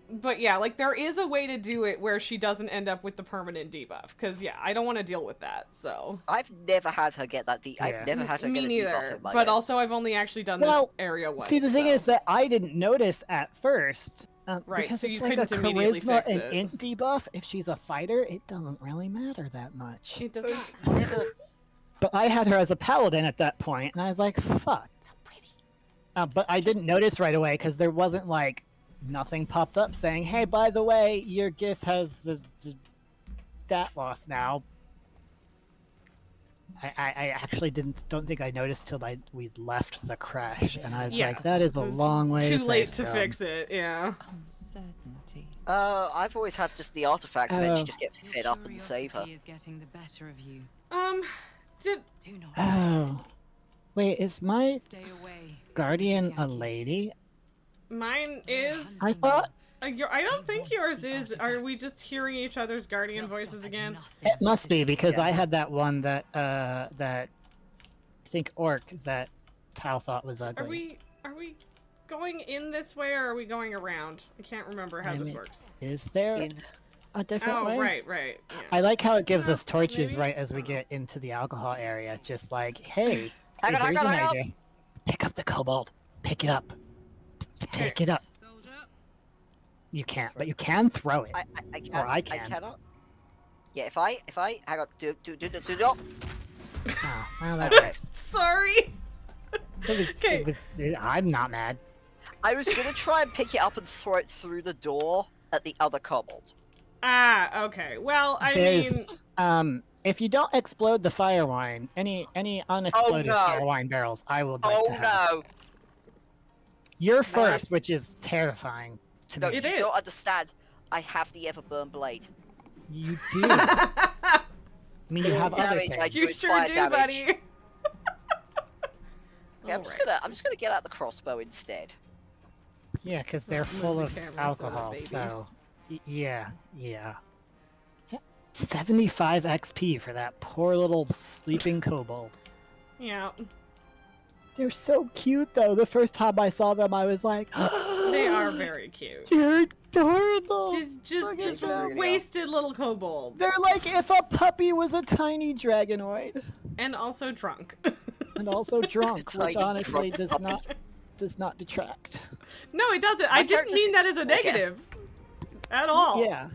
But yeah, like there is a way to do it where she doesn't end up with the permanent debuff. Because yeah, I don't want to deal with that. So I've never had her get that Yeah. I've never had her me get a debuff neither. in my But games. also I've only actually done Well, this area once. See, the thing so. is that I didn't notice at first. Right, Because so it's you like a couldn't immediately charisma fix and it. int debuff. If she's a fighter, it doesn't really matter that much. It doesn't. But I had her as a paladin at that point, and I was like, fuck. So pretty. But I didn't notice right away because there wasn't like nothing popped up saying, "Hey, by the way, your Gith has a stat loss now." I actually don't think I noticed till we'd left the crash, and I was Yeah. like, "That is a It's long way Too to late save to scum." fix it. Yeah. Uncertainty. I've always had just the artifact, and then she Oh. just get fed up and save her. Curiosity is getting the better of you. Did Do not Oh, wait, is my stay away. guardian a Yankee. lady? mine is? I thought I don't think yours is. Are we just hearing each other's guardian They'll voices stop at again? nothing it must be because Yeah. I had that one that I think orc that Tal thought was ugly. Are we going in this way or are we going around? I can't remember how I this mean, works. Is there In a different Oh, way? right. Yeah. I like how it gives Yeah, us torches maybe. right as we get into the alcohol area. Just like, hey, Hang on, here's hang on, an hang on. idea. Pick up the kobold. Pick it up. Pick it up. Soldier. You can't, but you can throw it. I can't. Or I can. cannot. Yeah, if I hang on, do not. Oh, well, that Okay. works. Sorry. Okay. I'm not mad. I was gonna try and pick it up and throw it through the door at the other kobold. Ah, okay. Well, I mean, There's if you don't explode the fire wine, any unexploded no. fire wine barrels, I would like Oh to have. no! You're first, which is terrifying to No, me. It you is. don't understand. I have the Everburn blade. You do. I mean, you have other Damage, I things. do you is sure fire do, damage. buddy. Yeah, I'm just gonna get out the crossbow instead. Yeah, because they're Move full the of camera so alcohol, baby. so yeah. 75 XP for that poor little sleeping kobold. Yeah. They're so cute, though. The first time I saw them, I was like, They are very cute. They're adorable. Just at them. wasted little kobolds. They're like if a puppy was a tiny dragonoid, And also drunk. and also drunk, which Tiny honestly drunk does not detract. No, it doesn't. I didn't character's- mean that as a Okay. negative. At all. Yeah.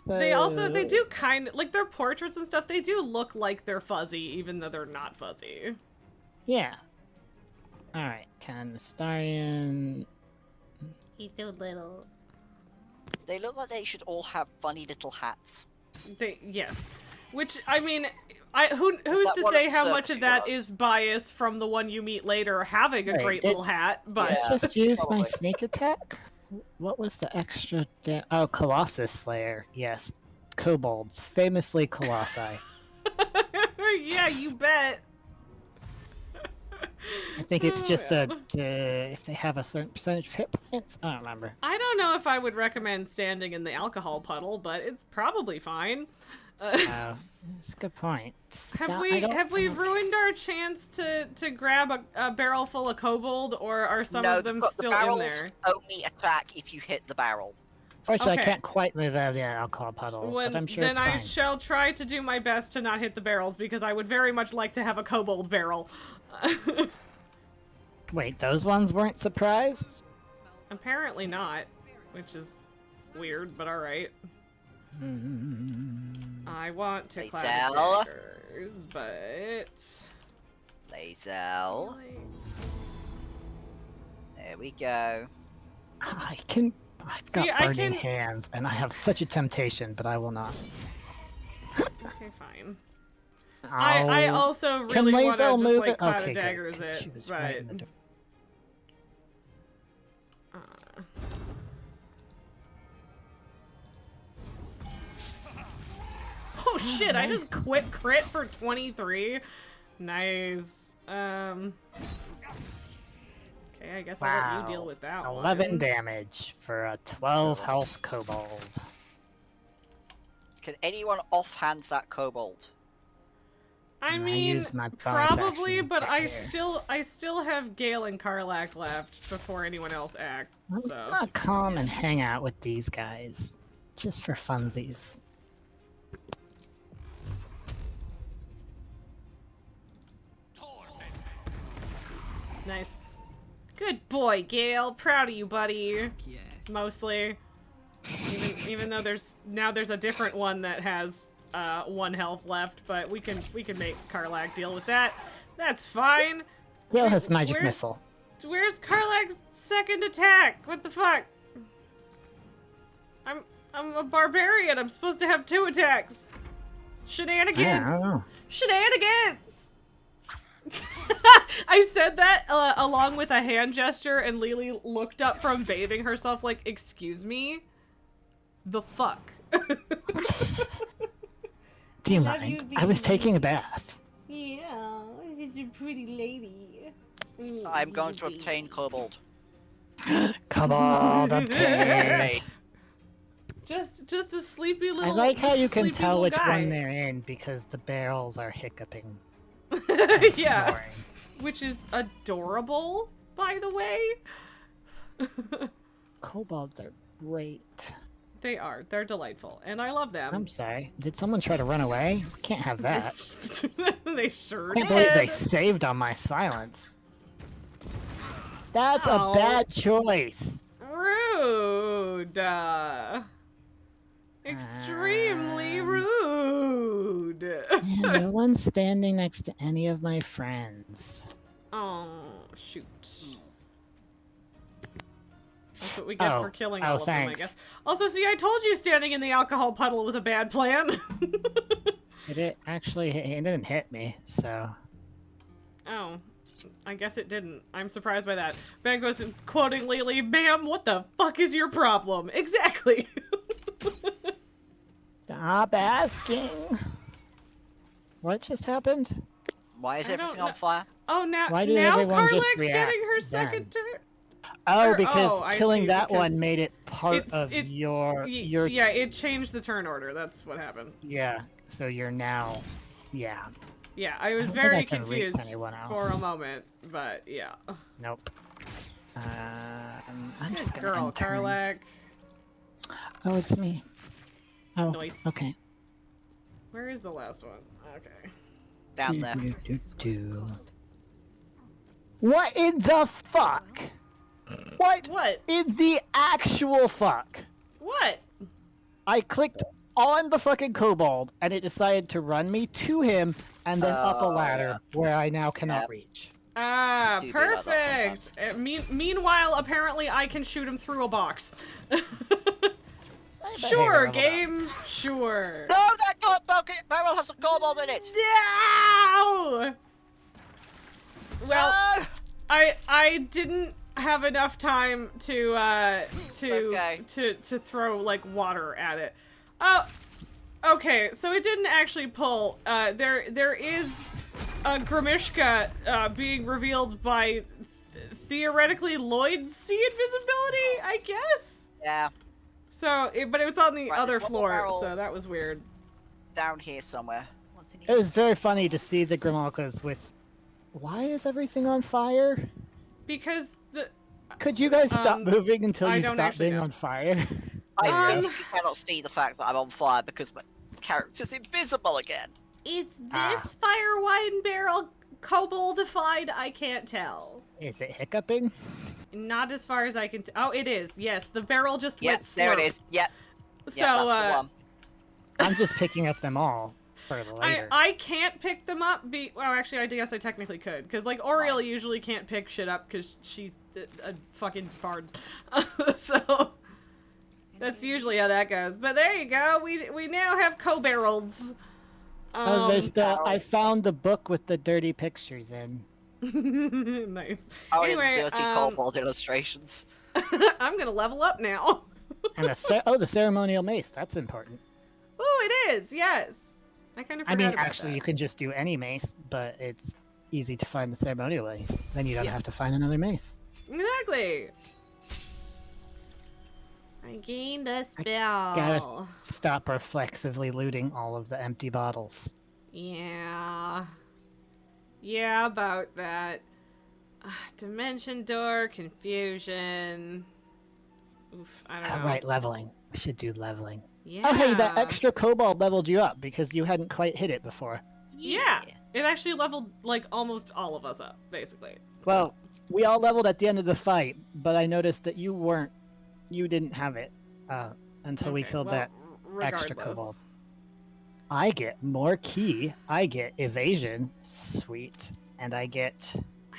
They do kind of, like their portraits and stuff, they do look like they're fuzzy, even though they're not fuzzy. Yeah. Alright, Canastarian. He's so little. They look like they should all have funny little hats. Yes. Which, I mean, who's that to one say of the how much service of you that got? is bias from the one you meet later having a Right, great did- little hat, but... Yeah. I just used my probably. sneak attack? What was the extra oh, Colossus Slayer. Yes. Kobolds. Famously Colossi. Yeah, you bet. I think it's Oh, just yeah. if they have a certain percentage of hit points. I don't remember. I don't know if I would recommend standing in the alcohol puddle, but it's probably fine. That's a good point. Have we ruined our chance to grab a barrel full of kobold, or are some no, of them the still barrels in there? only attack if you hit the barrel. Fortunately, Okay. I can't quite move out of the alcohol puddle, but I'm sure then it's I fine. shall try to do my best to not hit the barrels, because I would very much like to have a kobold barrel. Wait, those ones weren't surprised? Apparently not, which is weird, but alright. I want to climb Lae'zel. daggers, but... Lae'zel. There we go. I've got See, I burning can- hands, and I have such a temptation, but I will not. Okay, fine. I Oh. also Can really want to Lae'zel just move like it? cloud Okay, of good, daggers 'cause it, she was but right in the door. oh shit! I just nice. quit crit for 23. Nice. Okay, I guess I'll let you deal with that 11 one. damage for a 12 health kobold. Can anyone offhand that kobold? I And I mean, used my bonus probably, action to but get I still have Gale and Karlak left before anyone else acts. I'm So gonna come and hang out with these guys, just for funsies. nice. Good boy, Gale. Proud of you, buddy. Yes. Mostly. Even though there's a different one that has 1 health left, but we can make Karlak deal with that. That's fine. Gale has Wait, magic missile. Where's Karlak's second attack? What the fuck? I'm a barbarian. I'm supposed to have 2 attacks. Shenanigans. Yeah, I don't know. Shenanigans. I said that along with a hand gesture, and Lily looked up from bathing herself like, excuse me? The fuck? Do you Love mind? you, I was baby. taking a bath. Yeah, such a pretty lady. I'm going to obtain kobold. Come on, obtain. Just a sleepy little. I like how you can sleepy tell little which guy. one they're in because the barrels are hiccuping. yeah, Snoring. which is adorable, by the way. Kobolds are great. They are. They're delightful, and I love them. I'm sorry. Did someone try to run away? Can't have that. They sure Can't did. believe they saved on my silence. That's Ow. a bad choice. Rude. Extremely rude. Man, no one's standing next to any of my friends. Oh, shoot. That's what we get for killing all of them, I thanks. guess. Also, see, I told you standing in the alcohol puddle was a bad plan. It actually it didn't hit me, so. Oh, I guess it didn't. I'm surprised by that. Bangos is quoting Lily, ma'am, what the fuck is your problem? Exactly. Stop asking. What just happened? Why is I don't everything know. on fire? Oh, now Why did now everyone just Karlak's getting her react second then? turn. Oh, Or- because oh, I killing see, that because one made it part it's- of your Yeah, it changed the turn order. That's what happened. yeah. So you're now, yeah. Yeah, I was don't think I very can reach confused anyone for else. a moment, but yeah. Nope. I'm just Good gonna girl, end turn. Karlak. Oh, it's me. Oh, Nice. okay. Where is the last one? Okay. Down there. What in the fuck? What What? in the actual fuck? What? I clicked on the fucking kobold and it decided to run me to him and then up a Oh, ladder where I now cannot Yep. reach. Ah, Do be like that perfect. Meanwhile, apparently I can shoot him through a box. Sure, game. Sure. No, that barrel has a kobold in it. No! Well, No! I didn't have enough time to okay. to throw like water at it. Oh, okay. So it didn't actually pull. There is a Grimishka being revealed by theoretically Lloyd's sea invisibility, I guess. Yeah, So, but it was on the Right, other there's one floor, barrel. so that was weird. down here somewhere. It was very funny to see the Grimalkas with. Why is everything on fire? Because the Could you guys stop Um, moving until I you don't stop actually being know. on fire? I Um, physically cannot see the fact that I'm on fire because my character's invisible again. is this Ah. fire wine barrel koboldified? I can't tell. Is it hiccuping? Not as far as I can. Oh, it is. Yes, the barrel just Yep, went slurp. there it is. Yep, So yep, that's the one. I'm just picking up them all for later. I can't pick them up. Well, actually, I guess I technically could, because like Oriel usually can't pick shit up because she's a fucking bard. So that's usually how that goes. But there you go. We now have co-barrels. Oh, there's the. I found the book with the dirty pictures in. Nice. Oh, Anyway, dirty cobalt illustrations. I'm gonna level up now. And the ceremonial mace. That's important. Oh, it is. Yes. I kind of I forgot mean, about actually, that. you can just do any mace, but it's easy to find the ceremonial mace. Then you don't have to find another mace. Exactly. I gained a spell. Gotta stop reflexively looting all of the empty bottles. Yeah. Yeah, about that. Dimension door, confusion. Oof, I don't know. Right, leveling. We should do leveling. Yeah. Oh, hey, that extra kobold leveled you up because you hadn't quite hit it before. Yeah. It actually leveled, like, almost all of us up, basically. Well, we all leveled at the end of the fight, but I noticed that you didn't have it until we killed that extra kobold. I get more key, I get evasion, sweet, and I get I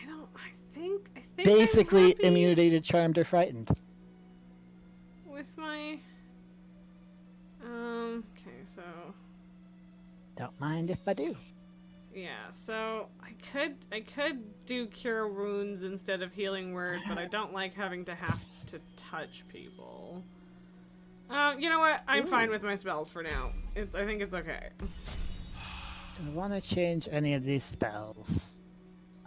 think basically I'm happy immunity to charmed or frightened. with my okay, so Don't mind if I do. yeah, so I could do cure wounds instead of healing word, but I don't like having to have to touch people. You know what? I'm fine with my spells for now. I think it's okay. Do I want to change any of these spells?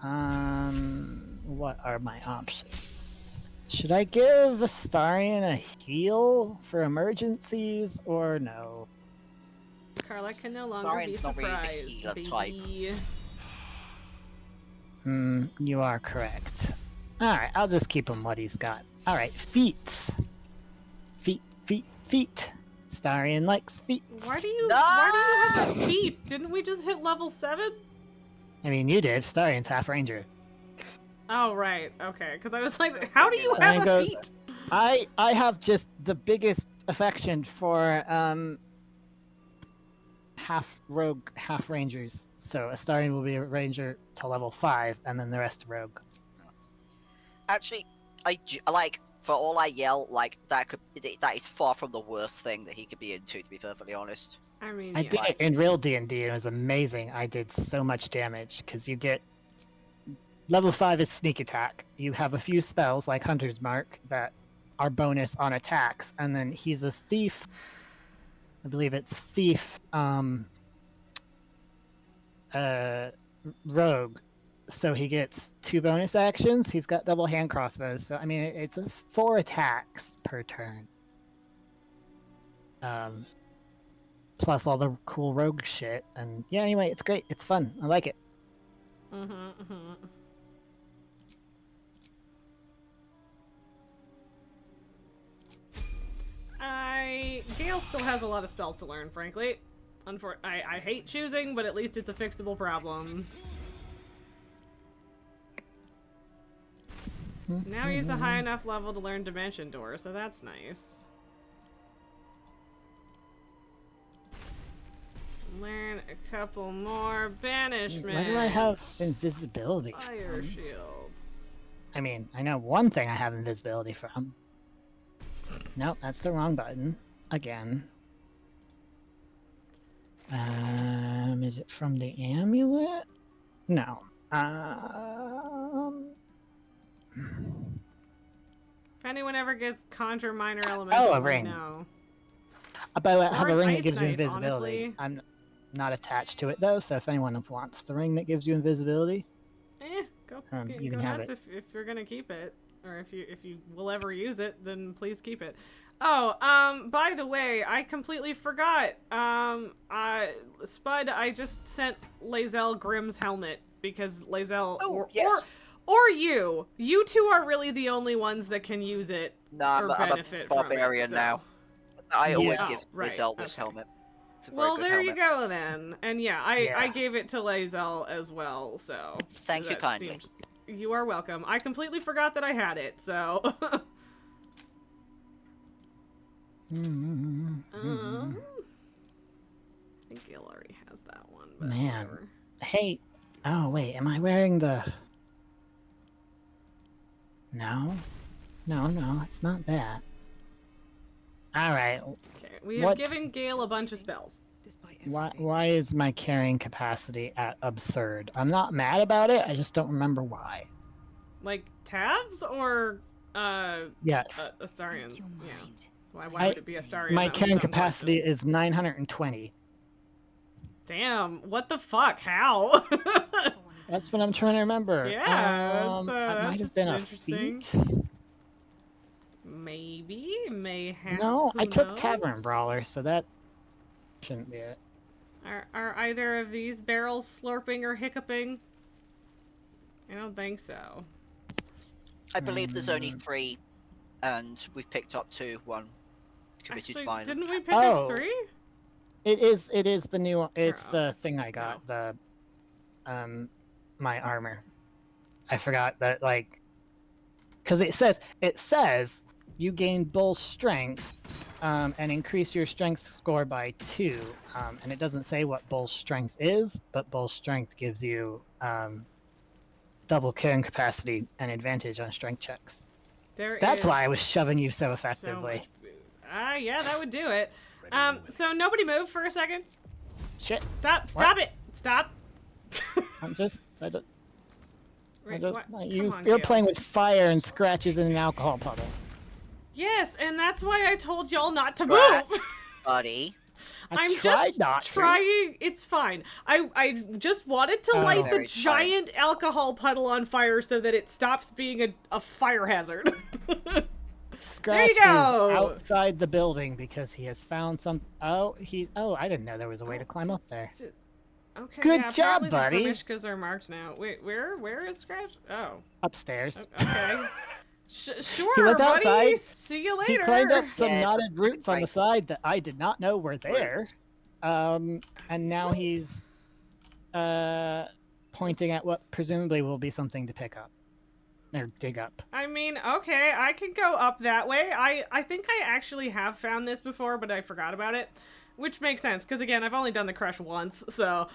What are my options? Should I give Astarion a heal for emergencies or no? Carla can no longer Astarion's be not really the surprised, healer baby. type. You are correct. Alright, I'll just keep him what he's got. Alright, feats. Feet. Astarion likes feet. Why do you have that feat? Didn't we just hit level 7? I mean, you did. Astarion's half ranger. Oh, right. Okay. Because I was like, how do you have a feat? I have just the biggest affection for half rogue, half rangers. So Astarion will be a ranger to level 5, and then the rest rogue. Actually, I like, for all I yell, like, that is far from the worst thing that he could be into, to be perfectly honest. I mean, I did it in real D&D, and it was amazing. I did so much damage, because you get... Level 5 is sneak attack. You have a few spells, like Hunter's Mark, that are bonus on attacks, and then he's a thief. I believe it's thief, rogue. So he gets 2 bonus actions. He's got double hand crossbows. So, I mean, it's 4 attacks per turn. Plus all the cool rogue shit. And yeah, anyway, it's great. It's fun. I like it. Gale still has a lot of spells to learn, frankly. I hate choosing, but at least it's a fixable problem. Now he's a high enough level to learn Dimension Door, so that's nice. Learn a couple more banishment. Why do I have invisibility? Fire shields. I mean, I know one thing I have invisibility from. Nope, that's the wrong button. Again. Is it from the amulet? No. If anyone ever gets conjure minor elemental, a ring. no. By the way, I have Or a an ring that ice gives you knife, invisibility. honestly. I'm not attached to it though, so if anyone wants the ring that gives you invisibility, Go you can have nuts it. if you're gonna keep it, or if you will ever use it, then please keep it. Oh, by the way, I completely forgot. Spud, I just sent Lae'zel Grimm's helmet because Lae'zel or you two are really the only ones that can use it or benefit I'm a barbarian from it, so. now. I always Yeah. give Right, Lae'zel this okay. helmet. It's a very Well, good there helmet. you go then. And yeah, I gave it to Lae'zel as well, so. Thank you that kindly. You are welcome. I completely forgot that I had it, so. I think Gil already has that one, but Man. whatever. Hey, oh wait, am I wearing the... No, it's not that. Alright, Okay, we have given Gale a bunch of spells. despite Why everything. why is my carrying capacity at absurd? I'm not mad about it. I just don't remember why. Like Tavs or Yes. Astarians? Your Yeah. mind. Why would it be Astarian? My That was a carrying dumb capacity question. is 920. Damn, what the fuck? How? That's what I'm trying to remember. Yeah, that might that's have been a interesting. feat. Maybe, mayhap. No, who I took knows? Tavern Brawler, so that shouldn't be it. Are either of these barrels slurping or hiccuping? I don't think so. I believe there's only 3, and we've picked up 2. 1 committed Actually, violence. didn't we pick Oh. up 3? It is the new one. It's Oh, the thing I got, the my armor. I forgot that, like, because it says you gain bull strength and increase your strength score by 2, and it doesn't say what bull strength is, but bull strength gives you double carrying capacity and advantage on strength checks. That's why I was shoving you so effectively. much booze. Yeah, that would do it. So nobody move for a second. Shit. Stop it! Stop! Wait, what? Come on, You're Gale. playing with fire and scratches in an alcohol puddle. Yes, and that's why I told y'all not to Scratch, move. buddy. I'm tried just not to. trying. It's fine. I just wanted to light the Very giant alcohol puddle on fire so that it stops being a fire hazard. Scratch is go. outside the building because he has found some. Oh, I didn't know there was a way to climb up there. Okay. Good yeah, job, apparently buddy. The Gromishkas are marked now. Wait, where is Scratch? Oh, Upstairs. okay. Sure, He went buddy. outside. See you He later. climbed up some Yeah, knotted roots on the right. side that I did not know were there. Roots. And now he's pointing at what presumably will be something to pick up. Or dig up. I mean, okay, I could go up that way. I think I actually have found this before, but I forgot about it. Which makes sense, because again, I've only done the crush once, so...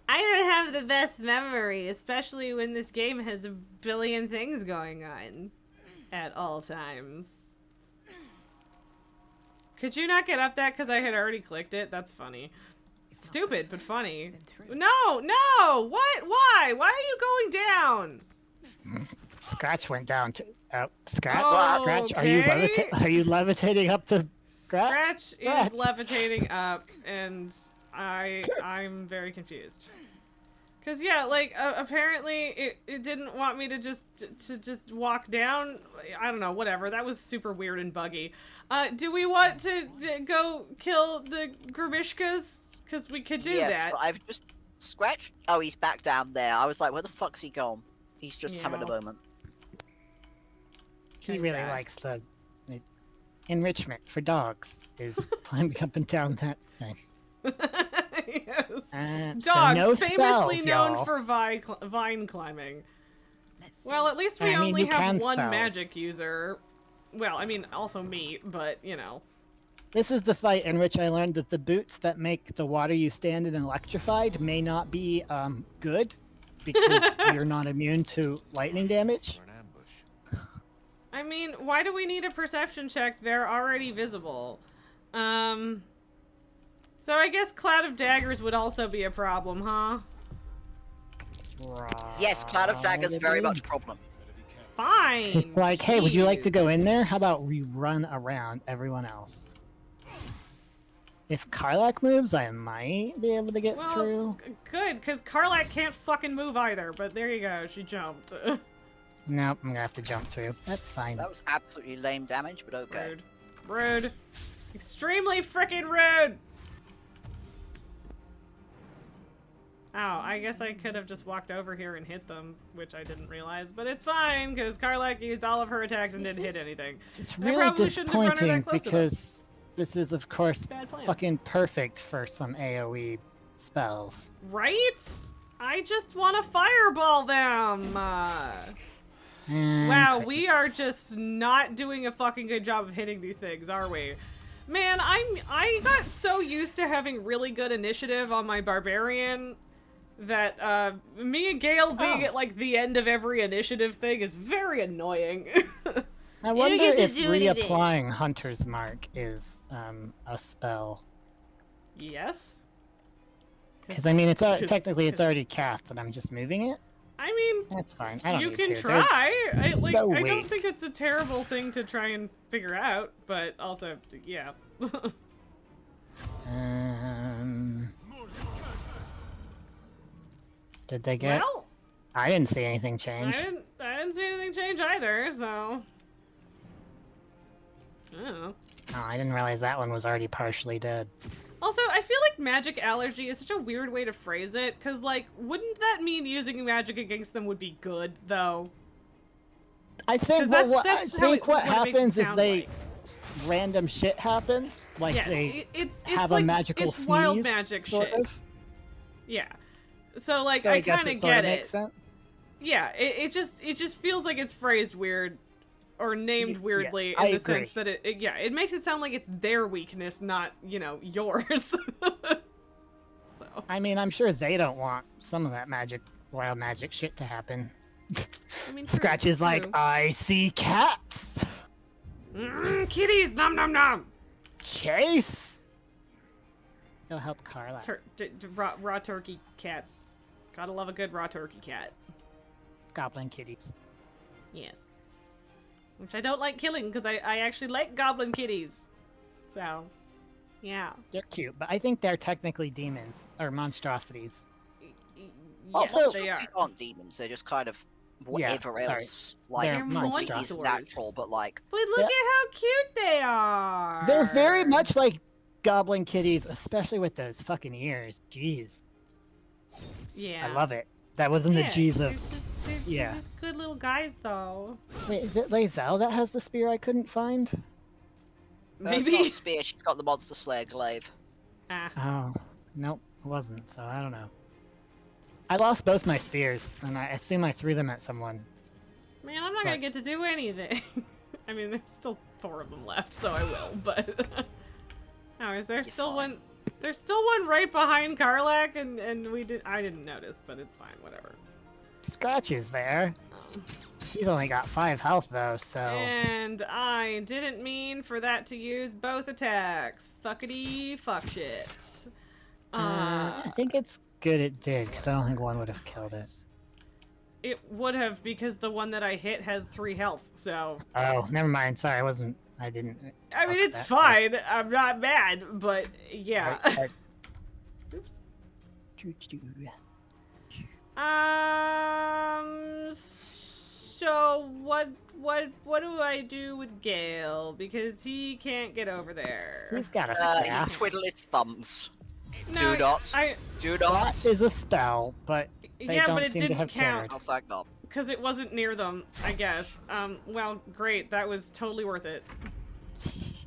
I don't have the best memory, especially when this game has a billion things going on at all times. Could you not get up that because I had already clicked it? That's funny. Stupid, but funny. No! What? Why? Why are you going down? Scratch went down to. Oh, Scratch? Oh, Scratch? okay. Are you levitating up the. Scratch is levitating up, and I'm very confused. Cause yeah, like apparently it didn't want me to just walk down. I don't know, whatever. That was super weird and buggy. Do we want to go kill the Gromishkas? Cause we could do that. But I've just scratched. Oh, he's back down there. I was like, where the fuck's he gone? He's just having a Yeah. moment. He really likes the enrichment for dogs, is climbing up and down that thing. Yes. So Dogs, no famously spells, known y'all. for vine climbing. Let's see. Well, at least we I mean, only you have can one spells. magic user. Well, I mean, also me, but, you know. This is the fight in which I learned that the boots that make the water you stand in electrified may not be good because you're not immune to lightning damage. For an ambush. I mean, why do we need a perception check? They're already visible. So I guess Cloud of Daggers would also be a problem, huh? Yes, Cloud of Daggers very much a problem. Fine. It's like, hey, would you like to jeez. go in there? How about we run around everyone else? If Karlak moves, I might be able to get Well, through. good, because Karlak can't fucking move either, but there you go, she jumped. Nope, I'm gonna have to jump through. That's fine. That was absolutely lame damage, but okay. Rude. Rude. Extremely frickin' rude! Ow, I guess I could have just walked over here and hit them, which I didn't realize, but it's fine, because Karlak used all of her attacks and didn't hit anything. It's I really probably shouldn't have run her that disappointing close to them. because this is, of course, Bad plan. fucking perfect for some AoE spells. Right? I just want to fireball them! And Wow, we are critics. just not doing a fucking good job of hitting these things, are we? Man, I got so used to having really good initiative on my barbarian that me and Gale being at like the end of every initiative thing is very annoying. I wonder get to if do anything. reapplying Hunter's Mark is a spell. Yes. Because I mean, it's technically it's 'cause- already cast, and I'm just moving it. I mean, That's fine. I don't you need can to. try. They're I so don't weak. think it's a terrible thing to try and figure out, but also, yeah. Did they get? Well, I didn't see anything change. I didn't see anything change either, so. I don't know. Oh, I didn't realize that one was already partially dead. Also, I feel like magic allergy is such a weird way to phrase it, because, like, wouldn't that mean using magic against them would be good, though? I think 'Cause what that's I how think it- what what it makes it happens is sound they like. random shit happens, like Yes, they it's have like, a magical it's sneeze, wild magic sort shit. of. Yeah. So, like, So I guess kind it of sort get of it. makes sense. Yeah, it just feels like it's phrased weird or named weirdly yes, in I the agree. sense that it makes it sound like it's their weakness, not, you know, yours. So, I mean, I'm sure they don't want some of that wild magic shit to happen. I mean, true, Scratch is like, true. I see cats. Kitties, nom nom nom. Chase. Go help Carla. Raw turkey cats. Gotta love a good raw turkey cat. Goblin kitties. Yes. Which I don't like killing because I actually like goblin kitties. So, yeah. They're cute, but I think they're technically demons or monstrosities. Yes, Also, they are. these aren't demons. They're just kind of whatever sorry. else. Like, They're probably is monsters. natural, but like... But look Yeah. at how cute they are. They're very much like goblin kitties, especially with those fucking ears. Jeez. Yeah. I love it. That was in the G's of... They're yeah. just good little guys, though. Wait, is it Lae'zel that has the spear I couldn't find? It's Maybe. not a spear, she's got the Monster Slayer glaive. Ah. Oh, nope, it wasn't, so I don't know. I lost both my spears, and I assume I threw them at someone. Man, I'm not gonna get to do anything. I mean, there's still 4 of them left, so I will, but... Oh, is there still fine. one? There's still one right behind Karlak, and I didn't notice, but it's fine, whatever. Scratch is there. He's only got 5 health though, so... And I didn't mean for that to use both attacks. Fuckity fuck shit. I think it's good it did, because I don't think one would have killed it. It would have, because the one that I hit had 3 health, so... Oh, never mind, sorry, I didn't... I mean, look it's that fine. I'm not mad, but yeah. Oops. So what do I do with Gale? Because he can't get over there. He's got a You staff. twiddle his thumbs. No, Do not. I Do not. That is a spell, but they yeah, don't but it seem to didn't have count cared. Oh, thank God. because it wasn't near them, I guess. Well, great. That was totally worth it.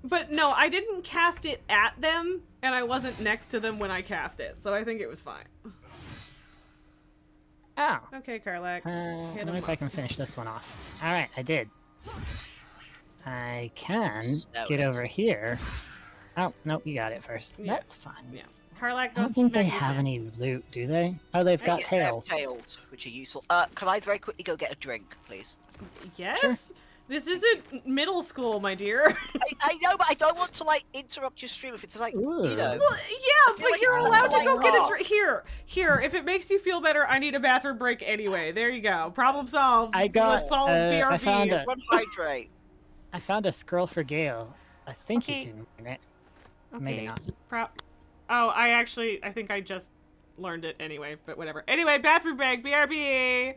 But no, I didn't cast it at them, and I wasn't next to them when I cast it, so I think it was fine. Oh. Okay, Karlak. I hit wonder him if I up. can finish this one off. Alright, I did. I can So get it- over here. Oh, nope, you got it first. Yeah. That's fine. Yeah. Karlak I goes don't think they smack you have down. any loot, do they? Oh, they've got Yeah, they have tails. tails, which are useful. Can I very quickly go get a drink, please? Yes? This isn't middle school, my dear. I know, but I don't want to, like, interrupt your stream if it's, like, Ooh. you know... Well, yeah, feel but like you're it's allowed to like go get a raw. drink. Here, if it makes you feel better, I need a bathroom break anyway. There you go. Problem solved. I got, Let's all I BRB. found a- Everyone hydrate. I found a scroll for Gale. I think Okay. he can win it. Maybe Okay. not. Oh, I think I just learned it anyway, but whatever. Anyway, bathroom break, BRB.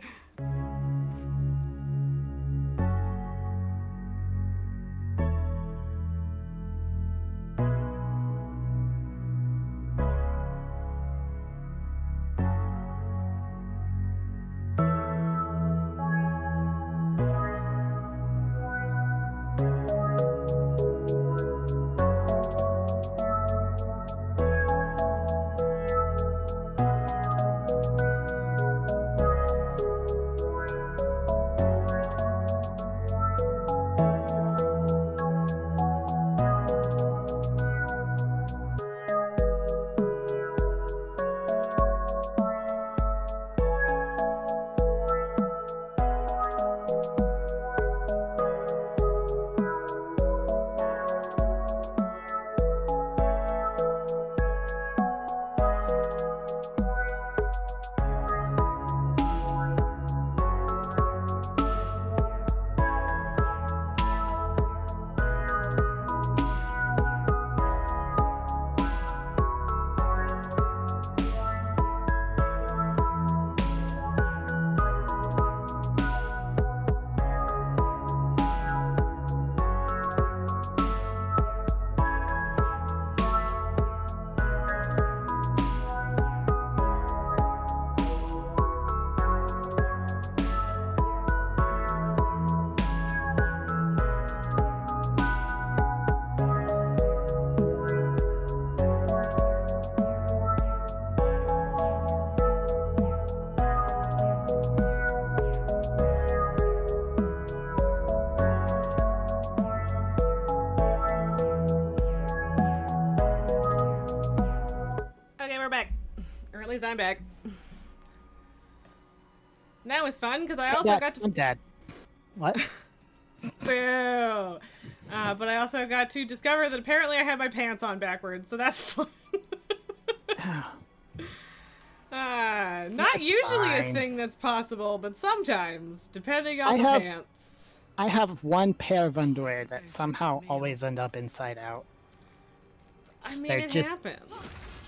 are back. Or at least I'm back. And that was fun, because I also got to... I'm dead. What? Boo! But I also got to discover that apparently I had my pants on backwards, so that's fun. Not That's usually a fine. thing that's possible, but sometimes, depending on the pants. I have one pair of underwear that somehow always end up inside out. I mean, They're it just- happens.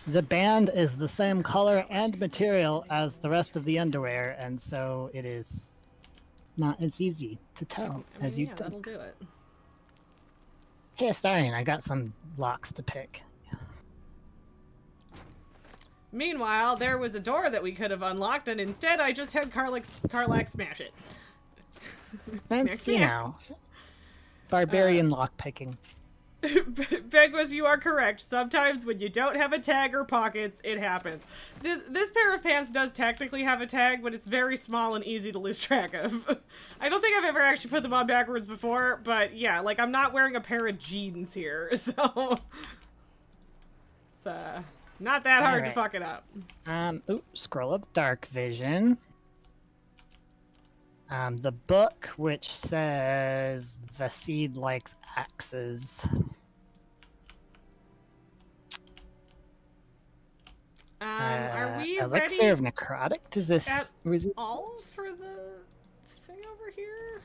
The band is the same color and material as the rest of the underwear, and so it is not as easy to tell I mean, as you yeah, think. that'll do it. Hey, Astarion, I got some locks to pick. Meanwhile, there was a door that we could have unlocked, and instead I just had Karlak smash it. That's, you know, barbarian lock picking. Begwas, you are correct. Sometimes when you don't have a tag or pockets, it happens. This pair of pants does technically have a tag, but it's very small and easy to lose track of. I don't think I've ever actually put them on backwards before, but yeah, like I'm not wearing a pair of jeans here, so it's not that hard to fuck it up. Scroll up Dark Vision. The book which says Vasid likes axes. Are we Elixir ready of Necrotic? Does this at resist? all for the thing over here?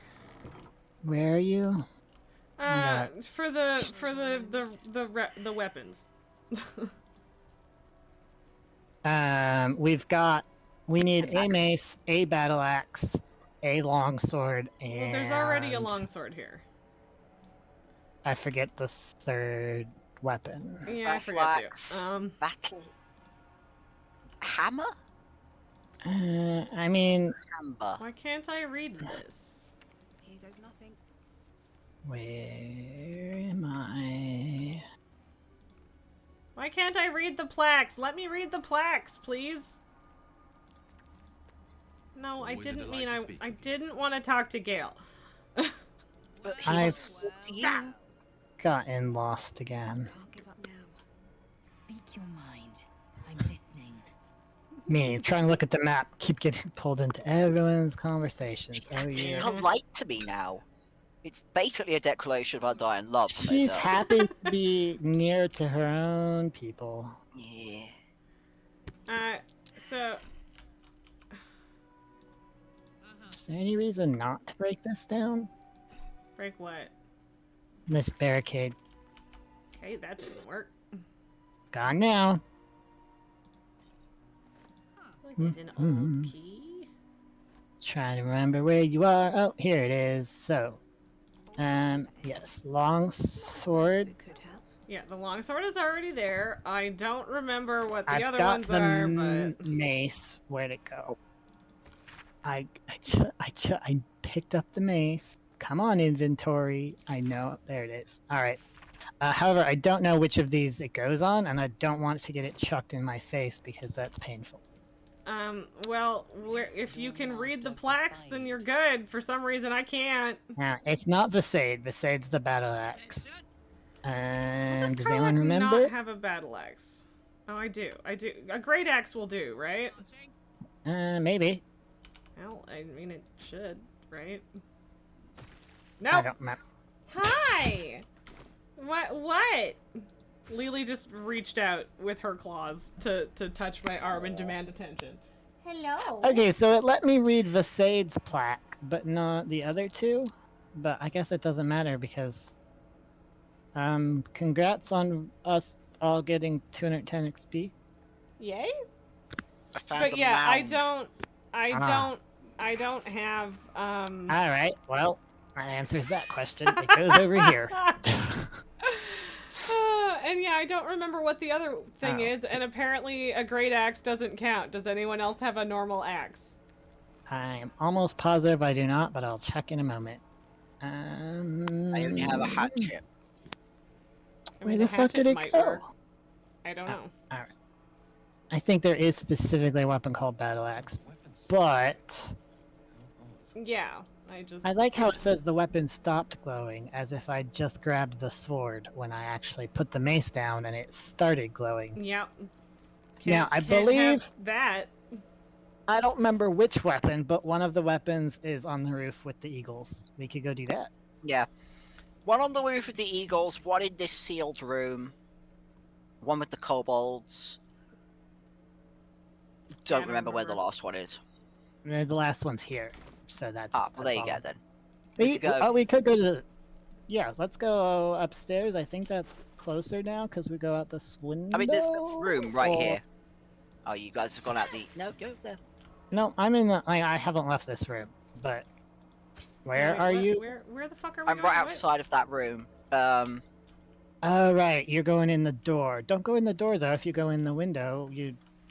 Where are you? For the weapons. We need a mace, a battle axe, a longsword, and Well, there's already a longsword here. I forget the third weapon. Yeah, I forget Battle-axe, too. battle hammer? I mean, Hammer. Why can't I read this? Here goes nothing. where am I? Why can't I read the plaques? Let me read the plaques, please. No, I Always a didn't delight mean to I speak with you. didn't want to talk to Gale. But I've you. gotten lost again. Can't give up now. Speak your mind. I'm listening. Me, trying to look at the map, keep getting pulled into everyone's conversations. Oh yeah. How light to me now. It's basically a declaration of undying love for She's myself. happy to be near to her own people. Yeah. So Is there any reason not to break this down? break what? This barricade. Okay, that didn't work. Gone now. Like there's an old key. Trying to remember where you are. Oh, here it is. So, yes, long sword. It could have. Yeah, the longsword is already there. I don't remember what the I've other got ones the are, but mace. Where'd it go? I picked up the mace. Come on, inventory. I know. There it is. All right. However, I don't know which of these it goes on, and I don't want to get it chucked in my face because that's painful. well, if you can read the plaques, then you're good. For some reason, I can't. It's not Vasid. Vasid's the battle axe. Does Does anyone Karlak remember? not have a battle axe? Oh, I do. I do. A great axe will do, right? Maybe. Well, I mean, it should, right? I No. don't remember. Hi. What? Lily just reached out with her claws to touch my arm and demand attention. Hello. Okay, so it let me read Vasid's plaque, but not the other two. But I guess it doesn't matter because, congrats on us all getting 210 XP. Yay. I found But a yeah, mound. I don't have All right, well, that answers that question. It goes over here. And yeah, I don't remember what the other thing Oh. is, and apparently a great axe doesn't count. Does anyone else have a normal axe? I am almost positive I do not, but I'll check in a moment. I only have a hatchet. I Where mean, the a fuck did hatchet it might go? work. I don't know. All right. I think there is specifically a weapon called battle axe, but Yeah, I like how it says the weapon stopped glowing, as if I just grabbed the sword when I actually put the mace down and it started glowing. Yep. Now, I Can't believe have that. I don't remember which weapon, but one of the weapons is on the roof with the eagles. We could go do that. Yeah. One on the roof with the eagles, one in this sealed room, one with the kobolds. Don't remember where the last one is. The last one's here, so that's. Ah, well, there that's you all. go then. We could go to the. Yeah, let's go upstairs. I think that's closer now because we go out this window. I mean, there's a room right here. Oh, you guys have gone out the. No, go there. No, I'm in the. I haven't left this room, but. Where Wait, are what? you? Where the fuck are we I'm going? right outside of that room. Oh, right. You're going in the door. Don't go in the door, though. If you go in the window,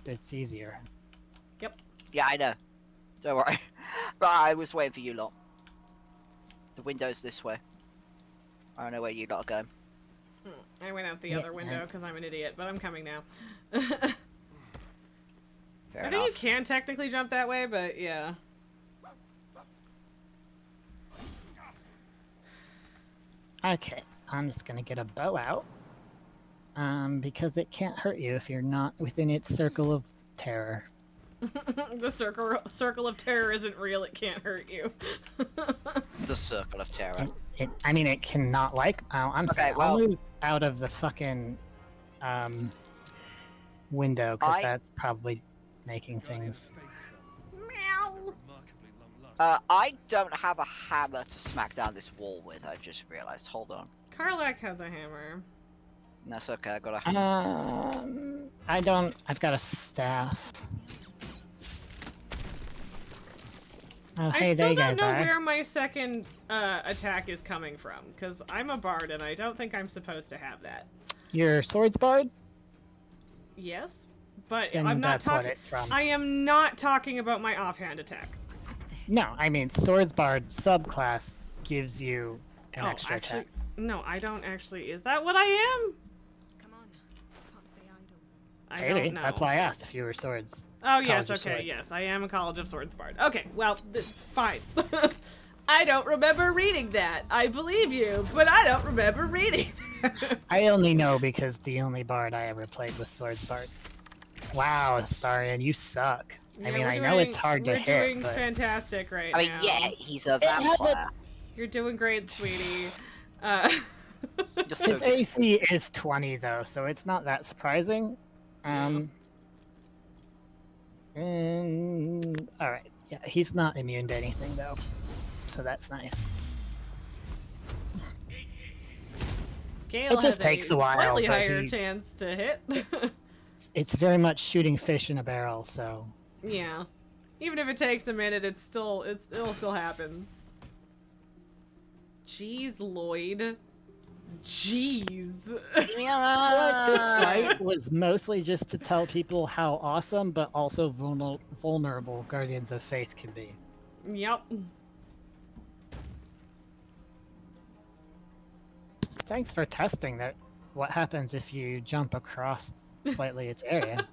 it's easier. Yep. Yeah, I know. Don't worry. But I was waiting for you lot. The window's this way. I don't know where you lot are going. I went out the Yeah, other window because I'm an idiot, but I'm coming now. Fair I enough. think you can technically jump that way, but yeah. Okay, I'm just gonna get a bow out. Because it can't hurt you if you're not within its circle of terror. The circle of terror isn't real. It can't hurt you. The circle of terror. I mean, it cannot like. Oh, I'm sorry. Okay, well- I'll move out of the fucking window because that's probably making things. I don't have a hammer to smack down this wall with. I just realized. Hold on. Karlak has a hammer. That's okay. I got a hammer. I don't. I've got a staff. Oh, hey, I there still you don't guys know are. where my second attack is coming from, because I'm a bard and I don't think I'm supposed to have that. Your swords bard? Yes, but Then I'm not that's what talking. it's from. I am not talking about my offhand attack. No, I mean swords bard subclass gives you an Oh, extra actually, attack. no, I don't actually. Is that what I am? Come on. Can't stay idle. I Maybe. don't know. That's why I asked if you were swords. Oh yes, College of okay, Swords. yes, I am a College of Swords bard. Okay, well, fine. I don't remember reading that. I believe you, but I don't remember reading that. I only know because the only bard I ever played was swords bard. Wow, Astarion, you suck. I mean, we're I know it's hard to we're hit, doing but fantastic right I mean, now. yeah, he's a It has a- vampire. You're doing great, sweetie. Just so his AC is 20 though, so it's not that surprising. All right, yeah, he's not immune to anything though, so that's nice. Gale It just has takes a while, slightly but higher he- chance to hit. It's very much shooting fish in a barrel, so Yeah. Even if it takes a minute, it'll still happen. Jeez, Lloyd. Jeez. this fight was mostly just to tell people how awesome but also vulnerable Guardians of Faith can be. Yep. Thanks for testing that. What happens if you jump across slightly its area?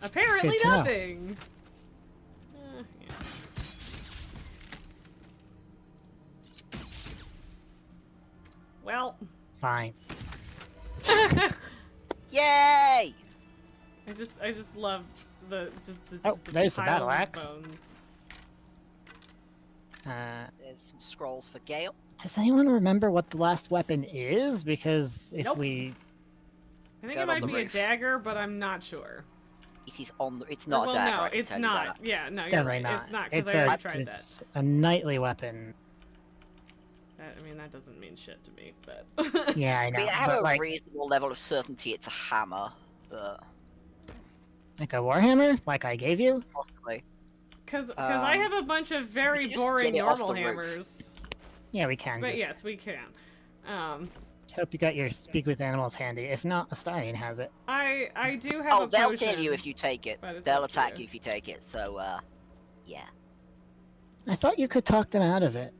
Apparently to know. nothing. Yeah. Well. Fine. Yay! I just love the Oh, there's the piles battle of axe. bones. There's some scrolls for Gale. Does anyone remember what the last weapon is? Because if Nope. we... I think Got it might on the be a roof. dagger, but I'm not sure. It is on the. It's not well, a dagger. no, I can it's tell you not. that. Yeah, no, It's you're definitely right. not. It's not because It's I a, already tried it's a knightly weapon. that. I mean, that doesn't mean shit to me, but Yeah, I I know. mean, I have but a like, reasonable level of certainty it's a hammer, but like a warhammer, like I gave you. possibly. because I Um, have a bunch of very we can just boring get it off normal the roof. hammers. Yeah, we can. But just yes, we can. hope you got your speak with animals handy. If not, Astarion has it. I do have Oh, a they'll potion. kill you if you take it. but it's They'll up to attack you. you if you take it. So, yeah. I thought you could talk them out of it.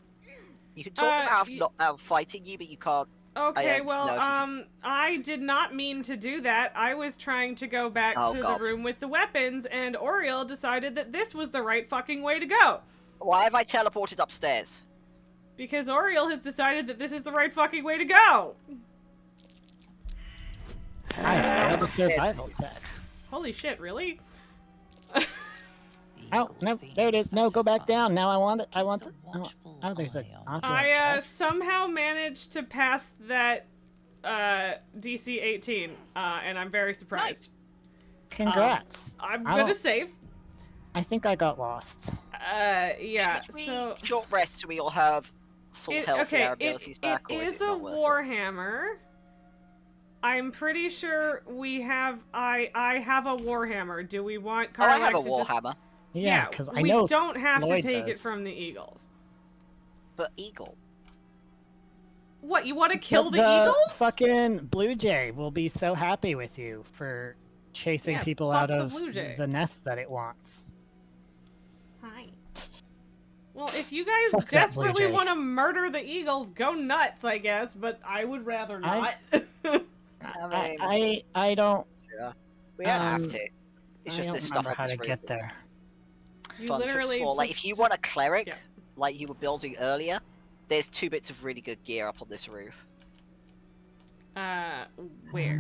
You can talk them out of y- not out of fighting you, but you can't. Okay, don't well, know if you I did not mean to do that. I was trying to go back Oh, to God. the room with the weapons, and Oriel decided that this was the right fucking way to go. Why have I teleported upstairs? Because Oriel has decided that this is the right fucking way to go. I have a survival check. Holy shit, really? Oh, no, there it is. No, go back down. Now I want it. I want it. Oh, there's a opulent I chest. somehow managed to pass that DC 18, and I'm very surprised. Congrats. I'm I gonna don't- save. I think I got lost. Yeah, Should we so... short rest so we all have full health and our abilities back, it or is it a not worth it? warhammer. I'm pretty sure we have... I have a warhammer. Do we want Oh, I Carlag have a to warhammer. Yeah, because I we know don't have Lloyd to take does. it from the Eagles. But Eagle. What, you want to kill But the Eagles? fucking Blue Jay will be so happy with you for chasing Yeah, people fuck out the of Blue Jay. the nest that it wants. Hi. Well, if you guys Fuck that Blue desperately Jay. want to murder the Eagles, go nuts, I guess, but I would rather not. I don't. Yeah. We don't have Um, to. It's I just don't this stuff remember on how this to roof get is there. You fun to literally explore. Like, just- if you want a cleric, yeah. like you were building earlier, there's 2 bits of really good gear up on this roof. Where?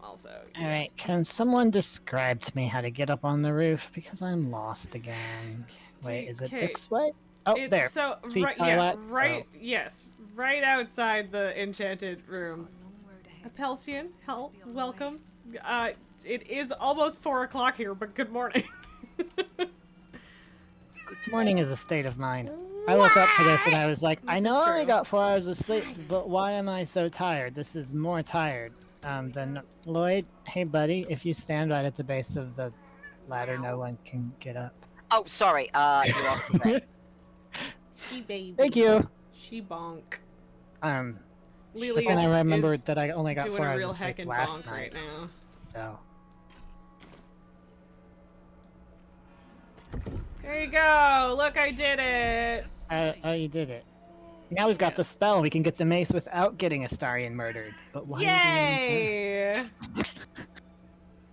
Also. All right, can someone describe to me how to get up on the roof? Because I'm lost again. Wait, is it Okay. this way? Oh, It's there. So, See, right, yeah, Carlax? right, yes, right outside the enchanted room. Apelsian, welcome. It is almost 4 o'clock here, but good morning. Morning is a state of mind. I woke up for this and I was like, I This know is I only true. got 4 hours of sleep, but why am I so tired? This is more tired than Lloyd. Hey, buddy, if you stand right at the base of the ladder, no one can get up. Oh, sorry. You're off the bed. She baby. Thank you. She bonk. But Lily then I is- remembered is that I only got doing 4 a hours real of sleep heckin' last bonk night. right now. So. There you go. Look, I did it. Oh, you did it. Now we've got the spell. We can get the mace without getting Astarion murdered. But why? Yay!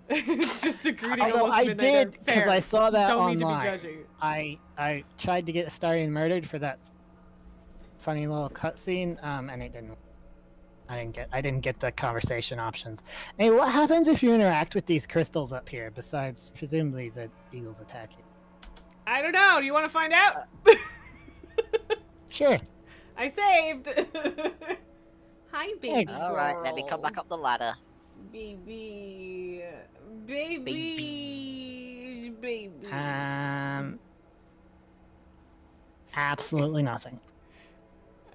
It's just a greedy Although almost I midnighter. did, because Fair. I saw that Don't online. need to be judgy. I tried to get Astarion murdered for that funny little cutscene, and it didn't. I didn't get the conversation options. Hey, what happens if you interact with these crystals up here? Besides, presumably the eagles attack you. I don't know. Do you want to find out? Sure. I saved. Hi, baby. Thanks. Alright, let me come back up the ladder. Baby. Baby. Absolutely nothing.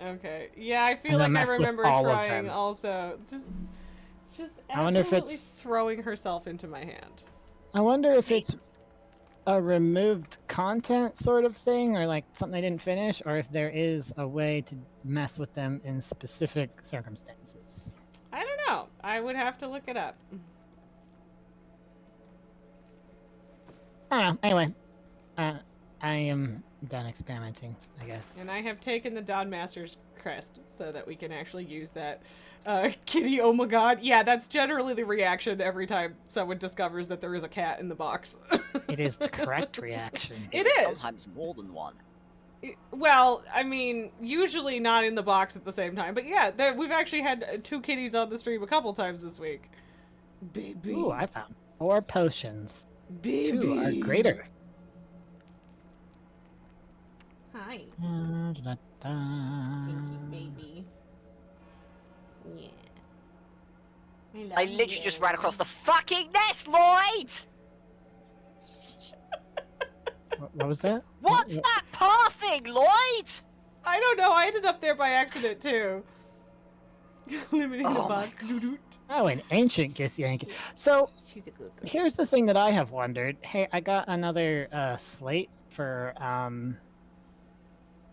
Okay. Yeah, I feel I'm gonna like I mess with remember all of trying them. also. Just I wonder if absolutely it's- throwing herself into my hand. I wonder if it's a removed content sort of thing, or like something I didn't finish, or if there is a way to mess with them in specific circumstances. I don't know. I would have to look it up. I don't know. Anyway, I am done experimenting, I guess. And I have taken the Dawn Master's crest so that we can actually use that. Kitty, oh my god. Yeah, that's generally the reaction every time someone discovers that there is a cat in the box. It is the correct reaction. It is. Sometimes more than one. Well, I mean, usually not in the box at the same time. But yeah, we've actually had 2 kitties on the stream a couple times this week. Baby. Ooh, I found 4 potions. Baby. 2 are greater. Hi. Da, da, da. Thank you, baby. Yeah. I literally just ran across the fucking nest, Lloyd! What was that? What's that pathing, Lloyd? I don't know. I ended up there by accident too. Eliminating the Oh my box. Doo-doot. Oh, an ancient Githyanki. So, She's a good girl. here's the thing that I have wondered. Hey, I got another slate for,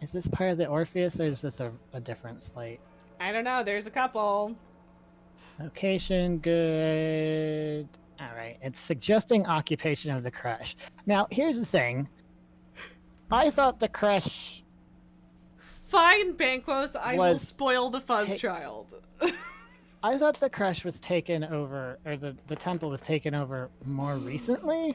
is this part of the Orpheus, or is this a different slate? I don't know. There's a couple. Location, good. Alright, it's suggesting occupation of the crush. Now, here's the thing. I thought the crush... Fine, Banquos. I will Was spoil the fuzz child. I thought the crush was taken over, or the temple was taken over more recently?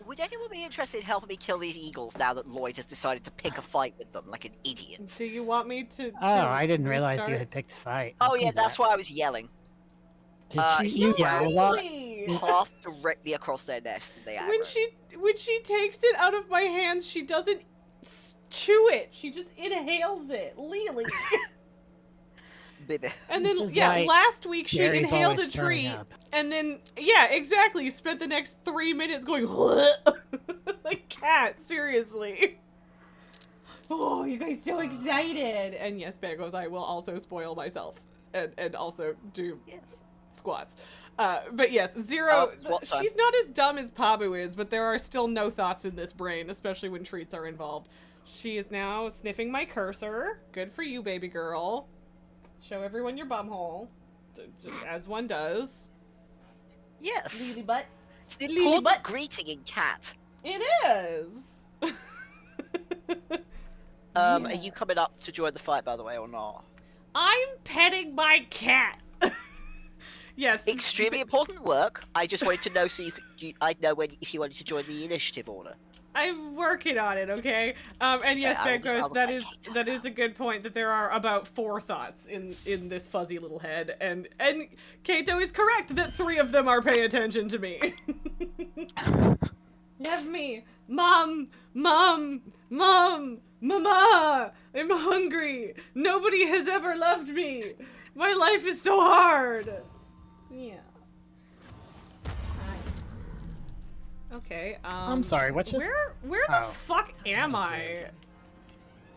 Would anyone be interested in helping me kill these eagles now that Lloyd has decided to pick a fight with them like an idiot? Do you want me to? Oh, I didn't realize you restart? had picked fight. Oh I'll yeah, do that's that. why I was yelling. Did He you yell a lot? Really? Path directly across their nest, and they When she takes it out of my hands, she doesn't chew it. She just inhales it. Lily. Baby. And then, This is yeah, why last week she Gary's inhaled a always throwing treat, up. and then, yeah, exactly, spent the next 3 minutes going, like cat, seriously. Oh, you guys so excited. And yes, Bagos, I will also spoil myself, and also do squats. But yes, Zero, squat time. she's not as dumb as Pabu is, but there are still no thoughts in this brain, especially when treats are involved. She is now sniffing my cursor. Good for you, baby girl. Show everyone your bumhole, as one does. Yes. Lily butt. It's the Lily important butt. greeting in cat. It is. Are you coming up to join the fight, by the way, or not? I'm petting my cat. Yes. Extremely important work. I just wanted to know so I'd know if you wanted to join the initiative order. I'm working on it, okay? And yes, Okay, I'll Bagos, just that is a good point, that there are about 4 thoughts in this fuzzy little head, and Kaeto is correct that 3 of them are paying attention to me. Love me. Mom, mom, mom, mama, I'm hungry. Nobody has ever loved me. My life is so hard. Yeah. Okay, I'm sorry, what's just... Where the Oh. fuck am I?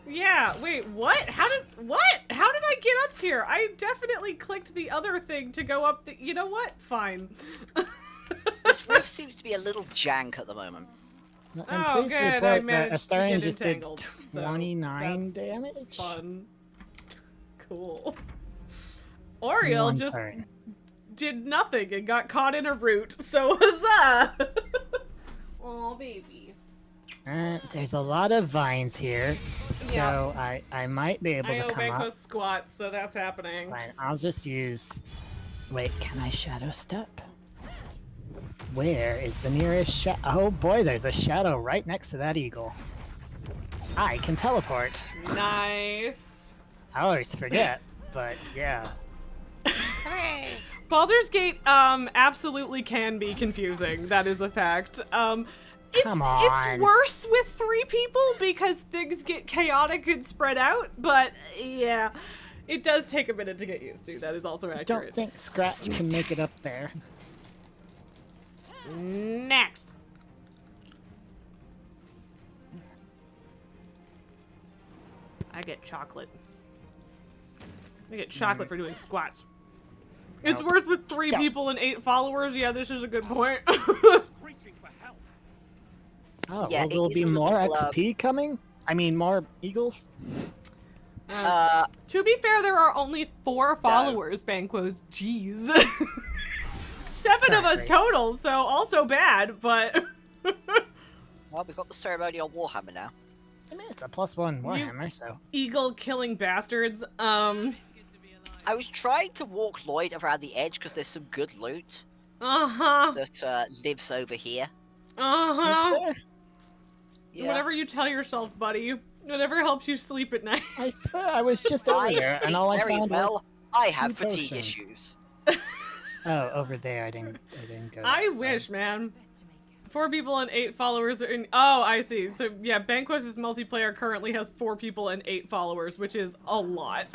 Yeah, wait, what? How did I get up here? I definitely clicked the other thing to go up the... You know what? Fine. This roof seems to be a little jank at the moment. I'm Oh, pleased good, to I report that managed to Astarian get just did entangled, so 29 that's damage. Fun. Cool. Oriel One just turn. did nothing and got caught in a root, so huzzah! Oh, baby. There's a lot of vines here, so I might be able I to know come Banquo up. squats, so that's happening. Fine, I'll just use... Wait, can I shadow step? Where is the nearest shadow? Oh boy, there's a shadow right next to that eagle. I can teleport. Nice. I always forget, but yeah. Baldur's Gate absolutely can be confusing. That is a fact. It's Come on. worse with 3 people because things get chaotic and spread out, but yeah, it does take a minute to get used to. That is also accurate. Don't think Scratch can make it up there. Next. I get chocolate. I get chocolate for doing squats. It's worse with 3 people and 8 followers. Yeah, this is a good point. Oh, Yeah, well, there'll it is be a more little, XP coming? I mean, more eagles? To be fair, there are only 4 followers, Banquos. Jeez. 7 of us Great. total, so also bad, but... Well, we've got the ceremonial warhammer now. I mean, it's a +1 Warhammer, so... Eagle killing bastards. I was trying to walk Lloyd around the edge because there's some good loot Uh-huh. that lives over here. Uh-huh. Is there? Yeah. Whatever you tell yourself, buddy. Whatever helps you sleep at night. I swear I was just over I there, sleep and all I very found well. I have 2 fatigue potions. issues. Oh, over there, I didn't go. I that way. wish, man. 4 people and 8 followers are in... Oh, I see. So, yeah, Banquest's multiplayer currently has 4 people and 8 followers, which is a lot.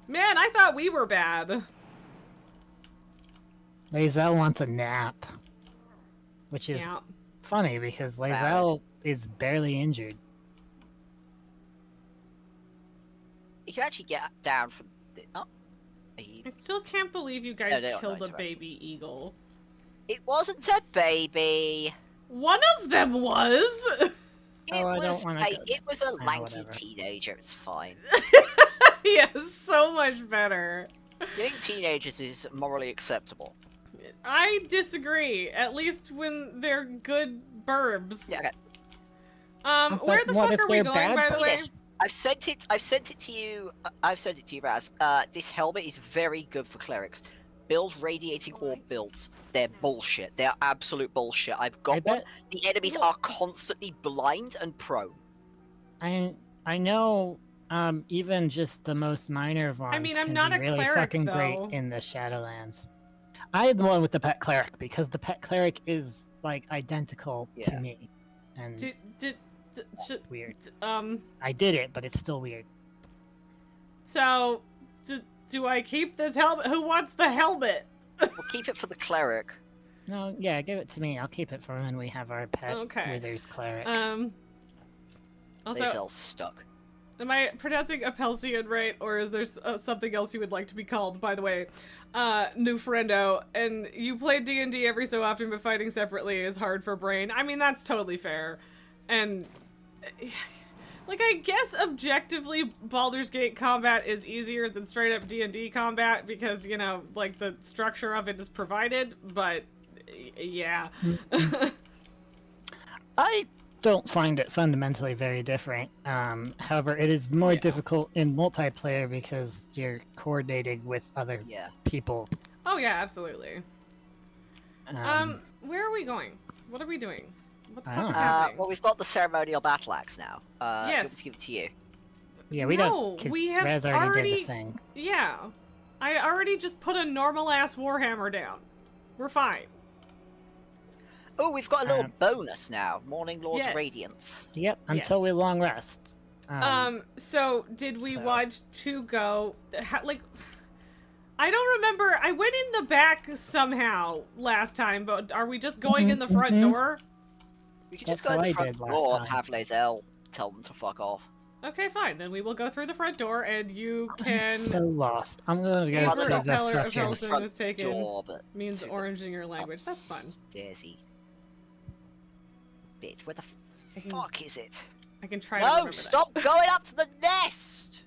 Man, I thought we were bad. Lae'zel wants a nap. Which is Yeah. funny, because Lae'zel is barely injured. You can actually get down from the... Oh. I still can't believe you guys No, they don't killed know a it's baby eagle. It wasn't a baby. One of them was! It Oh, I was don't wanna go- it was a lanky whatever. teenager. It's fine. Yes, so much better. Getting teenagers is morally acceptable. I disagree. At least when they're good burbs. Yeah. Okay. Where But the what fuck if are we they're going, bad by the way? Yes, I've sent it to you. I've sent it to you, Raz. This helmet is very good for clerics. build radiating orb builds. They're bullshit. They're absolute bullshit. I've got I one. bet- The enemies are constantly blind and prone. I know even just the most minor of ones I'm can not be a really cleric, fucking great though. in the Shadowlands. I am the one with the pet cleric because the pet cleric is like identical to Yeah. me, and weird. Um. I did it, but it's still weird. So, do I keep this helmet? Who wants the helmet? We'll keep it for the cleric. No, yeah, give it to me. I'll keep it for when we have our pet Withers cleric. Also, They're all stuck. am I pronouncing Apelsian right, or is there something else you would like to be called? By the way, new friendo, and you play D&D every so often, but fighting separately is hard for Brain. I mean, that's totally fair, and like I guess objectively, Baldur's Gate combat is easier than straight up D&D combat because you know, like the structure of it is provided, but yeah. I don't find it fundamentally very different. However, it is more difficult in multiplayer because you're coordinating with other people. Oh yeah, absolutely. Where are we going? What are we doing? What the fuck is happening? Well, we've got the ceremonial battle axe now. Do you want me Yes. to give it to you? Yeah, we don't. Because we have Raz already did the thing. Yeah. I already just put a normal ass warhammer down. We're fine. Oh, we've got a little bonus now. Morning Lord's Radiance. Yep, until we long rest. So did we watch two go? Like, I don't remember. I went in the back somehow last time, but are we just going in the front door? You can just go in the front door and have Lae'zel tell them to fuck off. Okay, fine. Then we will go through the front door, and you can. I'm so lost. I'm gonna go Whatever through the Peller front of door. Helson was taken door, but means orange in your language. That's fun. Daisy. Bit. Where the fuck is it? I can try to No, remember stop going up to the nest!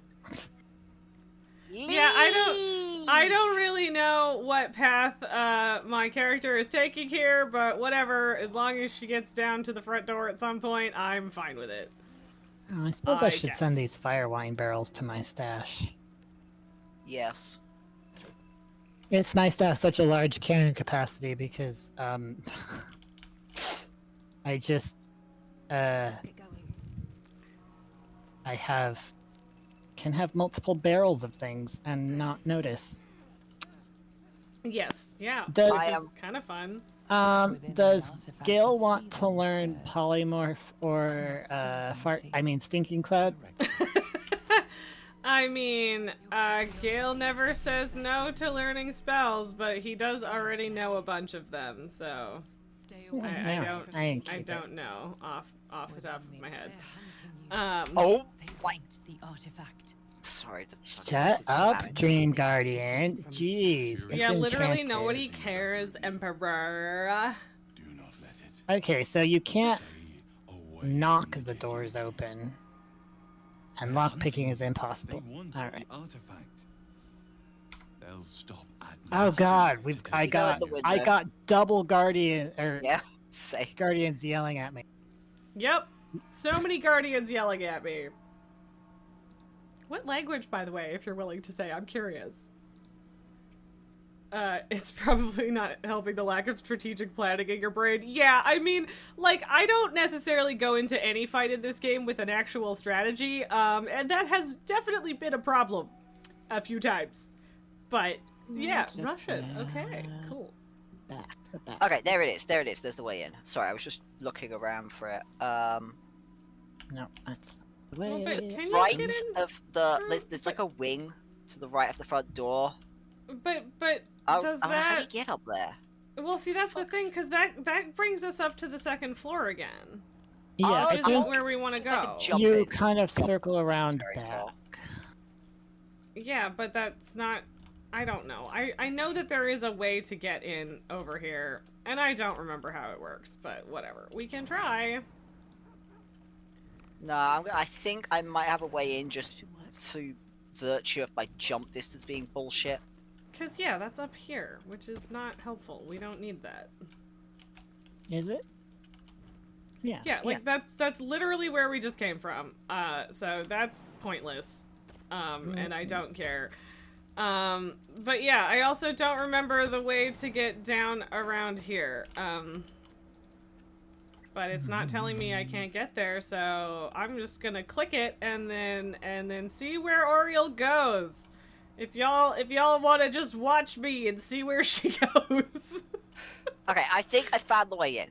Yeah, I don't really know what path my character is taking here, but whatever. As long as she gets down to the front door at some point, I'm fine with it. Oh, I suppose I should send these fire wine barrels to my stash. Yes. It's nice to have such a large carrying capacity because I just I can have multiple barrels of things and not notice. Yes, yeah. Does- Which is kind of fun. Does Gil want to learn polymorph or stinking cloud? I mean, Gale never says no to learning spells, but he does already know a bunch of them, so I don't know off the top of my head. Oh, wait. The artifact. Sorry. Shut up, Dream Guardian. Jeez. Yeah, literally enchanted. nobody cares, Emperor. Okay, so you can't knock the doors open. And lockpicking is impossible. Alright. Oh god, I got double guardian guardians yelling at me. Yep. So many guardians yelling at me. What language, by the way, if you're willing to say? I'm curious. It's probably not helping the lack of strategic planning in your brain. Yeah, I mean, like, I don't necessarily go into any fight in this game with an actual strategy, and that has definitely been a problem a few times. But, yeah, Russian. Okay, cool. Okay, there it is. There it is. There's the way in. Sorry, I was just looking around for it. No, that's the way. Well, but can you Right get in? of the there's like a wing to the right of the front door. But does how do that... you get up there? Well, see, that's the thing, because that brings us up to the second floor again. Yeah, Which I isn't think where we want to go. you kind of circle around back. Yeah, but that's not... I don't know. I know that there is a way to get in over here, and I don't remember how it works, but whatever. We can try. No, I think I might have a way in just through virtue of my jump distance being bullshit. Because, yeah, that's up here, which is not helpful. We don't need that. Is it? Yeah. Yeah, like, that's literally where we just came from. So that's pointless. And I don't care. But yeah, I also don't remember the way to get down around here. But it's not telling me I can't get there, so I'm just gonna click it and then see where Oriel goes. If y'all want to just watch me and see where she goes. Okay, I think I found the way in.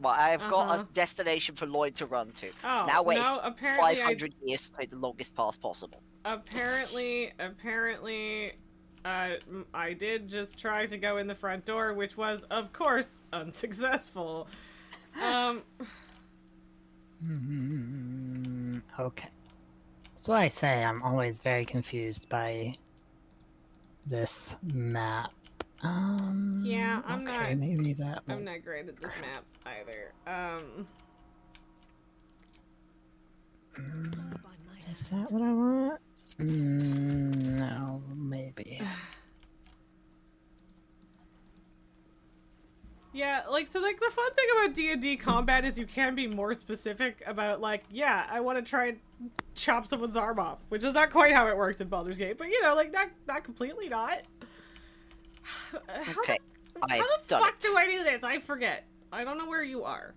Well, I've got a destination for Lloyd to run to. Oh, now wait no, apparently 500 years to take the longest path possible. Apparently, I did just try to go in the front door, which was, of course, unsuccessful. Okay. So I say I'm always very confused by this map. Yeah, okay, maybe that I'm one. not great at this map either. Is that what I want? No, maybe. Yeah, the fun thing about D&D combat is you can be more specific about, yeah, I want to try and chop someone's arm off, which is not quite how it works in Baldur's Gate, but, not completely not. Okay, how the fuck do I do this? I forget. I don't know where you are,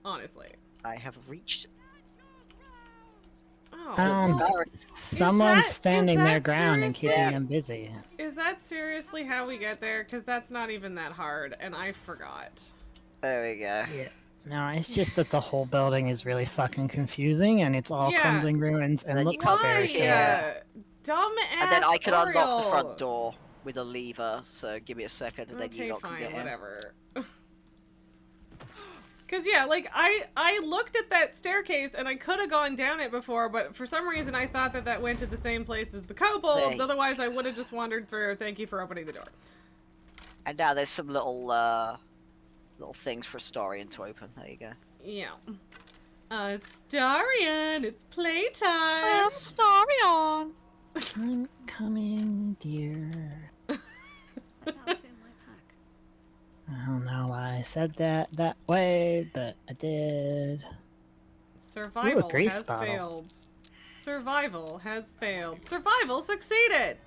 honestly. I have reached... Oh. Someone's standing their ground and seriously? keeping them busy. Is that seriously how we get there? Because that's not even that hard, and I forgot. There we go. Yeah. No, it's just that the whole building is really fucking confusing, and it's all crumbling ruins and looks very sad. Dumb ass. And then I can unlock the Oriel. front door with a lever, so give me a second and then you lot can get in. Whatever. Cause yeah, I looked at that staircase and I could have gone down it before, but for some reason I thought that went to the same place as the kobolds. Otherwise, I would have just wandered through. Thank you for opening the door. And now there's some little things for Astarion to open. There you go. Yeah. Astarion, it's playtime. Astarion. I'm coming, dear. I don't know why I said that way, but I did. Survival has failed. Survival has failed. Survival succeeded!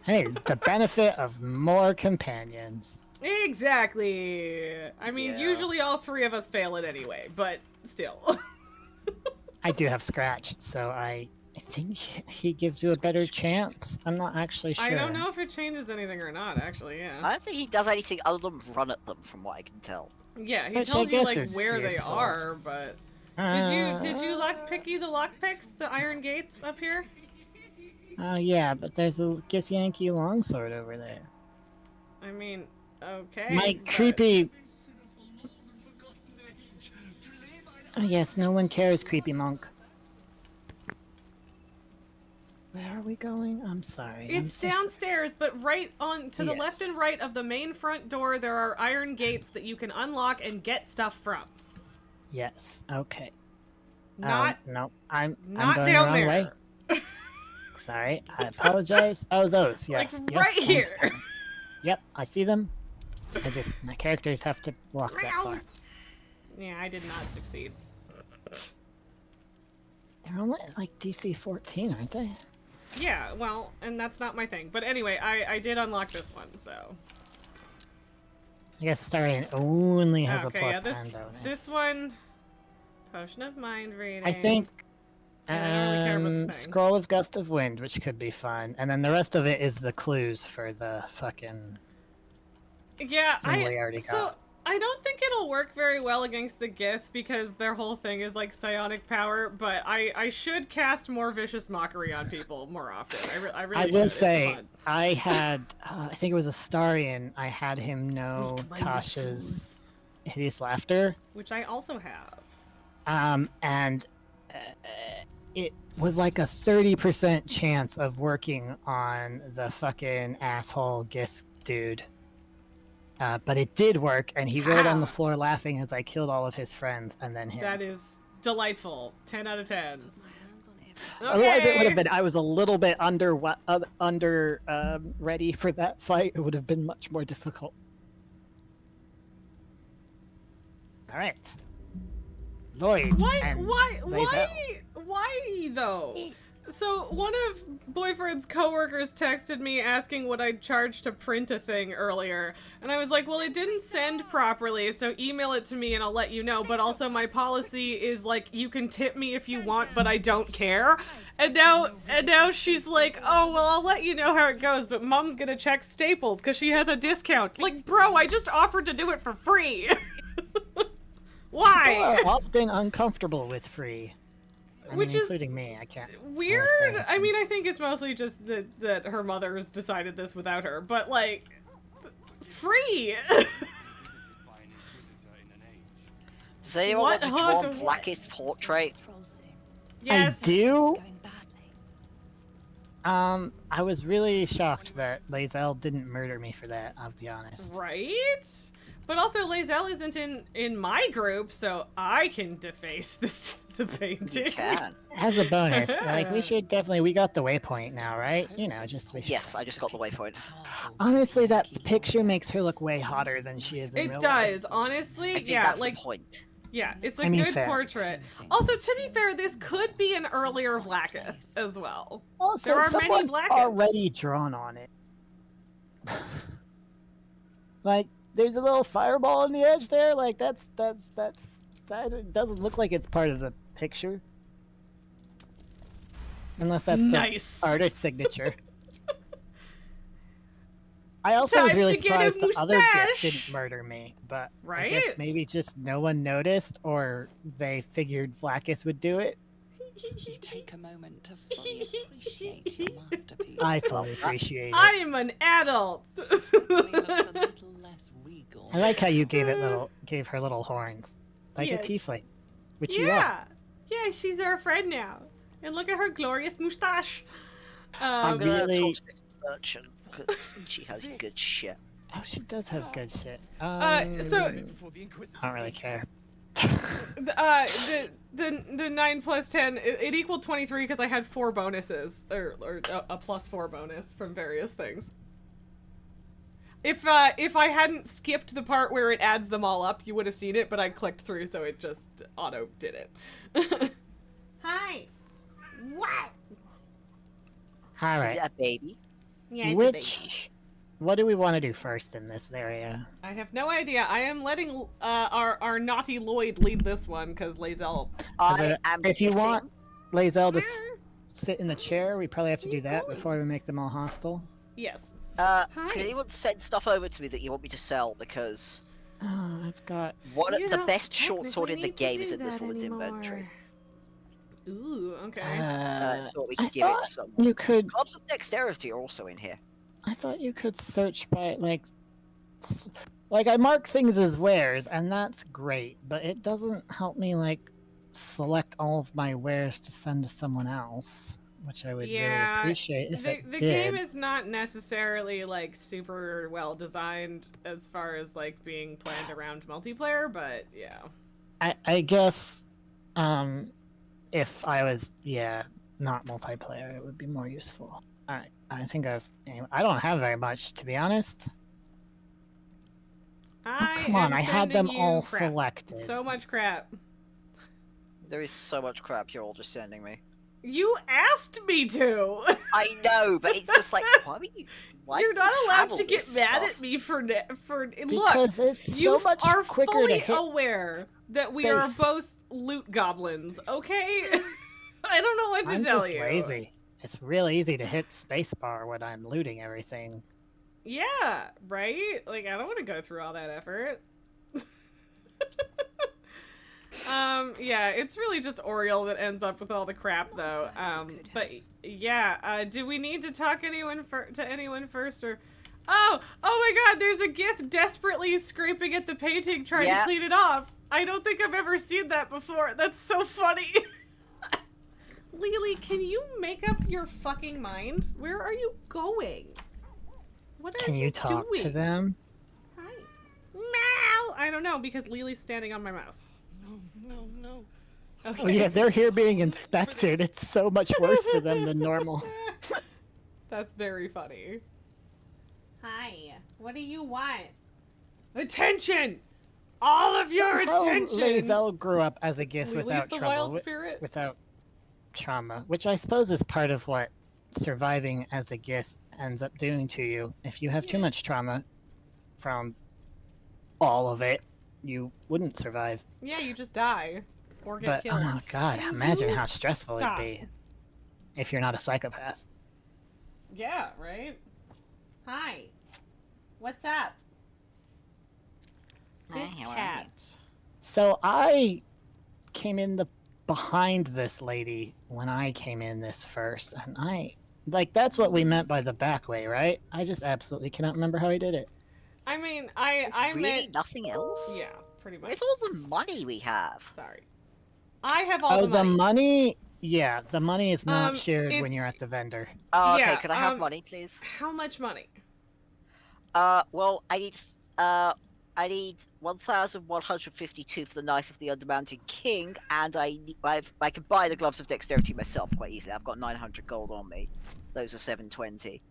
Hey, the benefit of more companions. Exactly! I mean, usually all three of us fail it anyway, but still. I do have Scratch, so I think he gives you a better chance. I'm not actually sure. I don't know if it changes anything or not, actually, yeah. I don't think he does anything other than run at them, from what I can tell. Yeah, he tells you, where they are, but... Did you lockpicky the lockpicks, the iron gates up here? Oh, yeah, but there's a Githyanki longsword over there. I mean, okay. My creepy... Oh, yes, no one cares, creepy monk. Where are we going? I'm sorry. It's downstairs, but right on to the left and right of the main front door, there are iron gates that you can unlock and get stuff from. Yes. Okay. No, I'm not going down the wrong there. way. Sorry, I apologize. Oh, those. Yes. Right here. Yep, I see them. My characters have to walk that far. Yeah, I did not succeed. They're only DC 14, aren't they? Yeah, well, and that's not my thing. But anyway, I did unlock this one, so. I guess Astarion only has a plus 10 bonus. This one, Potion of Mind Reading. I think, I don't really care about the thing. Scroll of Gust of Wind, which could be fun. And then the rest of it is the clues for the fucking thing we already got. I don't think it'll work very well against the Gith because their whole thing is psionic power, but I should cast more Vicious Mockery on people more often. I really will should. say, I had, I think it was Astarion, I had him know Tasha's Hideous Laughter. Which I also have. And it was like a 30% chance of working on the fucking asshole Gith dude. But it did work, and he rolled on the floor laughing as I killed all of his friends, and then him. That is delightful. 10 out of 10. Okay. Otherwise, it would have been. I was a little bit under ready for that fight. It would have been much more difficult. All right, Lloyd. Why though? So one of boyfriend's coworkers texted me asking what I'd charge to print a thing earlier, and I was like, well, it didn't send properly, so email it to me and I'll let you know, but also my policy is like, you can tip me if you want, but I don't care. And now she's like, oh, well, I'll let you know how it goes, but mom's gonna check Staples because she has a discount. Like, bro, I just offered to do it for free. Why? People are often uncomfortable with free. Which is including me, I can't. weird. I mean, I think it's mostly just that her mother's decided this without her, but like, free. Does anyone want to draw Blackest portrait? Yes. I do. I was really shocked that Lae'zel didn't murder me for that, I'll be honest. Right? But also, Lae'zel isn't in my group, so I can deface the painting. You can. As a bonus, like, we should definitely, we got the waypoint now, right? You know, Yes, I just got the waypoint. Honestly, that picture makes her look way hotter than she is in real life. It does, honestly. I think Yeah, that's like, the point. yeah, it's a I mean, good fair. portrait. Also, to be fair, this could be an earlier Vlaakith as well. Also, There are many someone Vlaakiths. already drawn on it. Like, there's a little fireball on the edge there. Like, that doesn't look like it's part of the picture. Unless that's Nice. the artist's signature. I also was Time really to get a surprised the other gift mustache. didn't murder me, but I Right? guess maybe just no one noticed, or they figured Vlaakith would do it. You take a moment to fully appreciate your masterpiece. I fully appreciate it. I'm an adult. Looks a little less regal. I like how you gave her little horns, like Yes. a tiefling, which you are. Yeah, she's our friend now. And look at her glorious mustache. I'm gonna really- talk to this merchant because she has good shit. Oh, she does have good shit. So I don't really care. the 9 plus 10 it equaled 23 because I had 4 bonuses or a plus 4 bonus from various things. If I hadn't skipped the part where it adds them all up, you would have seen it, but I clicked through, so it just auto did it. Hi. What? All Is it right. a baby? Yeah, it's a baby. What do we want to do first in this area? I have no idea. I am letting our naughty Lloyd lead this one because Lae'zel. I am If you getting- want Lae'zel to sit in the chair, we probably have to do that before we make them all hostile. Yes. Can Hi. anyone send stuff over to me that you want me to sell? Because Oh, I've got. You the don't best short sword in the technically need to game is do in this that woman's anymore. inventory. Ooh, okay. I thought we I could give it thought some. you could. Gloves of dexterity are also in here. I thought you could search by like I mark things as wares, and that's great, but it doesn't help me like select all of my wares to send to someone else, which I would really appreciate if it the did. game is not necessarily like super well designed as far as like being planned around multiplayer, but yeah. I guess if I was not multiplayer, it would be more useful. Alright, I think anyway, I don't have very much, to be honest. Come on, I had them all selected. So much crap. There is so much crap you're all just sending me. You asked me to. I know, but it's just like, why You're do not you allowed have to all get this mad stuff? at me for look. Because it's You so much are quicker fully to hit aware that we are space. both loot goblins, okay? I don't know what to I'm tell just you. lazy. It's real easy to hit spacebar when I'm looting everything. Yeah, right? Like, I don't want to go through all that effort. Yeah, it's really just Oriel that ends up with all the crap, though. But yeah, do we need to talk to anyone first, or? Oh my God! There's a Gith desperately scraping at the painting, trying to clean it off. I don't think I've ever seen that before. That's so funny. Lily, can you make up your fucking mind? Where are you going? What are Can you talk doing? to them? Hi. Meow! I don't know, because Lily's standing on my mouse. No. Okay. Oh yeah, they're here being inspected. It's so much worse for them than normal. That's very funny. Hi. What do you want? Attention! All of your Somehow attention! Lae'zel grew up as a Gith Release without the trouble. wild spirit? Without. trauma, which I suppose is part of what surviving as a Gith ends up doing to you. If you have too much trauma from all of it, you wouldn't survive. Yeah, you just die or get But killed. oh god, Can imagine you how stressful stop? it'd be if you're not a psychopath. Yeah, right? Hi. What's up? This how are cat. So I came in behind this lady when I came in this first, and that's what we meant by the back way, right? I just absolutely cannot remember how I did it. I mean, There's I really meant... nothing else? Yeah, pretty much. Where's all the money we have? Sorry. I have all the the money. money? Yeah, the money is not shared it- when you're at the vendor. Oh, okay, Yeah, could I have money, please? How much money? Well, I need 1,152 for the Knife of the Undermountain King, and I can buy the Gloves of Dexterity myself quite easily. I've got 900 gold on me. Those are 720.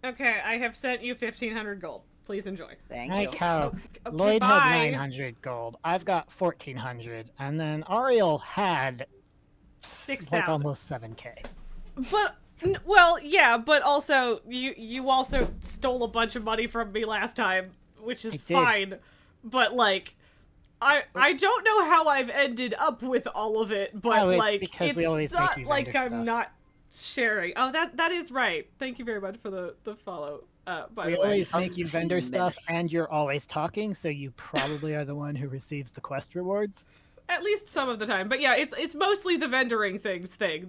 Okay, I have sent you 1,500 gold. Please enjoy. Thank Hi, you. cow. Okay, Lloyd bye. had 900 gold. I've got 1,400, and then Ariel had 6,000. like almost 7k. But well, yeah, but also you also stole a bunch of money from me last time, which is fine. But like, I don't know how I've ended up with all of it, but it's because we always make not you like vendor I'm stuff. not sharing. Oh, that is right. Thank you very much for the follow. By We the way, always make you vendor Unseen stuff, menace. and you're always talking, so you probably are the one who receives the quest rewards. at least some of the time. But yeah, it's mostly the vendoring thing.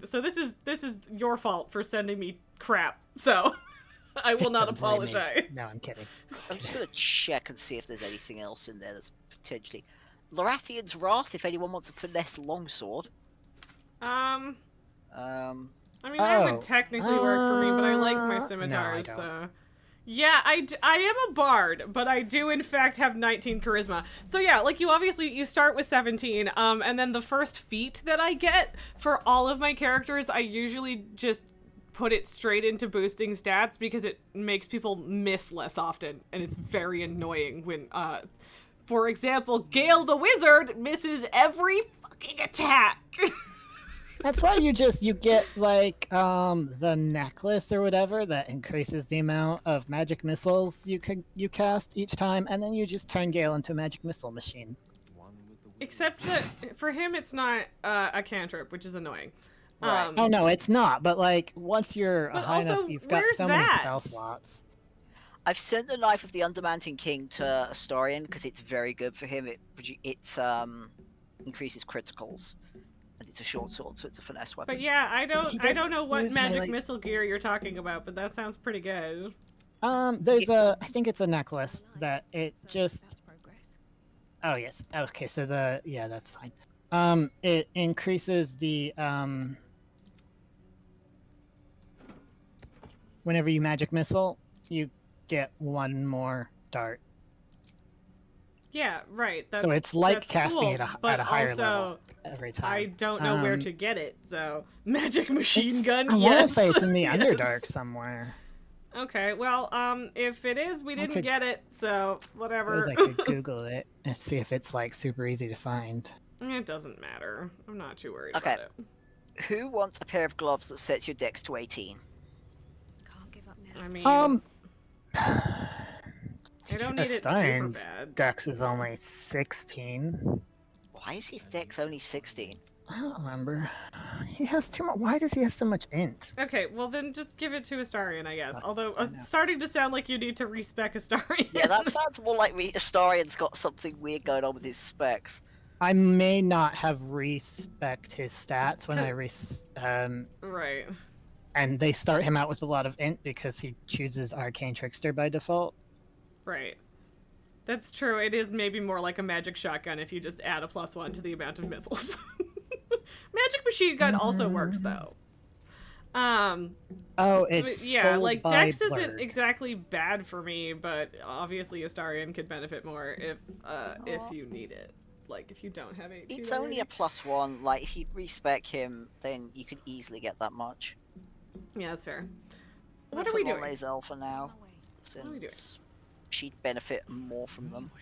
So this is your fault for sending me crap. So I will not Don't blame me. apologize. No, I'm kidding. I'm just gonna check and see if there's anything else in there that's potentially... Lorathian's Wrath, if anyone wants a finesse longsword. I mean, that Oh, would technically work for me, but I like my no, I scimitars, don't. so... Yeah, I am a bard, but I do in fact have 19 charisma. So yeah, like you start with 17, and then the first feat that I get for all of my characters, I usually just put it straight into boosting stats because it makes people miss less often, and it's very annoying when, for example, Gale the Wizard misses every fucking attack. That's why you get like the necklace or whatever that increases the amount of magic missiles you cast each time, and then you just turn Gale into a magic missile machine. Except that for him, it's not a cantrip, which is annoying. Right. Oh no, it's not. But like once you're But high also, enough, you've got where's so many that? spell slots. I've sent the Knife of the Undermountain King to Astarion because it's very good for him. It increases criticals, and it's a short sword, so it's a finesse weapon. But yeah, I don't know what use magic melee. missile gear you're talking about, but that sounds pretty good. There's I think it's a necklace that it just. Oh yes. Okay, so that's fine. It increases the Whenever you magic missile, you get one more dart. Yeah, right. That's, So it's like that's casting cool, it but at a higher also, level every time. I don't know where to get it, so magic machine gun. I yes. want to say it's in the yes. Underdark somewhere. Okay, well, if it is, we didn't get it, so whatever. I could Google it and see if it's like super easy to find. It doesn't matter. I'm not too worried Okay. about it. Who wants a pair of gloves that sets your dex to 18? Can't give up now. I mean, I don't need it super Stein's bad. dex is only 16. Why is his dex only 16? I don't remember. He has too much. Why does he have so much int? Okay, well then just give it to Astarion, I guess. Although, I know. it's starting to sound like you need to respec Astarion. Yeah, that sounds more like Astarion's got something weird going on with his specs. I may not have respect his stats when I Right. and they start him out with a lot of int because he chooses Arcane Trickster by default. Right. That's true. It is maybe more like a magic shotgun if you just add a +1 to the amount of missiles. Magic machine gun also works though. Oh, it's yeah, sold like by Dex isn't Blurred. exactly bad for me, but obviously Astarion could benefit more if you need it. Like if you don't have HP. It's only a +1. Like if you respec him, then you could easily get that much. Yeah, that's fair. I'm What gonna are we put doing? Lazel for now, What are we doing? since she'd benefit more from them.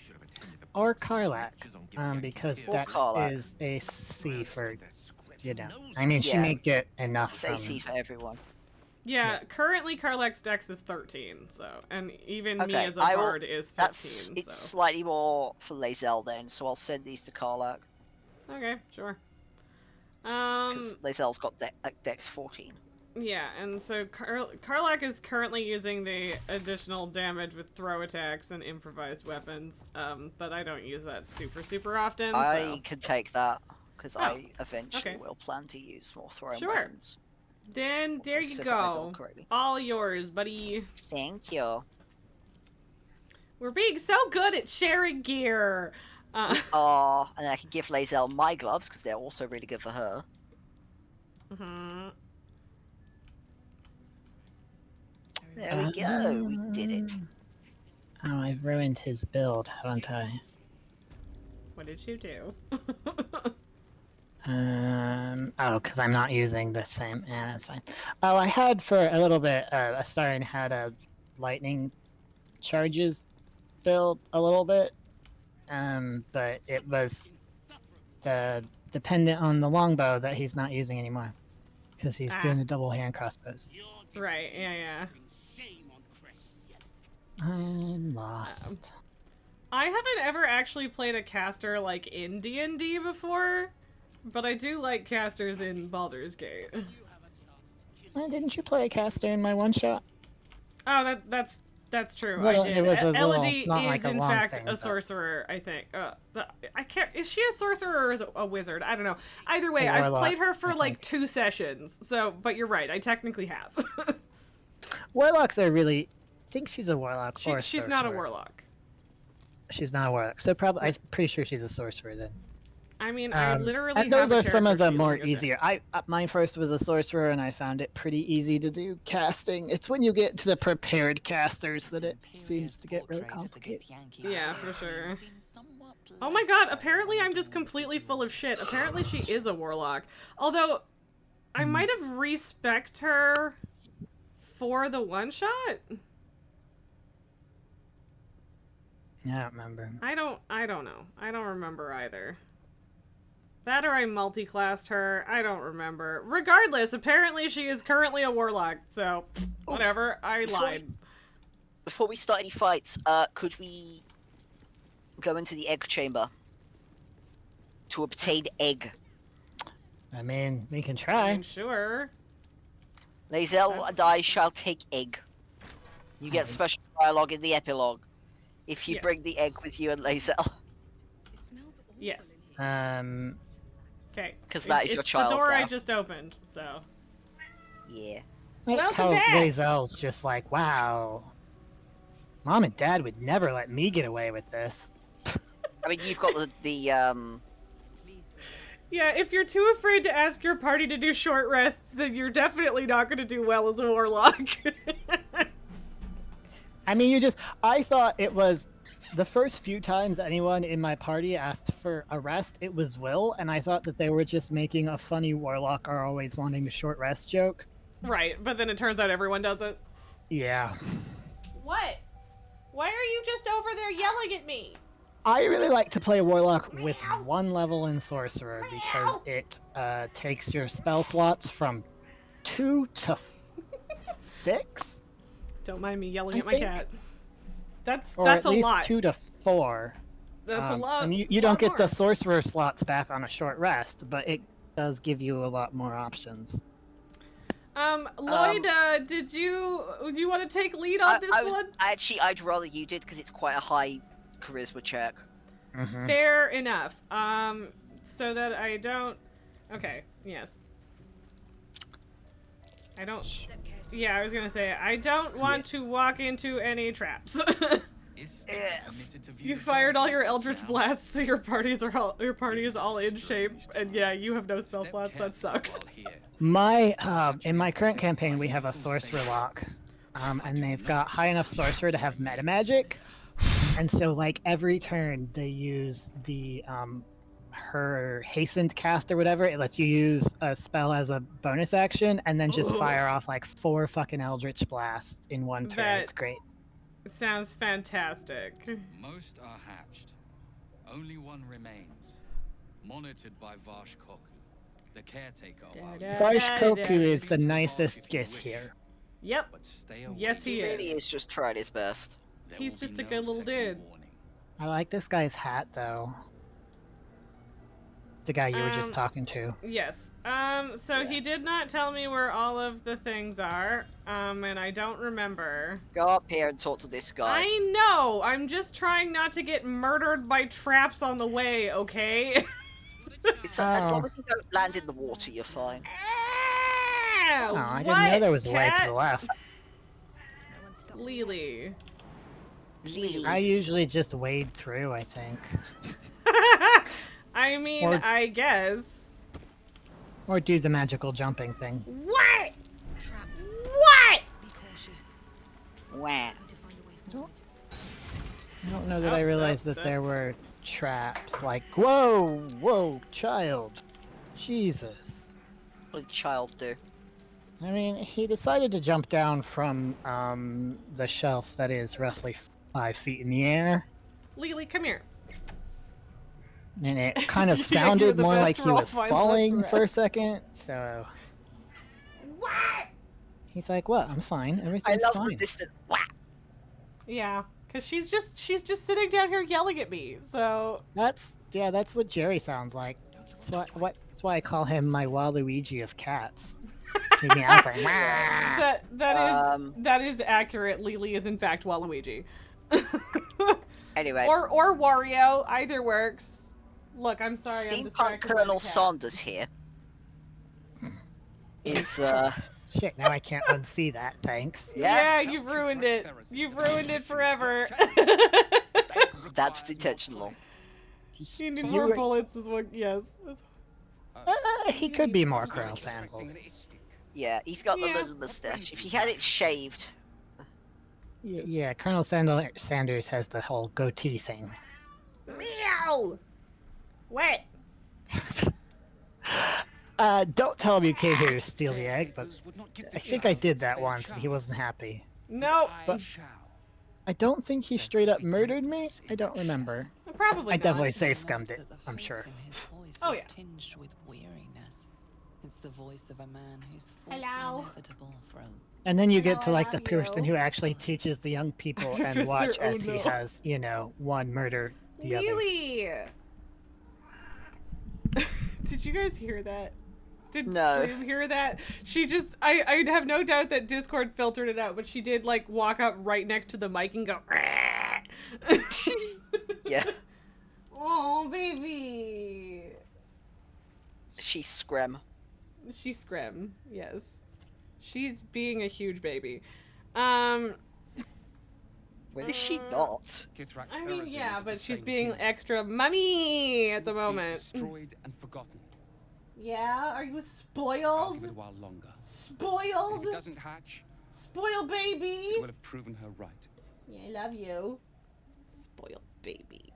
Or Karlak, because Or Dex Karlak. is a C for you know. I mean, she Yeah. may get enough It's from... AC for everyone. Yeah, currently Karlak's dex is 13, so, and even me Okay, as a I will- bard is 15, It's so. slightly more for Lae'zel then, so I'll send these to Karlak. Okay, sure. Because Lae'zel's got dex 14. Yeah, and so Karlak is currently using the additional damage with throw attacks and improvised weapons, but I don't use that super often, I can take that, because Oh, I eventually okay. will plan to use more throwing Sure. weapons. Then there you set up my go. build correctly. All yours, buddy. Thank you. We're being so good at sharing gear. And then I can give Lae'zel my gloves, because they're also really good for her. Mhm. There we go, we did it. Oh, I've ruined his build, haven't I? What did you do? Oh, because I'm not using the same. Yeah, that's fine. Oh, I had for a little bit, Astarion had a lightning charges build a little bit, but it was dependent on the longbow that he's not using anymore, because he's doing the double hand crossbows. Right, yeah. I'm lost. I haven't ever actually played a caster like in D&D before, but I do like casters in Baldur's Gate. Didn't you play a caster in my one shot? Oh, that's true. Well, I did. it was a Elodie little, not is like a in long fact thing, a but- sorcerer, I think. I can't. Is she a sorcerer or is it a wizard? I don't know. Either way, A I've warlock, played her for I like think. 2 sessions. So, but you're right. I technically have. Warlocks are really... I think she's a warlock or a She's not a sorcerer. warlock. She's not a warlock, so probably I'm pretty sure she's a sorcerer then. I mean, I literally. And those have a are some of character the sheet, more let me go check. easier. My first was a sorcerer, and I found it pretty easy to do casting. It's when you get to the prepared casters that it seems to get really complicated. Yeah, for sure. Oh my god, apparently I'm just completely full of shit. Apparently she is a warlock. Although, I might have respect her for the one-shot? Yeah, I don't remember. I don't know. I don't remember either. That or I multi-classed her. I don't remember. Regardless, apparently she is currently a warlock, so whatever. I lied. Before we start any fights, could we go into the egg chamber to obtain egg? I mean, we can I try. mean, sure. Lae'zel and I shall take egg. You get special dialogue in the epilogue if you Yes. bring the egg with you and Lae'zel. Yes. Okay. 'Cause that is your child It's the door I now. just opened, so. Yeah. I like Welcome how back! Lae'zel's just like, wow. Mom and Dad would never let me get away with this. I mean, you've got the Yeah, if you're too afraid to ask your party to do short rests, then you're definitely not going to do well as a warlock. I mean, I thought it was the first few times anyone in my party asked for a rest, it was Will, and I thought that they were just making a funny warlock are always wanting a short rest joke. Right, but then it turns out everyone doesn't. Yeah. What? Why are you just over there yelling at me? I really like to play Warlock with 1 level in Sorcerer because it takes your spell slots from 2 to 6? Don't mind me yelling I at my think- cat. That's Or at a least lot. 2 to 4. That's a lot. And you don't get more. the Sorcerer slots back on a short rest, but it does give you a lot more options. Lloyd, do you want to take lead on this one? Actually, I'd rather you did because it's quite a high charisma check. Fair enough. So that I don't. Okay. Yes. I don't. Yeah, I was gonna say I don't want to walk into any traps. Yes. You fired all your Eldritch blasts, so your party is all in shape, and yeah, you have no spell slots. That sucks. My in my current campaign, we have a Sorcerer lock, and they've got high enough Sorcerer to have meta magic, and so like every turn they use the her hastened cast or whatever. It lets you use a spell as a bonus action, and then just fire off like 4 fucking Eldritch blasts in one turn. It's great. Sounds fantastic. Most are hatched. Only one remains, monitored by Vashkok. the caretaker of our Varshkoku is the nicest git here. Yep. but stay away. Yes, he Really is. is just trying his best. There He's will just be a no good little second dude. warning. I like this guy's hat, though. The guy you were just talking to. Yes. So he did not tell me where all of the things are. And I don't remember. Go up here and talk to this guy. I know! I'm just trying not to get murdered by traps on the way, okay? As long as you don't land in the water, you're fine. Oh, I didn't know there was a way to the left. Lily. I usually just wade through, I think. I mean, Or- I guess. Or do the magical jumping thing. What? What? Be cautious. Wah. Need to find a way forward. I don't know that I realized that there were traps. Like, whoa, whoa, child. Jesus. What did child do? I mean, he decided to jump down from the shelf that is roughly 5 feet in the air. Lily, come here. And it kind of Yeah, sounded you're the more best like he was role-playing falling whatsoever. for a second, so... What? He's like, what? I'm fine. I Everything's love fine. the distant wah. Yeah, because she's just sitting down here yelling at me, so... That's what Jerry sounds like. That's why I call him my Waluigi of cats. He meows like, "Wah." That is accurate. Lily is in fact Waluigi. Anyway. Or Wario, either works. Look, I'm sorry, I'm Steampunk distracted by Colonel the cat. Saunders here. Is, Shit, now I can't unsee that, thanks. Yeah, you've ruined it. You've ruined it forever. That was intentional. You need You more were- bullets is what, yes. He could be more Colonel Sandals. Yeah, he's got the Yeah. little mustache. If he had it shaved, Yeah, Colonel Sanders has the whole goatee thing. Meow! What? Don't tell him you came here to steal the egg, but I think I did that once and he wasn't happy. No. But I don't think he straight up murdered me. I don't remember. Probably I not. definitely safe scummed it, I'm hope sure. in his voice Oh, is yeah. tinged with weariness. It's the voice of a man who's fought Hello. the inevitable for a And then you get Hello, to I like the love person you. who actually teaches the young people and Officer, watch oh as he no. has, one murder the other. Lily! Did you guys hear that? Did No. Stream hear that? She just, I have no doubt that Discord filtered it out, but she did like walk up right next to the mic and go, yeah, oh baby. she's scrim. She's scrim, yes. She's being a huge baby. When is she not? I mean, yeah, but she's being extra mummy at the moment. Destroyed and forgotten. Yeah, are you I'll spoiled? give it a while longer. Spoiled? If it doesn't hatch, Spoiled baby? it will have proven her right. Yeah, I love you. Spoiled baby.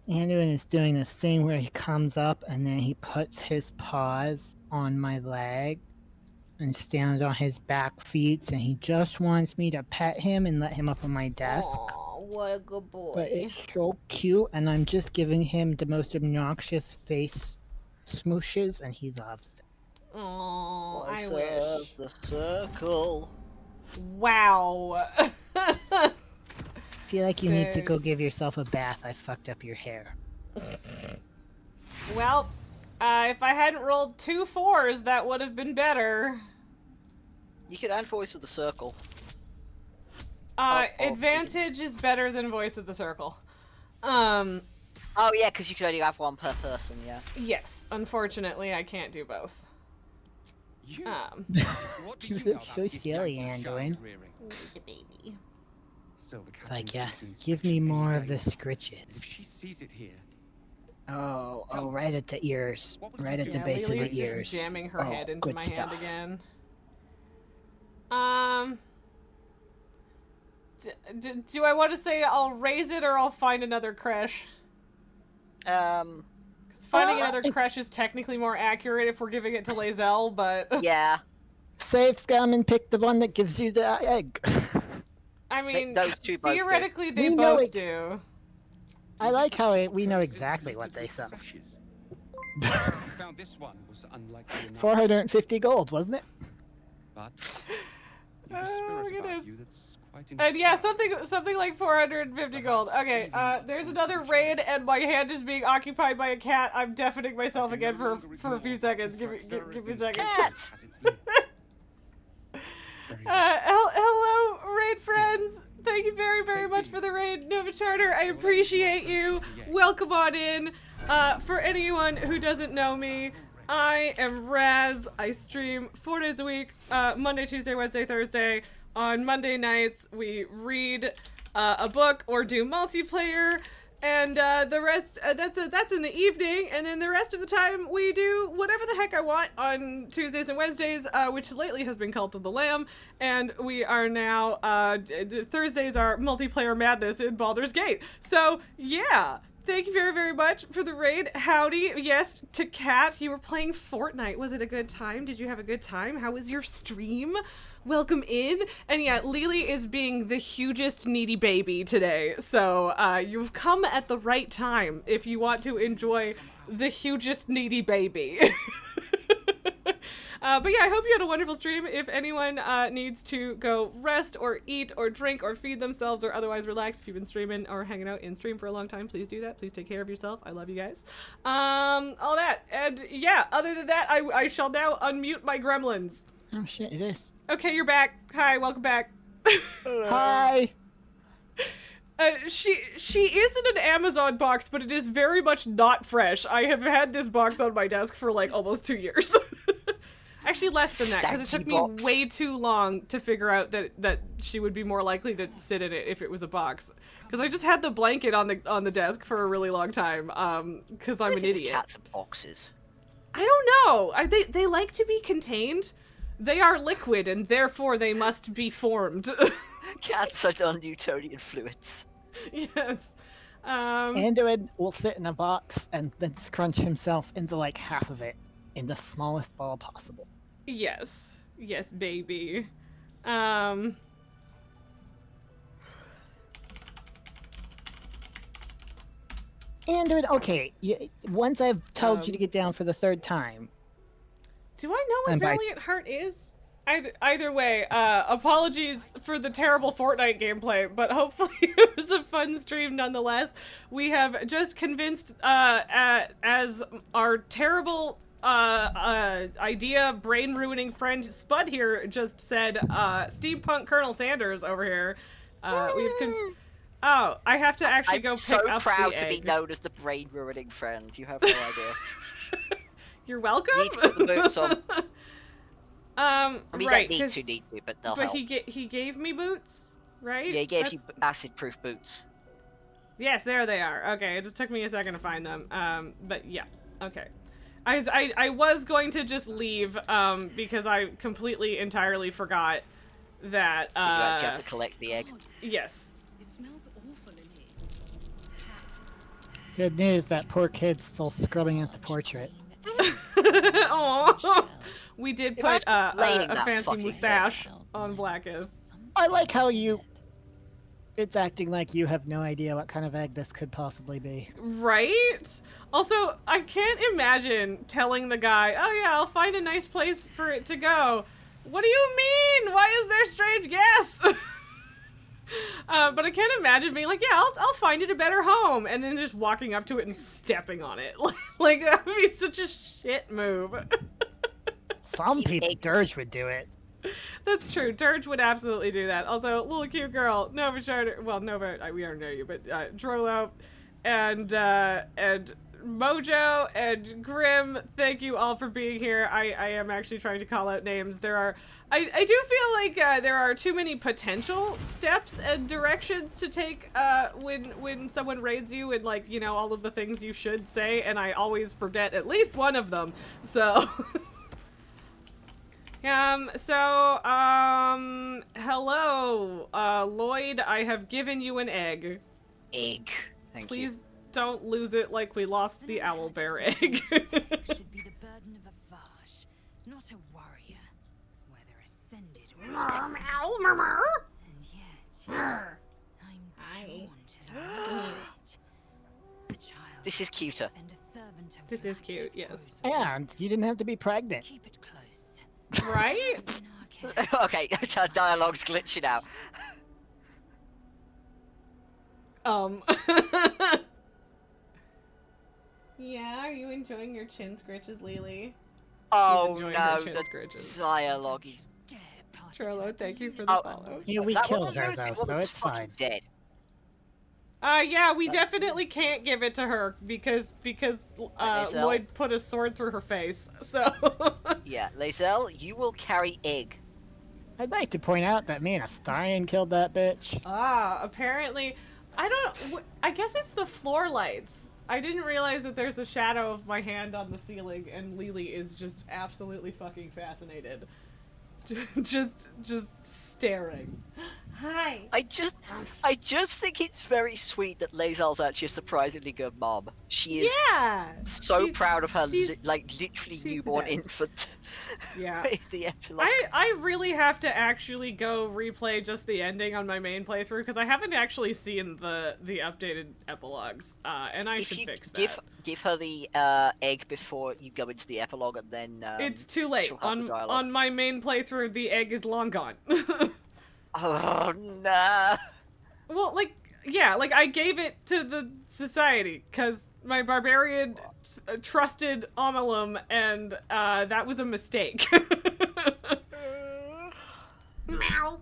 Anduin is doing this thing where he comes up and then he puts his paws on my leg and stands on his back feet and he just wants me to pet him and let him up on my desk. Aw, what a good boy. But it's so cute and I'm just giving him the most obnoxious face smooshes and he loves it. Aw, I Voice wish. of the circle. Wow. I feel like you need to go There's- give yourself a bath. I fucked up your hair. Well, if I hadn't rolled 2 4s, that would have been better. You can add voice of the circle. Advantage is better than voice of the circle. Oh yeah, because you can only have one per person. Yeah. Yes, unfortunately, I can't do both. You, what do You you know look about so giddy silly, young Anduin. child rearing? Baby. Still, the It's like, captain's yes, give me inspection more any of the day. If scritches. she sees it here, Oh, right at the ears. What would Right you at do? the base of Lily's the just ears. jamming her Oh, head into good my stuff. hand again. Do I want to say I'll raise it or I'll find another creche? Because finding another creche is technically more accurate if we're giving it to Lae'zel, but... Yeah. Save scum and pick the one that gives you the egg. I mean, those two both do. theoretically they We know both it- do. I like how we know exactly what they sell. found this one was unlikely enough. 450 gold, wasn't it? But you have a spirit about goodness. you that's quite And yeah, inspiring. something like 450 gold. Okay, there's another raid, and my hand is being occupied by a cat. I'm deafening myself again for a few seconds. Give me a second. Cat! Hello, raid friends. Thank you very much for the raid, Nova Charter. I appreciate you. Welcome on in. For anyone who doesn't know me, I am Raz. I stream 4 days a week, Monday, Tuesday, Wednesday, Thursday. On Monday nights, we read a book or do multiplayer, and the rest, that's in the evening, and then the rest of the time, we do whatever the heck I want on Tuesdays and Wednesdays, which lately has been Cult of the Lamb, and we are now, Thursdays are multiplayer madness in Baldur's Gate. So, yeah. Thank you very much for the raid. Howdy. Yes, to Kat. You were playing Fortnite. Was it a good time? Did you have a good time? How was your stream? Welcome in. And yeah, Lily is being the hugest needy baby today. So you've come at the right time if you want to enjoy the hugest needy baby. But yeah, I hope you had a wonderful stream. If anyone needs to go rest or eat or drink or feed themselves or otherwise relax, if you've been streaming or hanging out in stream for a long time, please do that. Please take care of yourself. I love you guys. All that. And yeah, other than that, I shall now unmute my gremlins. Oh shit, it is. Okay, you're back. Hi, welcome back. Hi! She is in an Amazon box, but it is very much not fresh. I have had this box on my desk for like almost 2 years. Actually, less than that, because it took me way too long to figure out that she would be more likely to sit in it if it was a box. Because I just had the blanket on the desk for a really long time. Because I'm an idiot. Cats and boxes. I don't know. They like to be contained. They are liquid, and therefore they must be formed. Cats are non-Newtonian fluids. Yes. Anduin will sit in a box and then scrunch himself into like half of it in the smallest ball possible. Yes. Yes, baby. Anduin, okay, once I've told you to get down for the 3rd time. Do I know what Valiant Heart is? Either way, apologies for the terrible Fortnite gameplay, but hopefully it was a fun stream nonetheless. We have just convinced, as our terrible idea brain-ruining friend Spud here just said, Steampunk Colonel Sanders over here. Oh, I have to actually go pick up the egg. I'm so proud to be known as the brain-ruining friend. You have no idea. You're welcome. You need to put the boots on. I mean, right, you don't need to, but they'll help. He gave me boots, right? Yeah, he gave you acid-proof boots. Yes, there they are. Okay, it just took me a second to find them. But yeah, okay. I was going to just leave, because I completely, entirely forgot that, you have to collect the egg. Yes. It smells awful in here. Good news, that poor kid's still scrubbing at the portrait. Aww. We did put a fancy mustache on Blackus. I like how it's acting like you have no idea what kind of egg this could possibly be. Right? Also, I can't imagine telling the guy, oh yeah, I'll find a nice place for it to go. What do you mean? Why is there strange gas? But I can't imagine being like, yeah, I'll find it a better home, and then just walking up to it and stepping on it. Like, that would be such a shit move. Some people, Dirge would do it. That's true. Dirge would absolutely do that. Also, little cute girl, Nova Charter. Well, Nova, we already know you, but Drolo and Mojo and Grim, thank you all for being here. I am actually trying to call out names. I do feel like there are too many potential steps and directions to take when someone raids you, and like, you know, all of the things you should say, and I always forget at least one of them. So hello, Lloyd, I have given you an egg. Egg. Thank you. Please don't lose it like we lost the owlbear egg. Should be the burden of a Vash, not a warrior, whether ascended or and yet, I'm drawn to the it. A child This is cuter. and a servant This is cute, yes. And you didn't have to be pregnant. Keep it close. Right? Okay, dialogue's glitching out. Yeah, are you enjoying your chin scritches, Lily? Oh enjoying no, her chin the scritches. dialogue is... Trello, thank you for the follow. Yeah, we That killed her woman- though, that so woman's it's fucking fine. dead. Yeah, we definitely can't give it to her because Lizelle? Lloyd put a sword through her face. So Yeah, Lazelle, you will carry egg. I'd like to point out that me and Astarion killed that bitch. apparently, I guess it's the floor lights. I didn't realize that there's a shadow of my hand on the ceiling, and Lily is just absolutely fucking fascinated. just staring. Hi. I just think it's very sweet that Lazelle's actually a surprisingly good mom. She is so proud of her, literally newborn infant. Yeah. In the epilogue. I really have to actually go replay just the ending on my main playthrough because I haven't actually seen the updated epilogues, and I should fix that. Give her the egg before you go into the epilogue, and then it's too late. On my main playthrough, the egg is long gone. Oh no. Well, like I gave it to the society because my barbarian trusted Amalum, and that was a mistake. Meow.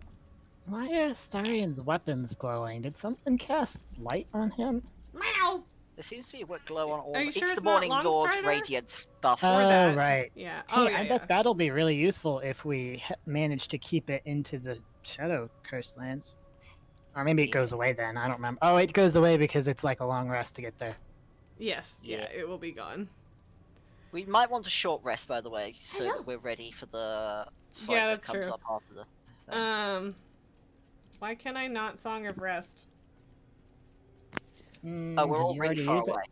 Why are Astarion's weapons glowing? Did something cast light on him? Meow. There seems to be a work glow on all. Are you It's sure the it's not Morning Long Lord Strider? Radiance buff. Oh, right. Yeah. Hey, I bet that'll be really useful if we manage to keep it into the Shadow Cursed Lands. Or maybe it goes away then, I don't remember. Oh, it goes away because it's like a long rest to get there. Yes, yeah, it will be gone. We might want a short rest, by the way, so that we're ready for the fight Yeah, that that's comes true. up after the thing. Why can I not Song of Rest? Oh, we're all really far away.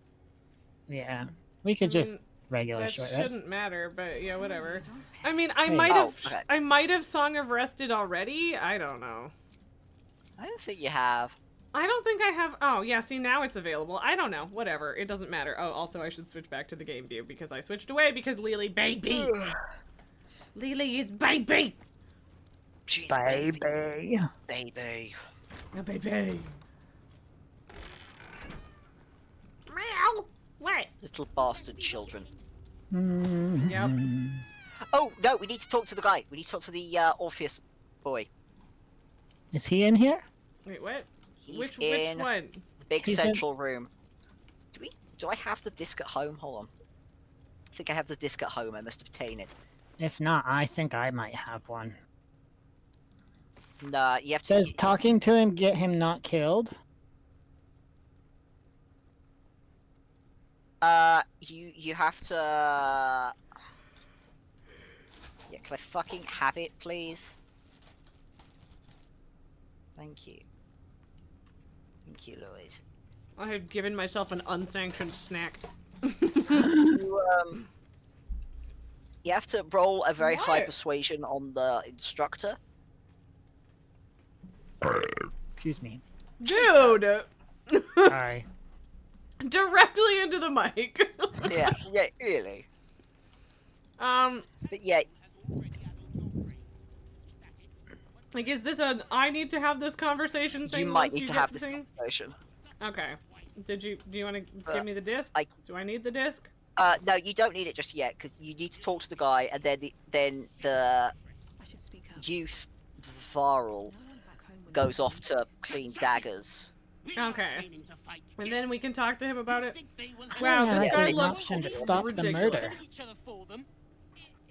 Yeah. We could just regular That short shouldn't rest. matter, but yeah, whatever. I mean, I Hey. might have Song of Rested already. I don't know. I don't think you have. I don't think I have. Oh, yeah, see, now it's available. I don't know. Whatever. It doesn't matter. Oh, also, I should switch back to the game view because I switched away because Lily, baby. Lily is baby. Baby. Baby. A baby. Meow. What? Little bastard children. Yep. Oh, no, we need to talk to the guy. We need to talk to the Orpheus boy. Is he in here? Wait, what? He's Which in one? the big He's in- central room. Do I have the disc at home? Hold on. I think I have the disc at home. I must obtain it. If not, I think I might have one. Nah, you have to... Does talking to him get him not killed? You have to... Yeah, can I fucking have it, please? Thank you. Thank you, Lloyd. I have given myself an unsanctioned snack. You have to roll a very high What? persuasion on the instructor. Excuse me. Dude! Sorry. Directly into the mic. Yeah, really. But yeah, like, is this a I need to have this conversation thing? you might once need you to get have the this thing? conversation. Okay. Do you want to give me the disc? Do I need the disc? No, you don't need it just yet, because you need to talk to the guy, and then the youth Varl goes off to clean daggers. Okay. And then we can talk to him about it. Wow, Yeah, this like guy there's an looks option to stop the ridiculous. murder.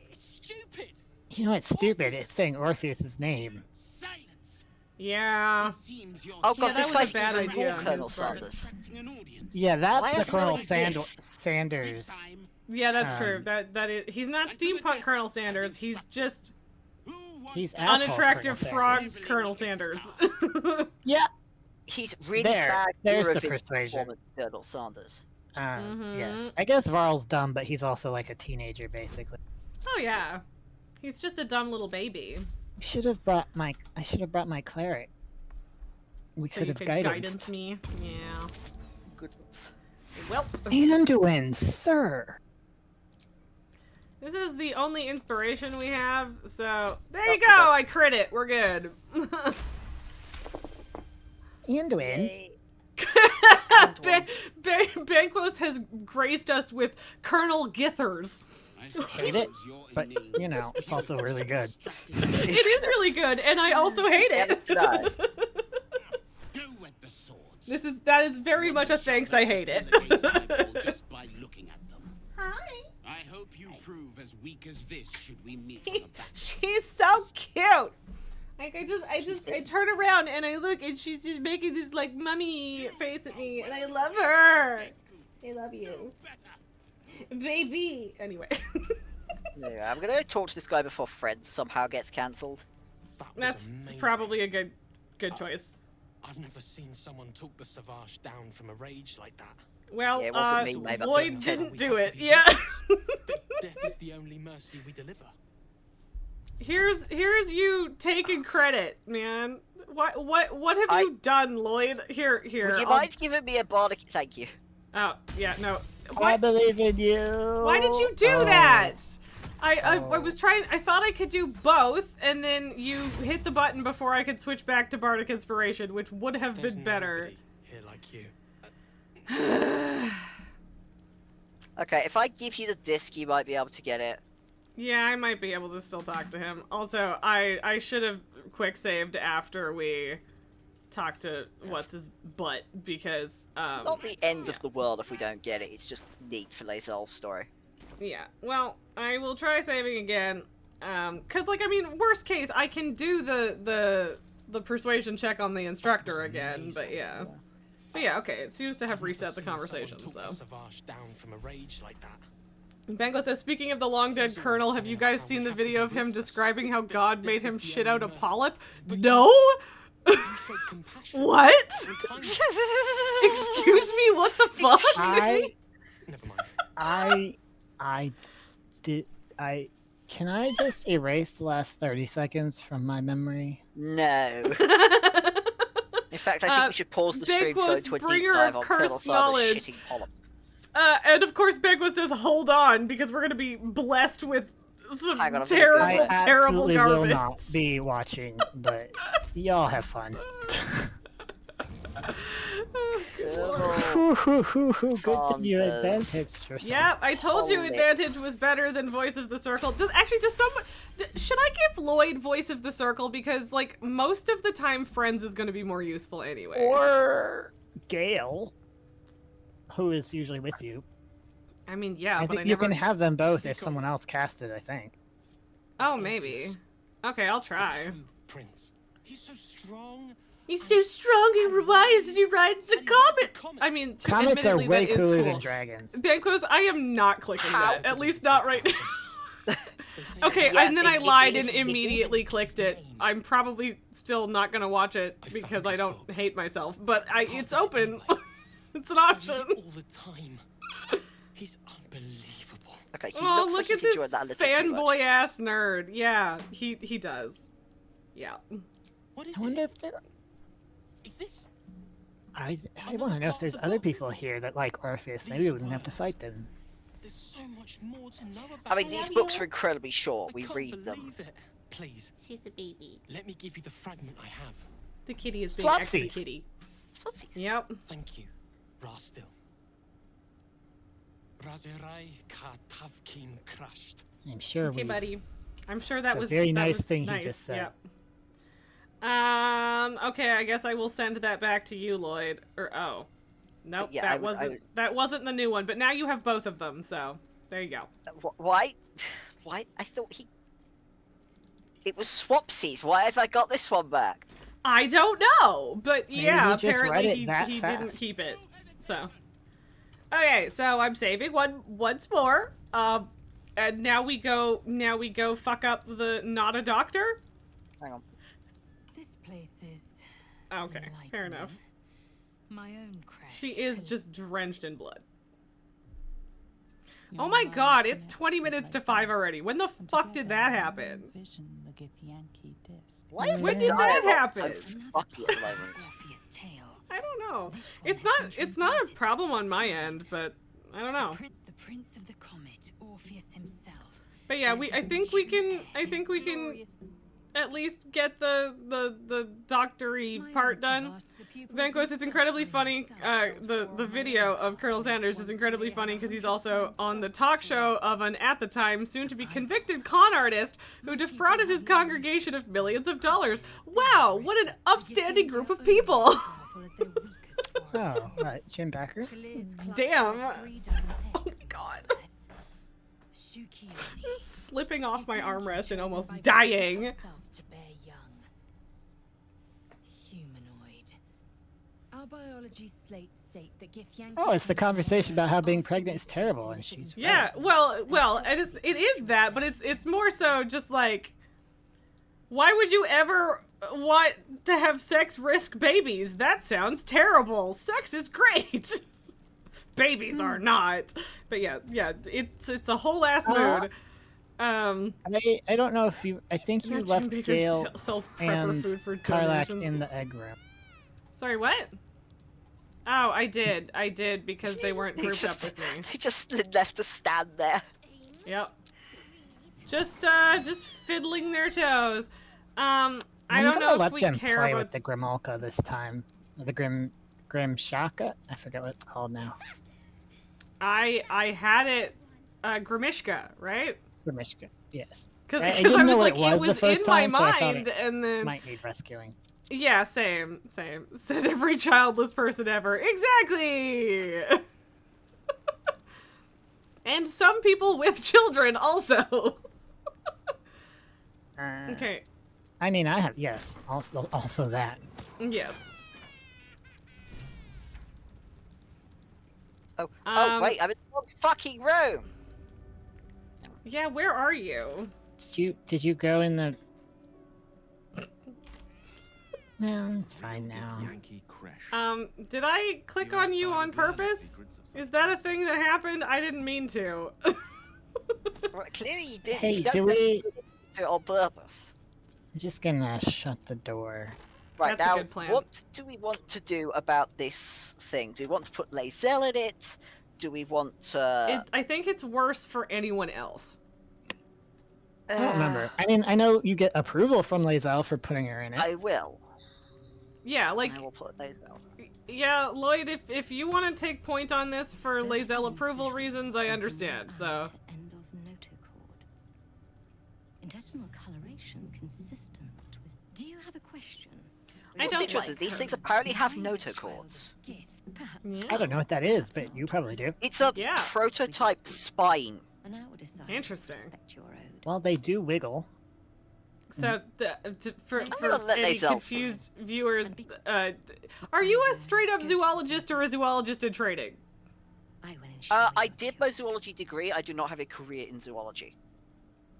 It's stupid. You know it's stupid? It's saying Orpheus's name. Yeah. Oh god, Yeah, that this was guy's a bad even idea more on Colonel his part. Sanders. Yeah, Why that's are the so Colonel many Sanders. Yeah, that's Um, true. That is. He's not steampunk Colonel Sanders. He's just He's asshole unattractive Colonel frog Sanders. Colonel Sanders. Yeah. He's really There, bad. there's the Eurovision persuasion. performance, Colonel Sanders. Yes. I guess Varl's dumb, but he's also like a teenager, basically. Oh yeah, he's just a dumb little baby. I should have brought my cleric. We So could you have could guidance. guidance me. Yeah. Goodness. Well, Anduin, sir. this is the only inspiration we have, so there you go. I crit it. We're good. Anduin. Banquos has graced us with Colonel Githers. Hate it, but you know, it's also really good. It is really good, and I also hate it. That is very much a thanks. I hate it. Just by looking at them. Hi. I hope you prove as weak as this should we meet on the battlefield. She's so cute. Like I turn around and I look and she's just making this like mummy face at me, and I love her. I love you, baby. Anyway. Yeah, I'm gonna talk to this guy before Friends somehow gets cancelled. That's probably a good choice. I've never seen someone talk the Savage down from a rage like that. Well, yeah, it wasn't me, mate. Lloyd didn't do it. Yeah. Death is the only mercy we deliver. Here's you taking credit, man. What have you done, Lloyd? Here. Would you mind giving me a bardic? Thank you. Oh yeah, no. I believe in you. Why did you do that? I was trying. I thought I could do both, and then you hit the button before I could switch back to bardic inspiration, which would have been better. Here like you. Okay, if I give you the disc, you might be able to get it. Yeah, I might be able to still talk to him. Also, I should have quick saved after we talked to what's his butt, because it's not the end of the world if we don't get it. It's just neat for Lae'zel's story. Yeah. Well, I will try saving again. Cause like I mean, worst case, I can do the persuasion check on the instructor again. But yeah. But yeah, okay. It seems to have reset the conversation. So. Down from a rage like that. Bango says, speaking of the long-dead Colonel, have you guys seen the video of him describing how God made him shit out a polyp? No? What? Excuse me, what the fuck? Can I just erase the last 30 seconds from my memory? No. In fact, I think we should pause the stream to go into a deep dive on Colonel Sarda's shitting polyps. And of course, Begwa says, hold on, because we're going to be blessed with some terrible I absolutely garbage. will not be watching, but y'all have fun. Good thing you advantaged yourself. Yeah, I told you Advantage was better than Voice of the Circle. Should I give Lloyd Voice of the Circle? Because, like, most of the time, Friends is going to be more useful anyway. Or Gale, who is usually with you. I mean, yeah, I but think you can have them both if someone else cast it, I think. Oh, maybe. Okay, I'll try. Prince. He's so strong. He's so strong, he revives and he rides a comet! I mean, comets are way cooler cool. than dragons. Banquos, I am not clicking that. At least not right now. Okay, Yeah, and then I lied and it immediately clicked it. I'm probably still not gonna watch it because I don't hate myself, but it's open. It's an option. All the time. He's unbelievable. Okay, he oh, looks look like he's at this enjoyed that a little too much. fanboy ass nerd. Yeah, he does. Yeah. What is I wonder if there... Is this? I want to know if there's other people here that like Orpheus. Maybe we wouldn't have to fight them. There's so much more to know about. I mean, these books are incredibly short. We read them. It. Please. She's a baby. Let me give you the fragment I have. The kitty is being extra Swapsies. kitty. Swapsies. Yep. Thank you, Rastil. Razerai ka tavkim crushed. I'm sure Okay, we... buddy. I'm sure that It's a was very that nice was thing nice. he just said. Yep. Okay, I guess I will send that back to you, Lloyd. Or nope, Yeah, that wasn't the new one. But now you have both of them, so there you go. Why? Why? I thought he... It was Swapsies. Why have I got this one back? I don't know, but Maybe yeah, he just read apparently it he that didn't fast. keep it. So okay, so I'm saving once more. And now we go fuck up the not a doctor. Hang on. This place is Okay, fair enough. my own crash. She is just drenched in blood. Oh my god, it's 20 minutes to 5 already. When the fuck did that happen? Why is When the did that dialogue happen? so fucky at the moment? I don't know. It's not a problem on my end, but I don't know. The Prince of the Comet, Orpheus himself. But yeah, I think we can at least get the doctor-y part done. Vanquist is incredibly funny. The video of Colonel Sanders is incredibly funny because he's also on the talk show of an, at the time, soon-to-be convicted con artist who defrauded his congregation of millions of dollars. Wow, what an upstanding group of people! Oh, Jim Backer? Damn. Oh my god. Slipping off my armrest and almost dying. Our biology slates state that Githyanki. Oh, it's the conversation about how being pregnant is terrible, and she's yeah. Well, it is that, but it's more so just like, why would you ever want to have sex risk babies? That sounds terrible. Sex is great. Babies are not. But yeah, it's a whole ass mood. I don't know if you. I think you left Jim Baker Gale sells prepper and food for Karlach donations. in the egg room. Sorry, what? Oh, I did because they weren't grouped up with me. They just left to stand there. Yep. Just fiddling their toes. I don't know if we them care play about with the Grimulka this time. Or the Grim Shaka? I forget what it's called now. I had it Grimishka, right? Grimishka, yes. Because I I didn't know was what like, it was it the was first in my time, so I thought mind, it and then might need rescuing. yeah, same. Said every childless person ever. Exactly. And some people with children also. Okay. I mean, I have, yes, also that. Yes. Oh, wait, I'm in the wrong fucking room. Yeah, where are you? Did you go in the? No, it's fine now. Did I click on you on purpose? Is that a thing that happened? I didn't mean to. Well, clearly you did. Hey, You don't do we? do it on purpose. I'm just gonna shut the door. Right, That's a now, good plan. what do we want to do about this thing? Do we want to put Lae'zel in it? Do we want to... I think it's worse for anyone else. I don't remember. I mean, I know you get approval from Lae'zel for putting her in it. I will. Yeah, like... I will put Lae'zel. Yeah, Lloyd, if you want to take point on this for Lae'zel approval reasons, I understand, so... End of notochord. Intestinal coloration consistent with. Do you have a question? I What's don't interesting is these things apparently have notochords. I don't know what that is, but you probably do. It's a prototype spine. And I would decide. Interesting. Well, they do wiggle. So, for gonna let any Lae'zel confused viewers, are you a straight-up zoologist or a zoologist in training? I did my zoology degree. I do not have a career in zoology.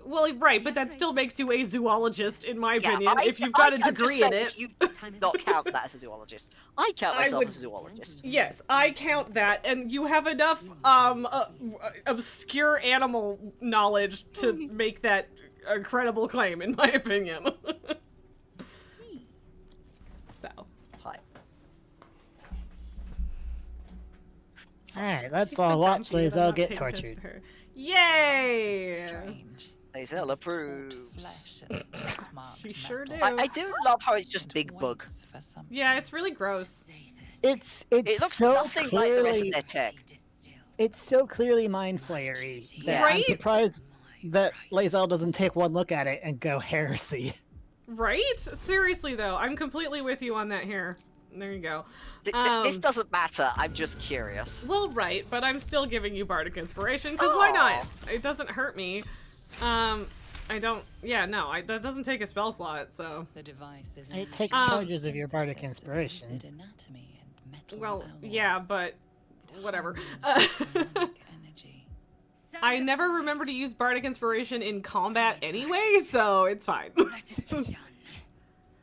Well, right, but that still makes you a zoologist, in my Yeah, opinion, if you've got a I'm just degree saying, in it. if you do not count that as a zoologist. I count myself would- as a zoologist. Yes, I count that, and you have enough, obscure animal knowledge to make that a credible claim, in my opinion. So. Hi. Alright, let's all watch Lae'zel get tortured. Yay! Lae'zel approves. She sure do. I do love how it's just big bug. Yeah, it's really gross. It looks so nothing like the rest of clearly. their tech. It's so clearly mind flayery that I'm Right? surprised that Lae'zel doesn't take one look at it and go heresy. Right? Seriously, though, I'm completely with you on that here. There you go. This doesn't matter. I'm just curious. Well, right, but I'm still giving you bardic inspiration, because why not? It doesn't hurt me. I don't... Yeah, no, that doesn't take a spell slot, so... The device is It takes charges of your bardic inspiration. Well, yeah, but... Whatever. I never remember to use bardic inspiration in combat anyway, so it's fine.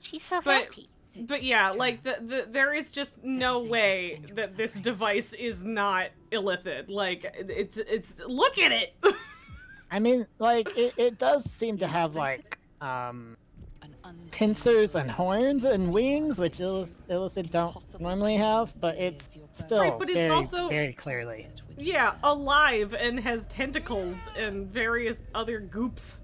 She's so But- happy. But yeah, like there is just no way that this device is not illicit. Like it's look at it. I mean, like it does seem to have like pincers and horns and wings, which illicit don't normally have, but it's still right, but it's also very clearly. Yeah, alive and has tentacles and various other goops.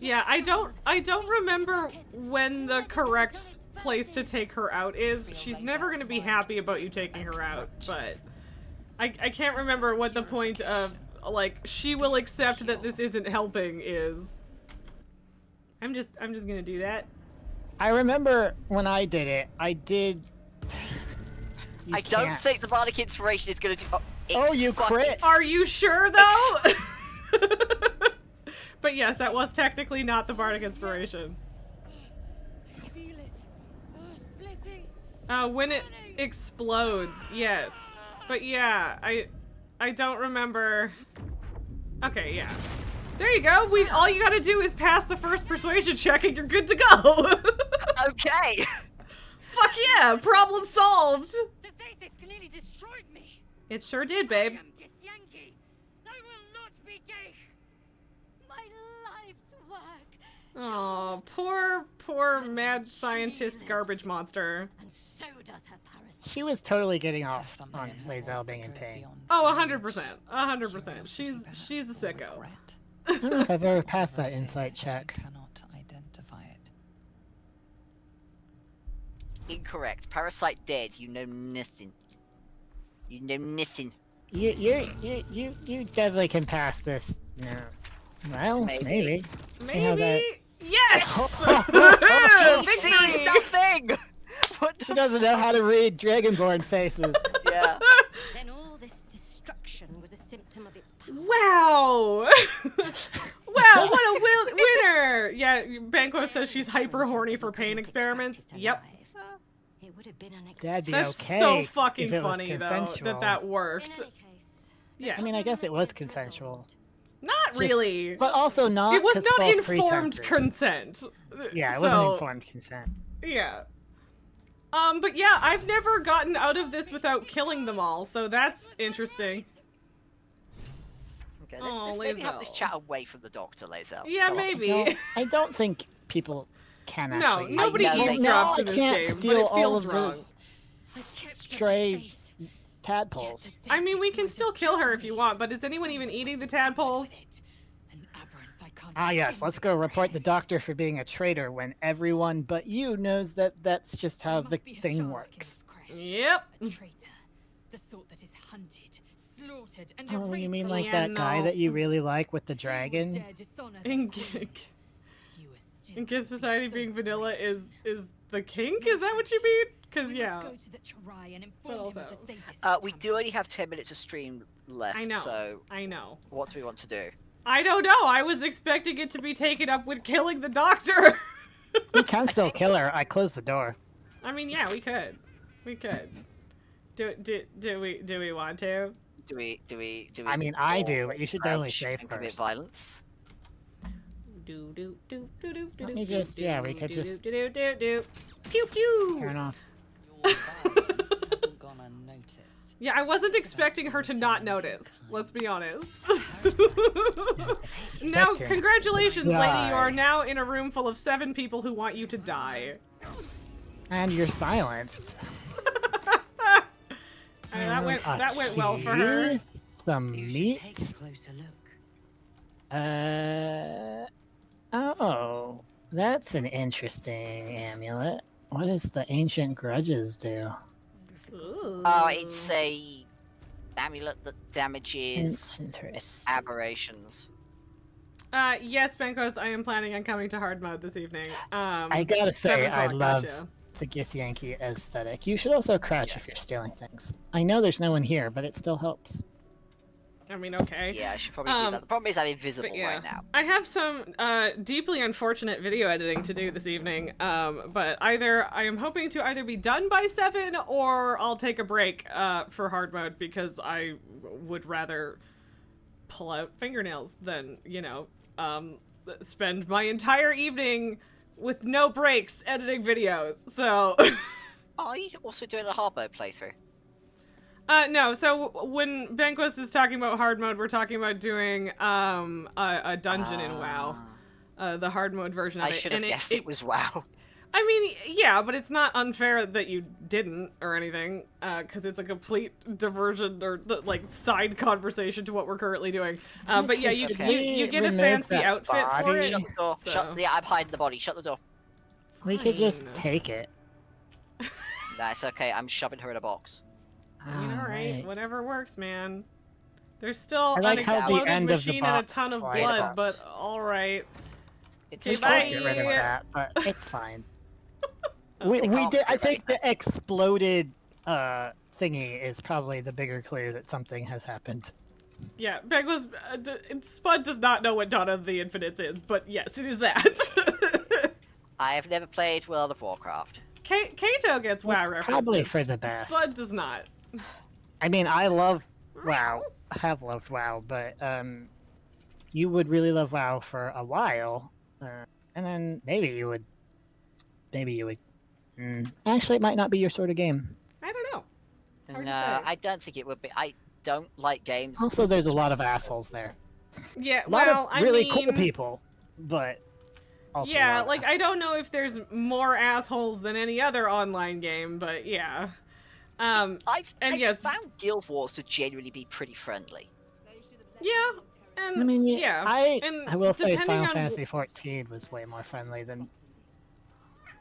Yeah, I don't remember when the correct place to take her out is. She's never gonna be happy about you taking her out, but I can't remember what the point of, like, she will accept that this isn't helping is. I'm just gonna do that. I remember when I did it, I did... I don't think the Bardic Inspiration is gonna do... Oh, you crit! Are you sure, though? But yes, that was technically not the Bardic Inspiration. When it explodes, yes. But yeah, I don't remember. Okay, yeah. There you go. All you gotta do is pass the first persuasion check and you're good to go. Okay. Fuck yeah, problem solved. The Zaithis nearly destroyed me. It sure did, babe. I will not be gay. My life's work. Oh, poor mad scientist garbage monster. And so does her parasite. She was totally getting off on Lae'zel being in pain. Oh, 100%. 100%. She's a sicko. I don't know if I've ever passed that insight check. Cannot identify it. Incorrect. Parasite dead. You know nothing. You know nothing. You definitely can pass this. No. Well, maybe. See how that... Yes! She sees nothing! She doesn't know how to read Dragonborn faces. Yeah. Then all this destruction was a symptom of its power. Wow! Wow, what a winner! Yeah, Banquo says she's hyper horny for pain experiments. Yep. It would have been an That'd be That's okay so fucking if it was funny, though, consensual. that worked. Yeah. I mean, I guess it was consensual. Not really. But also not. It was 'cause not false informed pretenses. consent. Yeah, it So, wasn't informed consent. Yeah. But yeah, I've never gotten out of this without killing them all, so that's interesting. Okay, let's maybe have this Lae'zel. chat away from the doctor, Lae'zel. Yeah, Come on. maybe. I don't think people can No, actually. nobody I know they eavesdrops I in this can't game, but steal it all feels of wrong. the stray tadpoles. I mean, we can still kill her if you want, but is anyone even eating the tadpoles? Ah, yes. Let's go report the doctor for being a traitor when everyone but you knows that that's just how the thing works. Yep. A traitor. The sort that is hunted, slaughtered, and Oh, you mean erased like Yeah, that guy no. that you really like with the dragon? dare dishonor In, their queen. You are still in Kid Society, so being vanilla racist. is the kink? Is that what you mean? Because, We yeah. must go to the Charai and But inform him also- of the safest We do only have 10 minutes of stream left, I know. so I know. what do we want to do? I don't know. I was expecting it to be taken up with killing the doctor. We can still kill her. I closed the door. I mean, yeah, we could. We could. Do we want to? Do we I mean, I all do, but you should definitely crouch save and commit first. violence? Let me just, yeah, we could just Pew turn pew. off. Your violence hasn't gone unnoticed. Yeah, I wasn't expecting her to not notice. Let's be honest. Now, congratulations, lady. You are now in a room full of 7 people who want you to die. And you're silenced. I mean, that went well for Okay, her. Some You should meat. take a closer look. Oh, that's an interesting amulet. What does the ancient grudges do? Oh, it's a amulet that damages Interesting. aberrations. Yes, Benkos, I am planning on coming to hard mode this evening. I gotta say, 7 I o'clock, love gotcha. the Githyanki aesthetic. You should also crouch if you're stealing things. I know there's no one here, but it still helps. I mean, okay. Yeah, I should probably do that. The problem is I'm invisible But yeah, right now. I have some deeply unfortunate video editing to do this evening, but I am hoping to either be done by 7 or I'll take a break for hard mode because I would rather pull out fingernails than, you know, spend my entire evening with no breaks editing videos. So. Are you also doing a hard mode playthrough? No. So when Benquist is talking about hard mode, we're talking about doing a dungeon in WoW, the hard mode version of it. I should have guessed it was WoW. I mean, yeah, but it's not unfair that you didn't or anything, because it's a complete diversion or like side conversation to what we're currently doing. But yeah, you get a fancy outfit for it. Shut the door. So. Yeah, I'm hiding the body. Shut the door. We could just take it. That's okay. I'm shoving her in a box. I mean, all right, whatever works, man. There's still an exploded machine and a ton of blood, but all right. It's we fine. can't get rid of that, but it's fine. we did. I think the exploded thingy is probably the bigger clue that something has happened. Yeah, Benquist, Spud does not know what Dawn of the Infinites is, but yes, it is that. I have never played World of Warcraft. Kaeto gets WoW references. Probably for the best. Spud does not. I mean, I love WoW. I have loved WoW, but you would really love WoW for a while, and then maybe you would. Actually, it might not be your sort of game. I don't know. Hard to No, say. I don't think it would be. I don't like games. Also, there's a lot of assholes there. Yeah, A lot well, of really I mean, cool people, but also yeah, a lot of like I don't know if there's more assholes than any other online game, but yeah. I've yes, found Guild Wars to genuinely be pretty friendly. Yeah, and I mean, yeah, and I will say depending Final on- Fantasy XIV was way more friendly than.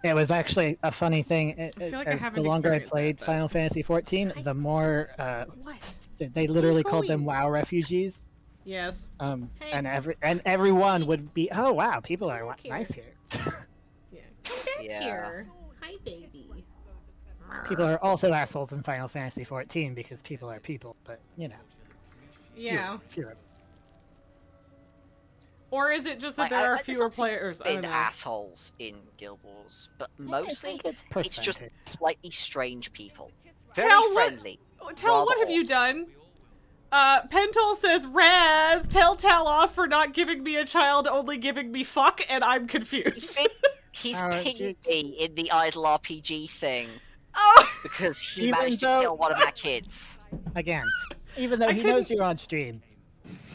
It was actually a funny thing. feel like I As the haven't longer I experienced played that, Final Fantasy XIV, the more they literally called them WoW refugees. Yes. Hey. And everyone would be, oh wow, people are nice here. Yeah. Here. Hi, baby. People are also assholes in Final Fantasy XIV because people are people, but you know. Yeah. Fewer. Or is it just that there are fewer players? I don't Been know. assholes in Guild Wars, but mostly think it's it's just percentage. slightly strange people. Very Tell friendly. What have you done? Pentol says, Raz, tell off for not giving me a child, only giving me fuck, and I'm confused. He's pinged me in the idle RPG thing. Oh! Because he Even managed to though- kill one of my kids. Again, even though he knows you're on stream.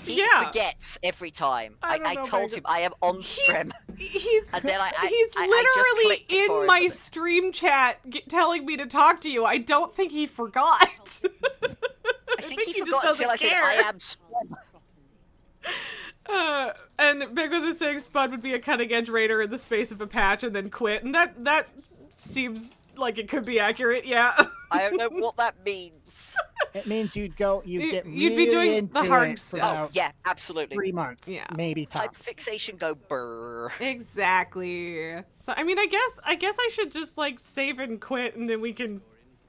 He forgets every time. I don't know, told him I am on stream. He's And then he's I just literally clicked it for in him, my but- stream chat telling me to talk to you. I don't think he forgot. I think he forgot until I said I am stream. And Big was saying Spud would be a cutting edge raider in the space of a patch and then quit, and that seems like it could be accurate. Yeah. I don't know what that means. It means you'd get You'd really be doing into the hard it for stuff. about Yeah, absolutely. 3 months, Yeah. maybe Type tops. fixation go brr. Exactly. So I mean, I guess I should just like save and quit, and then we can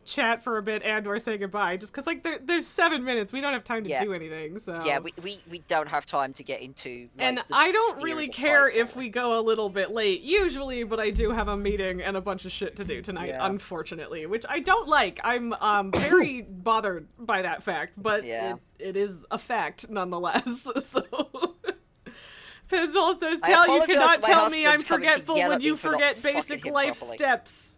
chat for a bit and or say goodbye. Just because like there's 7 minutes, we don't have time to do anything. So Yeah, we don't have time to get into. Like, and the I don't series really of care fights if we go a little bit late, usually, but I do have a meeting and a bunch of shit to do tonight, Yeah. unfortunately, which I don't like. I'm very bothered by that fact, but it is a fact nonetheless. So Pizzle says, I "Tell you apologize cannot for my tell me I'm husband coming to forgetful yell when at you me for not forget fucking basic him life properly." steps."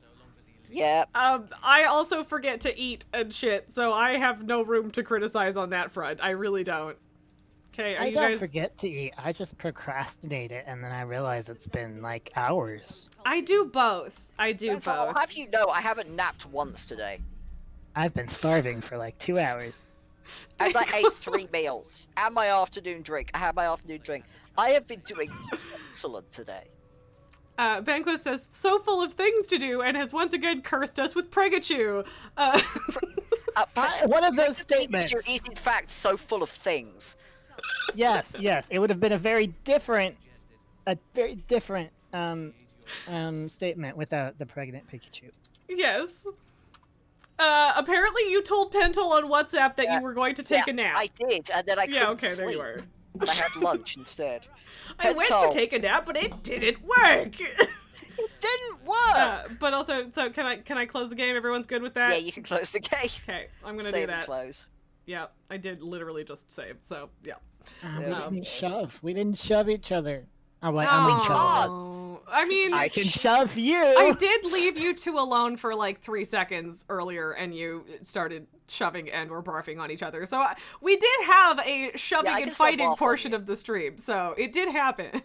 Yeah. I also forget to eat and shit, so I have no room to criticize on that front. I really don't. Okay, are I you don't guys? forget to eat. I just procrastinate it, and then I realize it's been like hours. I do both. I do That's all. both. I'll have you know, I haven't napped once today. I've been starving for like 2 hours. I ate 3 meals and my afternoon drink. I had my afternoon drink. I have been doing excellent today. Banquet says, so full of things to do, and has once again cursed us with Pregachu. One of those statements. Is in fact so full of things. Yes, it would have been a very different statement without the pregnant Pikachu. Yes. Apparently you told Pentel on WhatsApp that you were going to take a nap. I did, and then I couldn't okay, there you sleep. were. I had lunch instead. I went to take a nap, but it didn't work. It didn't work. But also, so can I close the game? Everyone's good with that? Yeah, you can close the game. Okay, I'm gonna Save do that. And close. Yeah, I did literally just save. So yeah. We didn't shove. We didn't shove each other. I'm like, I'm in trouble. Oh, I mean, I can shove you. I did leave you two alone for like 3 seconds earlier, and you started shoving and or barfing on each other. So we did have a shoving and fighting portion of the stream. So it did happen.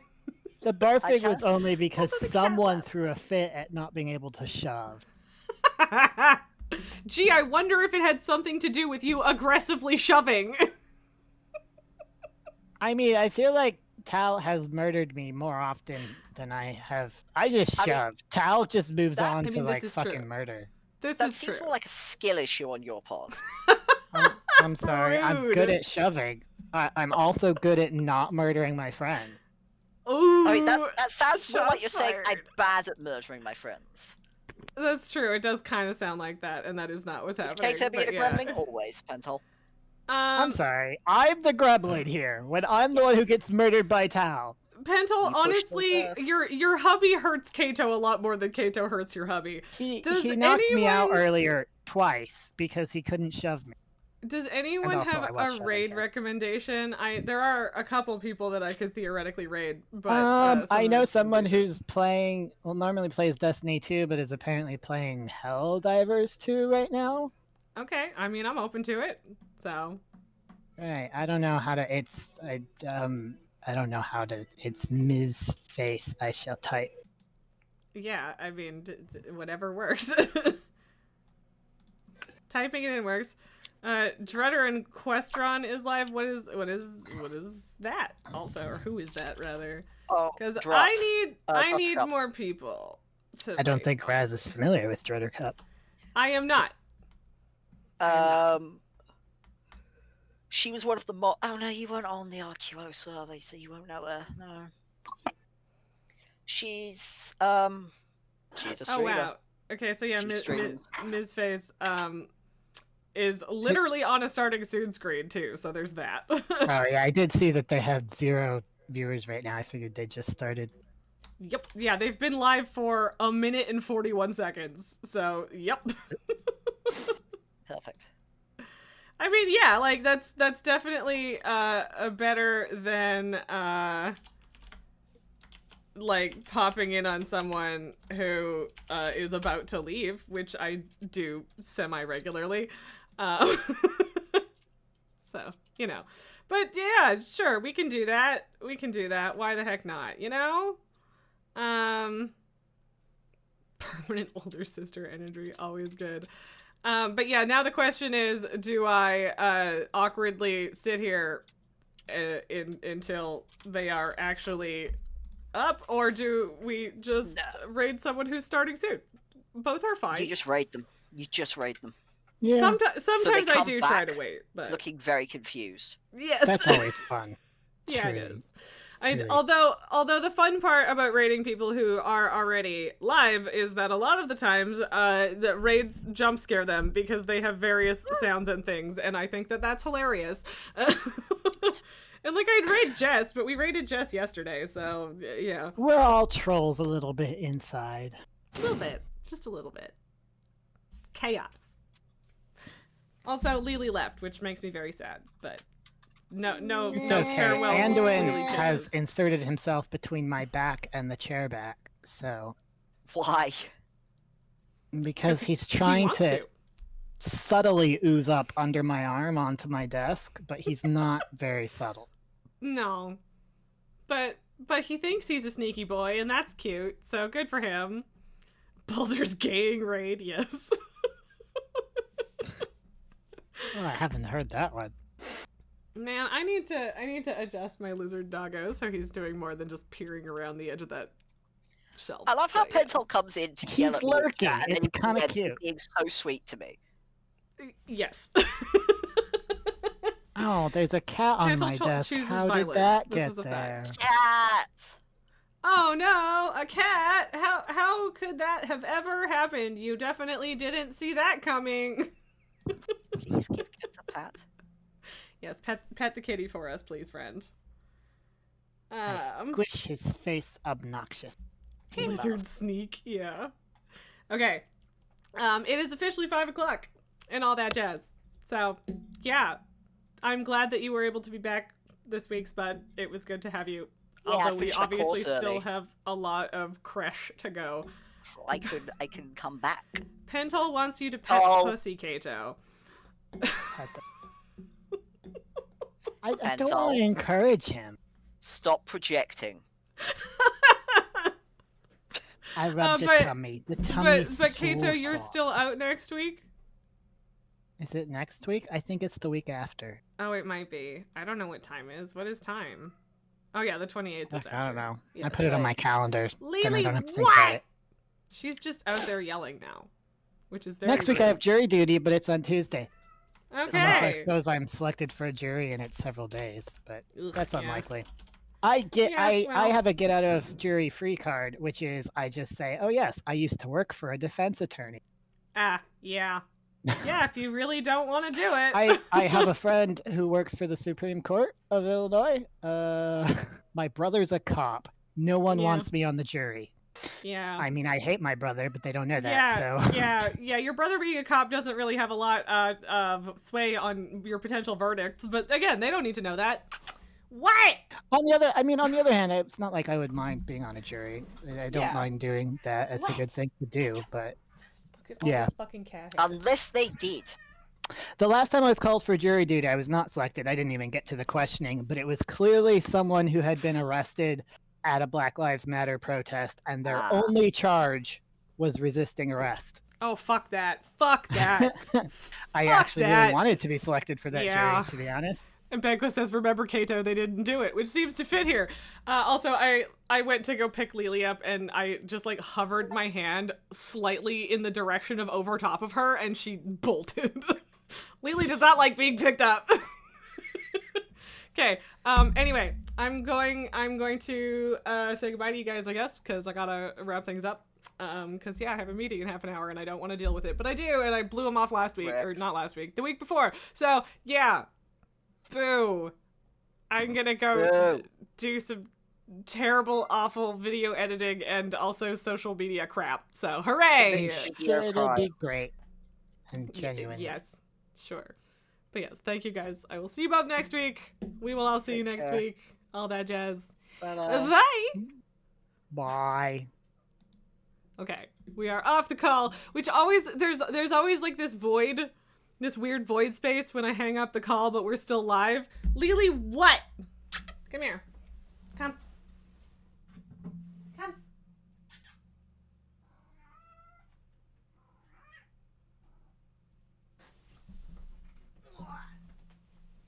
The barfing was only because someone threw a fit at not being able to shove. Gee, I wonder if it had something to do with you aggressively shoving. I mean, I feel like Tal has murdered me more often than I have. I just shove. Tal just moves on to like fucking murder. That seems more like a skill issue on your part. I'm sorry. I'm good at shoving. I'm also good at not murdering my friend. Ooh, I mean, that sounds more like you're saying I'm bad at murdering my friends. That's true. It does kind of sound like that, and that is not what's happening. Is Kaeto being a gremlin? Always, Pentel. I'm sorry. I'm the gremlin here. When I'm the one who gets murdered by Tal. Pentel, honestly, your hubby hurts Kaeto a lot more than Kaeto hurts your hubby. He knocked me out earlier twice because he couldn't shove me. Does anyone have a raid recommendation? There are a couple people that I could theoretically raid, but I know someone who's playing, normally plays Destiny 2, but is apparently playing Helldivers 2 right now. Okay, I mean, I'm open to it, so. Right, I don't know how to, I don't know how to, it's Ms. Face, I shall type. Yeah, I mean, whatever works. Typing it in works. Dreader and Questron is live. What is that also, or who is that rather? Oh, because I need more people. I don't think Raz is familiar with Dreader Cup. I am not. She was one of the oh no, you weren't on the RQO survey, so you won't know her. No. She's a streamer. Oh wow. Okay, so yeah, Ms. Face is literally on a starting soon screen too, so there's that. Oh yeah, I did see that they have 0 viewers right now. I figured they just started. Yep, yeah, they've been live for 1 minute and 41 seconds, so yep. Perfect. I mean, yeah, like that's definitely better than like popping in on someone who is about to leave, which I do semi-regularly. So, you know. But yeah, sure, we can do that. We can do that. Why the heck not, you know? Permanent older sister energy, always good. But yeah, now the question is, do I awkwardly sit here until they are actually up, or do we just raid someone who's starting soon? Both are fine. You just raid them. Yeah. Sometimes I do try to wait, but looking very confused. Yes, that's always fun. Yeah, True. it is. Although the fun part about raiding people who are already live is that a lot of the times the raids jump scare them because they have various sounds and things, and I think that that's hilarious. And like, I'd raid Jess, but we raided Jess yesterday, so yeah. We're all trolls a little bit inside. A little bit. Just a little bit. Chaos. Also, Lily left, which makes me very sad, but no it's okay. farewell. Anduin has inserted himself between my back and the chair back, so... Why? Because he's trying to subtly ooze up under my arm onto my desk, but he's not very subtle. No. But he thinks he's a sneaky boy, and that's cute, so good for him. Baldur's Gang raid, yes. Oh, I haven't heard that one. Man, I need to adjust my lizard doggo so he's doing more than just peering around the edge of that shelf. I love how Pentel comes in to yell at me. He's lurking. It's kind of cute. Being so sweet to me. Yes. Oh, there's a cat on my desk. How did that get there? Cat! Oh no, a cat! How could that have ever happened? You definitely didn't see that coming. Please give Kit a pat. Yes, pet the kitty for us, please, friend. Squish his face obnoxious. Lizard sneak, yeah. Okay. It is officially 5 o'clock and all that jazz. So, yeah. I'm glad that you were able to be back this week, Spud. It was good to have you. although we finish my obviously course still early. have a lot of creche to go. So I can come back. Pental wants you to pet pussy, Kato. I don't Pental. want to encourage him. Stop projecting. I rub the but- tummy. The tummy's But Kato, so you're soft. still out next week? Is it next week? I think it's the week after. Oh, it might be. I don't know what time is. What is time? Oh yeah, the 28th is after. I don't know. Yeah, I put it on my calendar. Then I Lily, don't have to think about what? it. She's just out there yelling now, which is very Next week rude. I have jury duty, but it's on Tuesday. Unless I Okay. suppose I'm selected for a jury and it's several days, but Ugh, that's yeah. unlikely. I well. have a get out of jury free card, which is I just say, oh yes, I used to work for a defense attorney. Ah, yeah. Yeah, if you really don't want to do it. I have a friend who works for the Supreme Court of Illinois. My brother's a cop. No one Yeah. wants me on the jury. Yeah. I mean, I hate my brother, but they don't know that. Yeah, So yeah. Your brother being a cop doesn't really have a lot of sway on your potential verdicts, but again, they don't need to know that. What? on the other hand, it's not like I would mind being on a jury. I don't Yeah. mind doing that. It's a good thing to do. But Look at all Yeah. this fucking cat hair. Unless they did. the last time I was called for jury duty, I was not selected. I didn't even get to the questioning, but it was clearly someone who had been arrested at a Black Lives Matter protest, and their only charge was resisting arrest. Oh, fuck that. Fuck that. I Fuck actually that. really wanted to be selected for that Yeah. jury, to be honest. And Banquo says, remember, Kato, they didn't do it, which seems to fit here. Also, I went to go pick Lily up, and I just, like, hovered my hand slightly in the direction of over top of her, and she bolted. Lily does not like being picked up. Okay, anyway, I'm going to say goodbye to you guys, I guess, because I gotta wrap things up. Because, yeah, I have a meeting in half an hour, and I don't want to deal with it, but I do, and I blew him off last week, or not last week, the week before. So, yeah. Boo. I'm gonna go do some terrible, awful video editing and also social media crap. So, hooray! Sure, it'll be great and genuine. Yes, sure. But yes, thank you guys. I will see you both next week. We will all see you next care. week. All that jazz. Bye-bye. Bye! Bye. Okay, we are off the call, which always, there's always like this void, this weird void space when I hang up the call, but we're still live. Lily, what? Come here. Come. Come.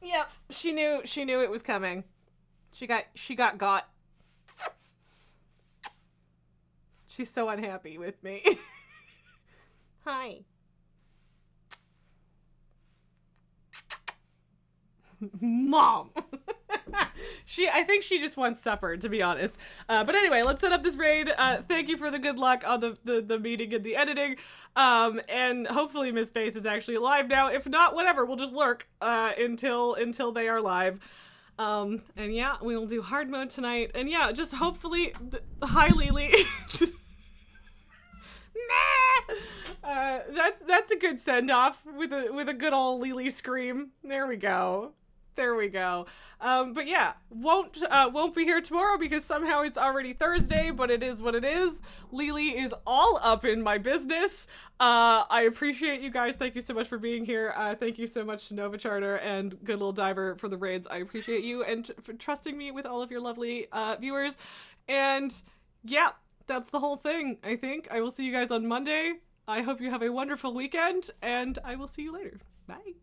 Yep, she knew it was coming. She got. She's so unhappy with me. Hi. Mom. I think she just wants supper, to be honest. But anyway, let's set up this raid. Thank you for the good luck on the meeting and the editing. And hopefully Miss Face is actually alive now. If not, whatever, we'll just lurk until they are live. And yeah, we will do hard mode tonight. And yeah, just hopefully hi Lily. That's a good send off with a good old Lily scream. There we go. But yeah, won't be here tomorrow because somehow it's already Thursday, but it is what it is. Lily is all up in my business. I appreciate you guys. Thank you so much for being here. Thank you so much to Nova Charter and Good Little Diver for the raids. I appreciate you and for trusting me with all of your lovely viewers. And yeah, that's the whole thing, I think. I will see you guys on Monday. I hope you have a wonderful weekend, and I will see you later. Bye.